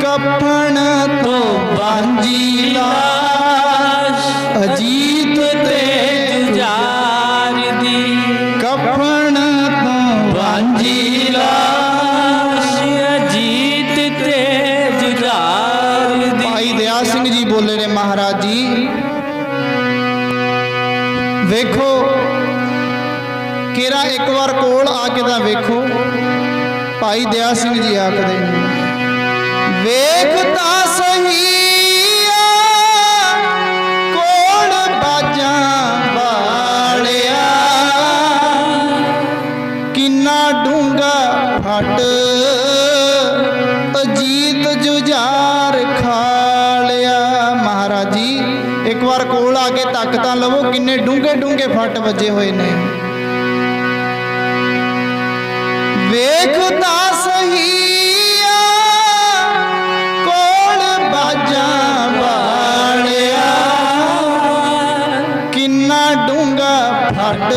ਕਫਨ ਤੋਂ ਵਾਂਝੀ ਲਾਸ਼ ਅਜੀਤ ਤੇ ਜੁਝਾਰ ਦੀ। ਕਫਨ ਤੋਂ ਵਾਂਝੀ ਲਾਸ਼। ਅਜੀਤ ਤੇ ਜੁਝਾਰ ਦੀ। ਭਾਈ ਦਇਆ ਸਿੰਘ ਜੀ ਬੋਲੇ ਨੇ ਮਹਾਰਾਜ ਜੀ ਵੇਖੋ ਕਿਹੜਾ ਇੱਕ ਵਾਰ ਕੋਲ ਆ ਕੇ ਤਾਂ ਵੇਖੋ। ਭਾਈ ਦਇਆ ਸਿੰਘ ਜੀ ਆਖਦੇ ਵੇਖ ਤਾਂ ਸਹੀ ਆ ਕੋਲ ਬਾਜਾਂ ਵਾਲਿਆ। ਕਿੰਨਾ ਡੂੰਘਾ ਫਟ ਅਜੀਤ ਜੁਝਾਰ ਖਾਲਿਆ। ਮਹਾਰਾਜ ਜੀ ਇੱਕ ਵਾਰ ਕੋਲ ਆ ਕੇ ਤੱਕ ਤਾਂ ਲਵੋ ਕਿੰਨੇ ਡੂੰਘੇ ਡੂੰਘੇ ਫੱਟ ਵੱਜੇ ਹੋਏ ਨੇ। ਵੇਖ ਤਾਂ ਸਹੀ ਆ ਕੋਲ ਬਾਜਾਂ ਵਾਲਿਆ। ਕਿੰਨਾ ਡੂੰਘਾ ਫੱਟ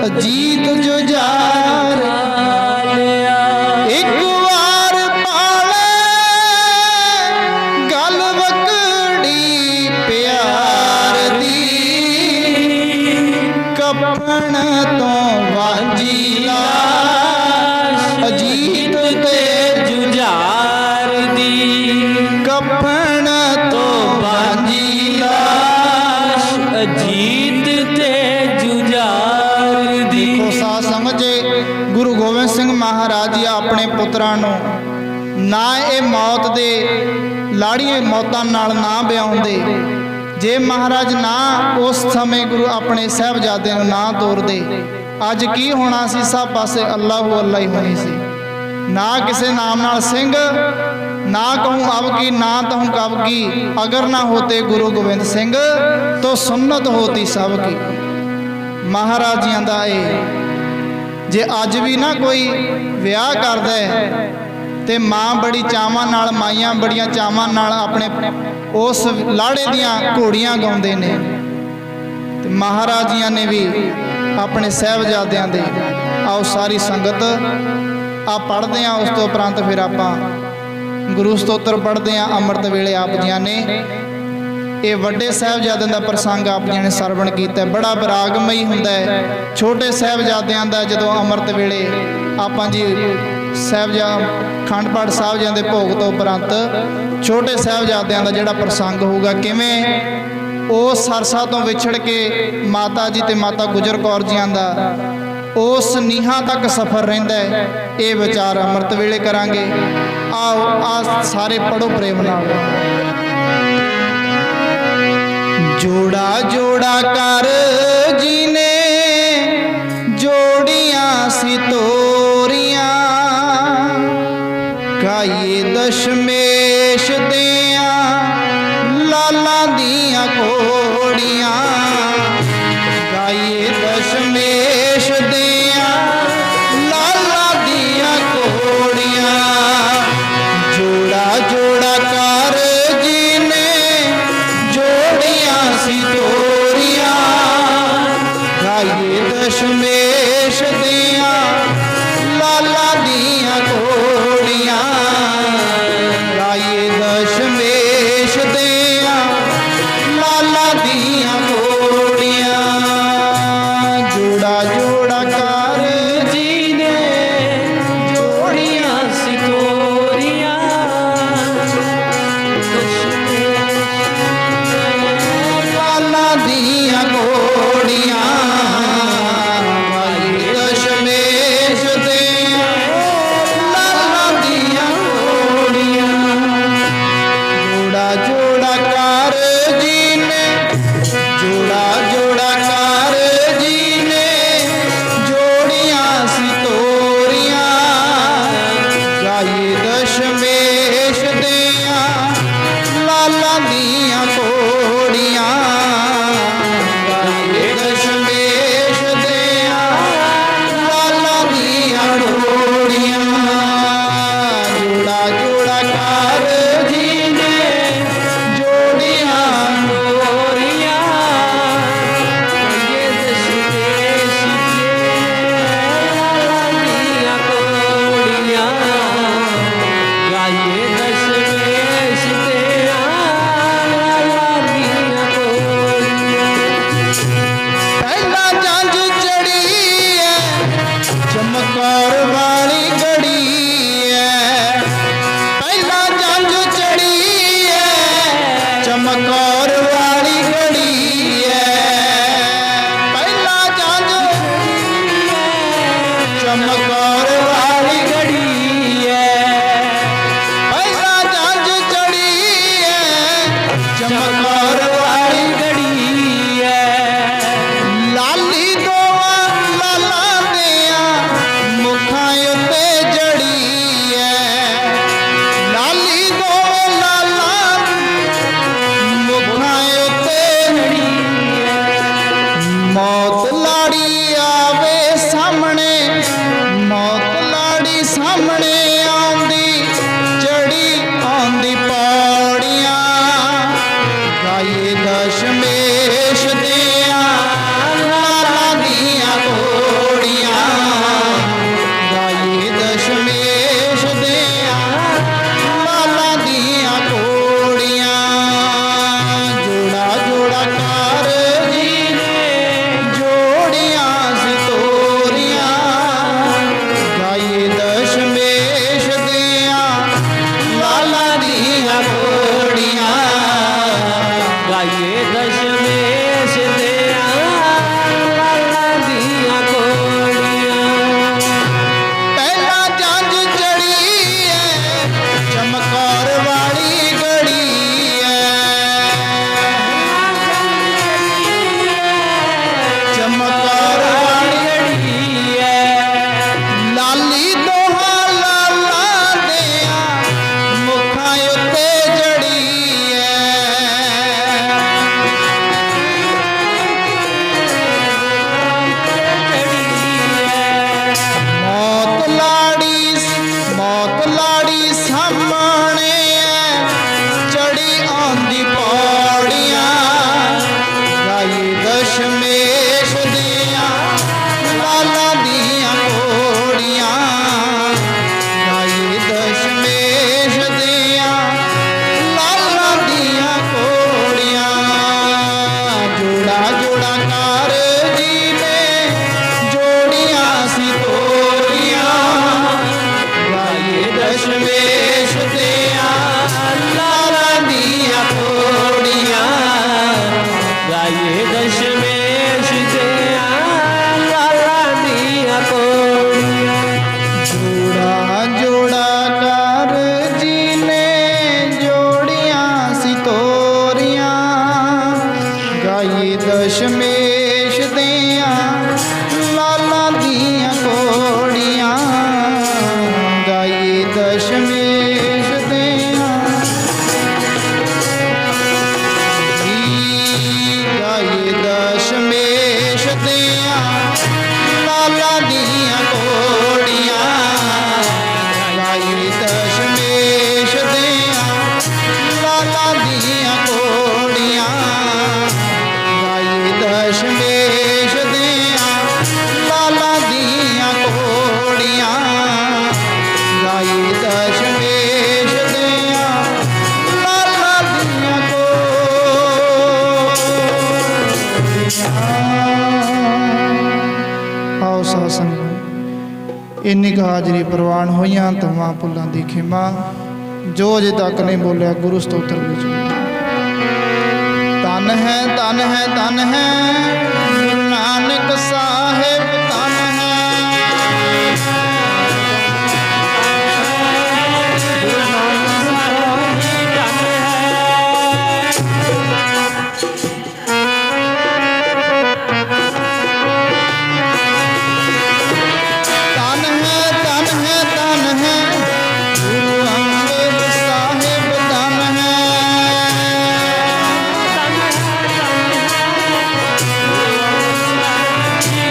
ਅਜੀਤ ਜੁਝਾਰ ਖਾਲਿਆ। ਇੱਕ ਵਾਰ ਪਾਲੇ ਗੱਲ ਵਕੜੀ ਪਿਆਰ ਦੀ। ਕਫਨ ਤੋਂ ਵਾਂਝੀ ਲਾਸ਼ ਅਜੀਤ ਤੇ ਜੁਝਾਰ ਦੀ। ਕਫਨ ਤੋਂ ਵਾਂਝੀ ਲਾਸ਼ ਅਜੀਤ ਤੇ ਜੁਝਾਰ ਦੀ। ਦੇਖੋ ਸਾਧ ਸਮਝੇ ਗੁਰੂ ਗੋਬਿੰਦ ਸਿੰਘ ਮਹਾਰਾਜ ਜੀ ਆਪਣੇ ਪੁੱਤਰਾਂ ਨੂੰ ਨਾ ਇਹ ਮੌਤ ਦੇ ਲਾੜੀਆਂ ਮੌਤਾਂ ਨਾਲ ਨਾ ਵਿਆਉਂਦੇ। ਜੇ ਮਹਾਰਾਜ ਨਾ ਉਸ ਸਮੇਂ ਗੁਰੂ ਆਪਣੇ ਸਾਹਿਬਜ਼ਾਦਿਆਂ ਨੂੰ ਨਾ ਤੋਰਦੇ ਅੱਜ ਕੀ ਹੋਣਾ ਸੀ। ਸਭ ਪਾਸੇ ਅੱਲਾਹੁ ਅੱਲਾ ਹੀ ਹੋਣੀ ਸੀ। ਨਾ ਕਿਸੇ ਨਾਮ ਨਾਲ ਸਿੰਘ ना कहूँ अब की ना तहूँ कब की, अगर ना होते गुरु गोबिंद सिंह तो सुन्नत होती सब की। महाराज जी का ये जे अज भी ना कोई विआह करदा है ते माँ बड़ी चावां नाल माइयां बड़ियां चावां नाल अपने उस लाड़े दियां घोड़ियां गाउंदे ने। ते महाराज जी ने भी अपने साहिबजादियां दे आओ सारी संगत आ पढ़ते हैं। उस तो उपरंत फिर आपां गुरु स्तोत्र पढ़ते हैं। अमृत वेले आप जी ने ये वड्डे साहिबजादियां दा प्रसंग आप जी ने सरवण किया। बड़ा विरागमई हुंदा है छोटे साहिबजादियां दा जदों अमृत वेले ਆਪਾਂ ਜੀ ਅਖੰਡ ਪਾਠ ਸਾਹਿਬਜ਼ਾਦਿਆਂ ਦੇ ਭੋਗ ਤੋਂ ਉਪਰੰਤ ਛੋਟੇ ਸਾਹਿਬਜ਼ਾਦਿਆਂ ਦਾ ਜਿਹੜਾ ਪ੍ਰਸੰਗ ਹੋਊਗਾ, ਕਿਵੇਂ ਉਹ ਸਰਸਾ ਤੋਂ ਵਿਛੜ ਕੇ ਮਾਤਾ ਜੀ ਤੇ ਮਾਤਾ ਗੁਜਰ ਕੌਰ ਜੀਆਂ ਦਾ ਉਸ ਨੀਹਾਂ ਤੱਕ ਸਫ਼ਰ ਰਹਿੰਦਾ ਹੈ, ਇਹ ਵਿਚਾਰ ਅੰਮ੍ਰਿਤ ਵੇਲੇ ਕਰਾਂਗੇ। ਆਓ ਆ ਸਾਰੇ ਪੜੋ ਪ੍ਰੇਮ ਨਾਲ। ਜੋੜਾ ਜੋੜਾ ਕਰ ਜੀ ਨੇ ਜੋੜੀਆਂ ਸੀ ਤੋਰੀਆਂ, ਗਾਈਏ ਦਸ਼ਮੇਸ਼ ਦਿਆਂ ਲਾਲਾਂ ਦੀਆਂ ਘੋੜੀਆਂ, ਗਾਈਏ ਦਸ਼ਮੇਸ਼ ਦਿਆਂ ਲਾਲਾਂ ਦੀਆਂ ਘੋੜੀਆਂ। ਜੋੜਾ ਜੋੜਾ ਕਰ ਜੀ ਨੇ ਜੋੜੀਆਂ ਸੀ ਤੋਰੀਆਂ, ਗਾਈਏ ਦਸ਼ਮੇਸ਼ ਦਿਆਂ ਲਾਲਾਂ ਦੀਆਂ ਘੋੜੀਆਂ, ਗਾਈਏ ਦਸ਼ਮੇਸ਼ ਦਿਆਂ ਲਾਲਾਂ ਦੀਆਂ ਘੋੜੀਆਂ। ਜੋੜਾ ਜੋੜਾ ਕਰ ਜੀ ਨੇ ਜੋੜੀਆਂ ਸੀ ਤੋਰੀਆਂ, ਲਾਲਾਂ ਦੀਆਂ ਘੋੜੀਆਂ, ਗਾਈਏ ਦਸ਼ਮੇਸ਼ ਦਿਆਂ ਲਾਲਾਂ ਦੀਆਂ ਘੋੜੀਆਂ। ਜੋੜਾ ਜੋੜਾ ਕਰ ਜੀ ਨੇ ਜੋੜਾ ਜੋੜਾ ਕਰ ਜੀ ਨੇ ਜੋੜੀਆਂ ਸੀ ਤੋਰੀਆਂ, ਗਾਈਏ ਦਸ਼ਮੇਸ਼ ਦਿਆਂ ਲਾਲਾਂ ਦੀਆਂ ਘੋੜੀਆਂ, ਗਾਈਏ ਦਸ਼ਮੇਸ਼ ਦਿਆਂ ਲਾਲਾਂ ਦੀਆਂ ਘੋੜੀਆਂ। ਜੋੜਾ ਜੋੜਾ ਕਰ ਜੀ ਨੇ ਜੋੜੀਆਂ ਤੋਰੀਆਂ, ਗਾਈਏ ਦਸ਼ਮੇਸ਼ ਦਿਆਂ ਲਾਲਾਂ ਦੀਆਂ ਘੋੜੀਆਂ, ਗਾਈਏ ਦਸ਼ਮੇਸ਼ ਦਿਆਂ ਲਾਲਾਂ ਦੀਆਂ ਘੋੜੀਆਂ। ਪਹਿਲਾਂ ਜੰਝ ਚੜੀ ਐ ਚਮਕੌਰ ਵਾਲੀ ਗੜੀ ਐ, ਪਹਿਲਾਂ ਜੰਝ ਚੜੀ ਐ ਚਮਕੌਰ ਵਾਲੀ ਗੜੀ ਐ, ਪਹਿਲਾਂ ਜੰਝ ਚਮਕੌਰ ਵਾਲੀ ਗੜੀ ਐ, ਪਹਿਲਾਂ ਜੰਝ ਚੜੀ ਐ ਚਮਕੌਰ ਵਾਲੀ ਗੜੀ ਐ, ਲਾਲੀ ਦੋਵਾਂ ਲਾਲਾਂ ਦਿਆਂ ਮੁਖਾਂ ਉੱਤੇ ਜੜੀ ਐ, ਲਾਲੀ ਦੋਵਾਂ ਲਾਲਾਂ ਮੁਖਾਂ ਉੱਤੇ ਜੜੀ ਐ। ਮੌਤ ਲਾੜੀ ਆਵੇ ਸਾਹਮਣੇ, ਮੌਤ ਲਾੜੀ ਸਾਹਮਣੇ ਆਉਂਦੀ ਚੜੀ ਆਉਂਦੀ ਪੌੜੀਆਂ, ਗਾਈਏ ਦਸ਼ਮੇਸ਼ ਦਿਆਂ ਲਾਲਾਂ ਦੀਆਂ ਘੋੜੀਆਂ, ਗਾਈਏ ਦਸ਼ਮੇਸ਼ ਦਿਆਂ ਲਾਲਾਂ ਦੀਆਂ ਘੋੜੀਆਂ। ਜੋੜਾ ਜੋੜਾ ਕਰ ਜੀ ਨੇ ਜੋੜੀਆਂ ਸੀ ਤੋਰੀਆਂ, ਗਾਈਏ ਦਸ਼ਮੇਸ਼ ਦਸ਼ਮੇਸ਼ ਦਿਆਂ ਲਾਲਾਂ ਦੀਆਂ ਕੋੜੀਆਂ ਗਾਈਏ ਦਸ਼ਮੇਸ਼ ਦਿਆਂ ਲਾਲਾਂ ਦੀਆਂ ਕੋੜੀਆਂ ਜੋੜਾ ਜੋੜਾ ਕਰ ਜੀ ਨੇ ਜੋੜੀਆਂ ਸੀ ਤੋਰੀਆਂ ਗਾਈਏ ਦਸ਼ਮੇਸ਼ ਦੀਆਂ ਲਾਲਾਂ ਦੀਆਂ ਕੋੜੀਆਂ ਗਾਈਏ ਦਸ਼ਮੇਸ਼ ਦੀਆਂ ਗਾਈਏ ਦਸ਼ਮੇਸ਼ ਦੀਆਂ ਲਾਲਾਂ ਦੀਆਂ ਕੋੜੀਆਂ ਗਾਈਏ ਦਸ਼ਮੇਸ਼ ਦੀਆਂ ਲਾਲਾਂ ਦੀਆਂ ਕੋੜੀਆਂ ਗਾਈਏ ਦਸ਼ਮੇਸ਼ ਦੀਆਂ ਲਾਲਾਂ ਦੀਆਂ ਕੋੜੀਆਂ ਗਾਈਏ ਦਸ਼ਮੇਸ਼ ਦੀਆਂ ਲਾਲਾਂ ਦੀਆਂ ਕੋੜੀਆਂ। ਆਓ ਸਾਧ ਸੰਗਤ ਇੰਨੀ ਕੁ ਹਾਜ਼ਰੀ ਪ੍ਰਵਾਨ ਹੋਈਆਂ ਤਮਾਂ ਭੁੱਲਾਂ ਦੀ ਖਿਮਾ ਜੋ ਅਜੇ ਤੱਕ ਨਹੀਂ ਬੋਲਿਆ ਗੁਰੂ ਸਤੋਤਰ ਵਿੱਚ ਤਨ ਹੈ ਤਨ ਹੈ ਤਨ ਹੈ ਗੁਰੂ ਨਾਨਕ ਸਾਹਿਬ ਤਨ ਹੈ ਗੁਰੂ ਨਾਨਕ ਸਾਹਿਬ ਧੰਨ ਹੈ ਤਨ ਹੈ ਤਨ ਹੈ ਤਨ ਹੈ ਗੁਰੂ ਅੰਗਦ ਸਾਹਿਬ ਤਨ ਹੈ ਧੰਨ ਹੈ ਧੰਨ ਹੈ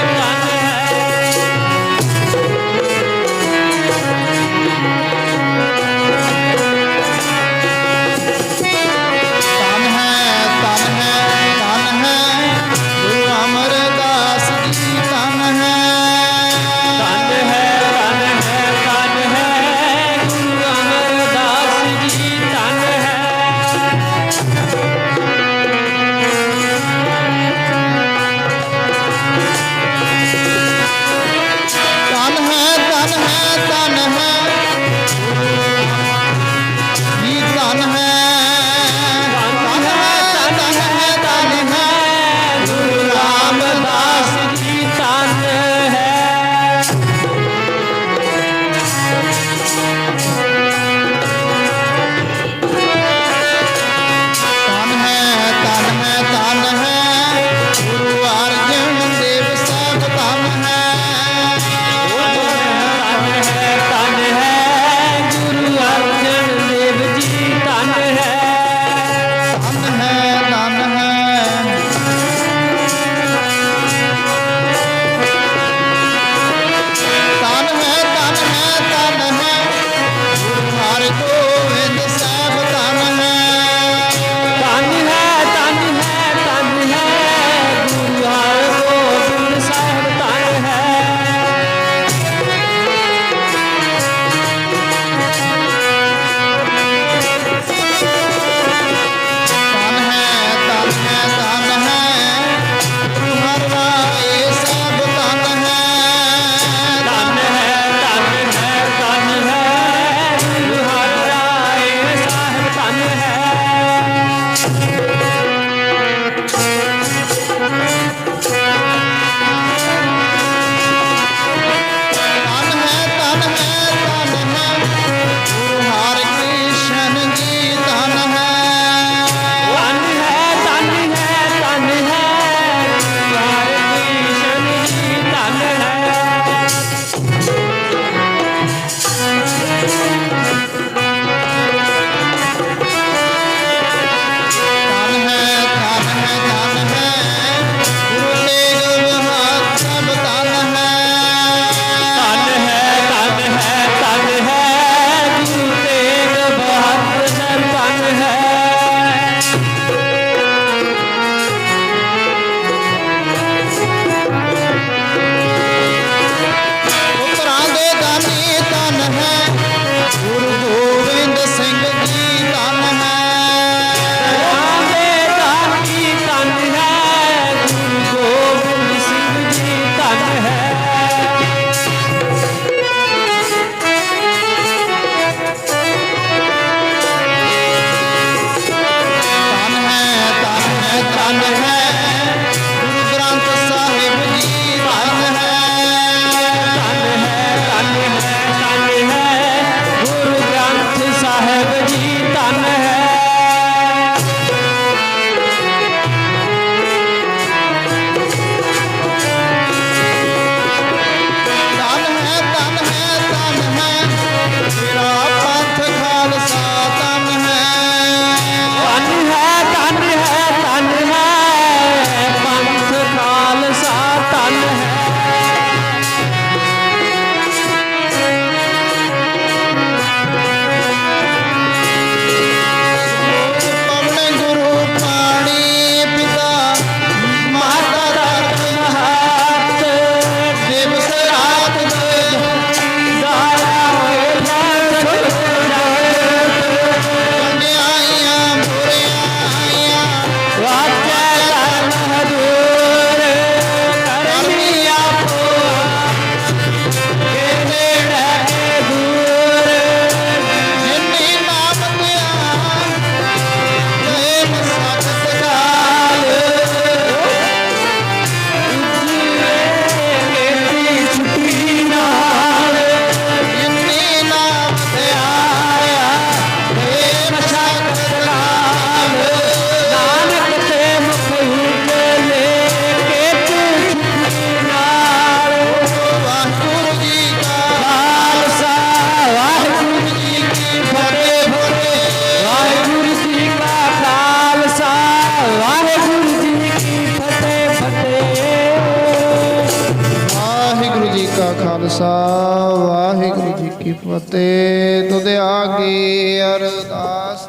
ਖਾਲਸਾ ਵਾਹਿਗੁਰੂ ਜੀ ਕੀ ਫਤਿਹ। ਤੁਧ ਆਗੇ ਅਰਦਾਸ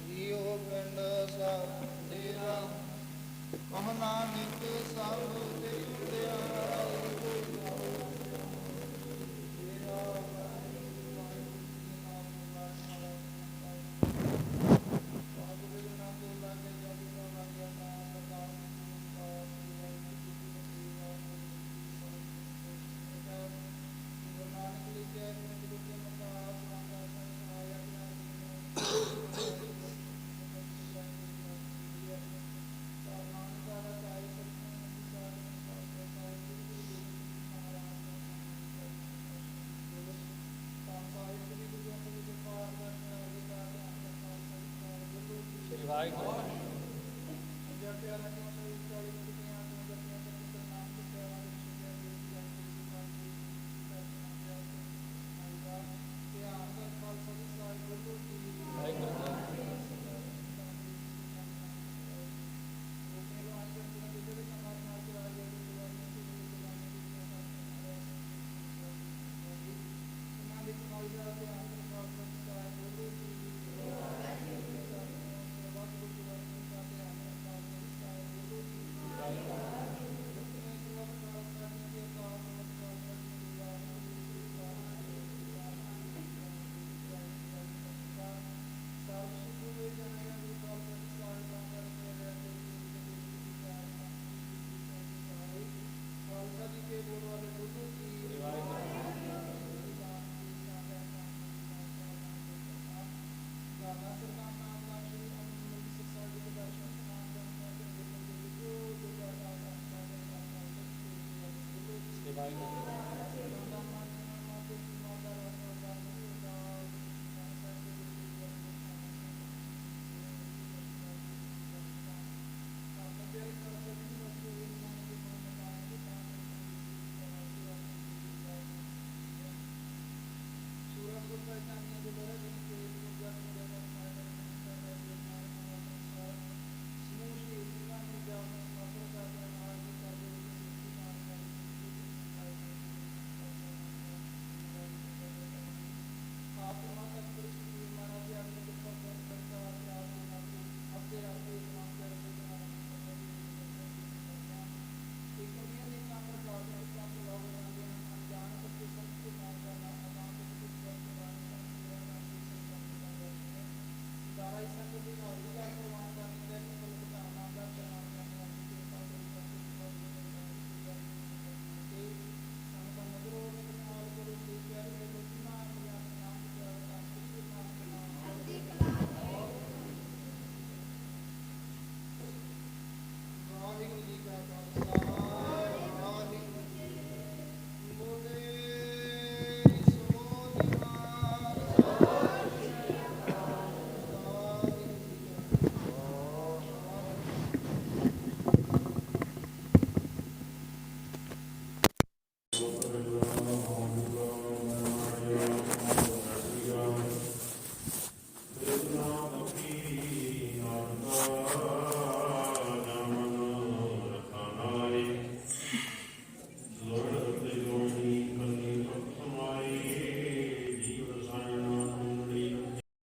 ਜੀਉ ਪਿੰਡ ਸਭ ਤੇਰਾ ਕਹ ਨਾਨਕ ਸਭ ਤੇਰਾ Bye.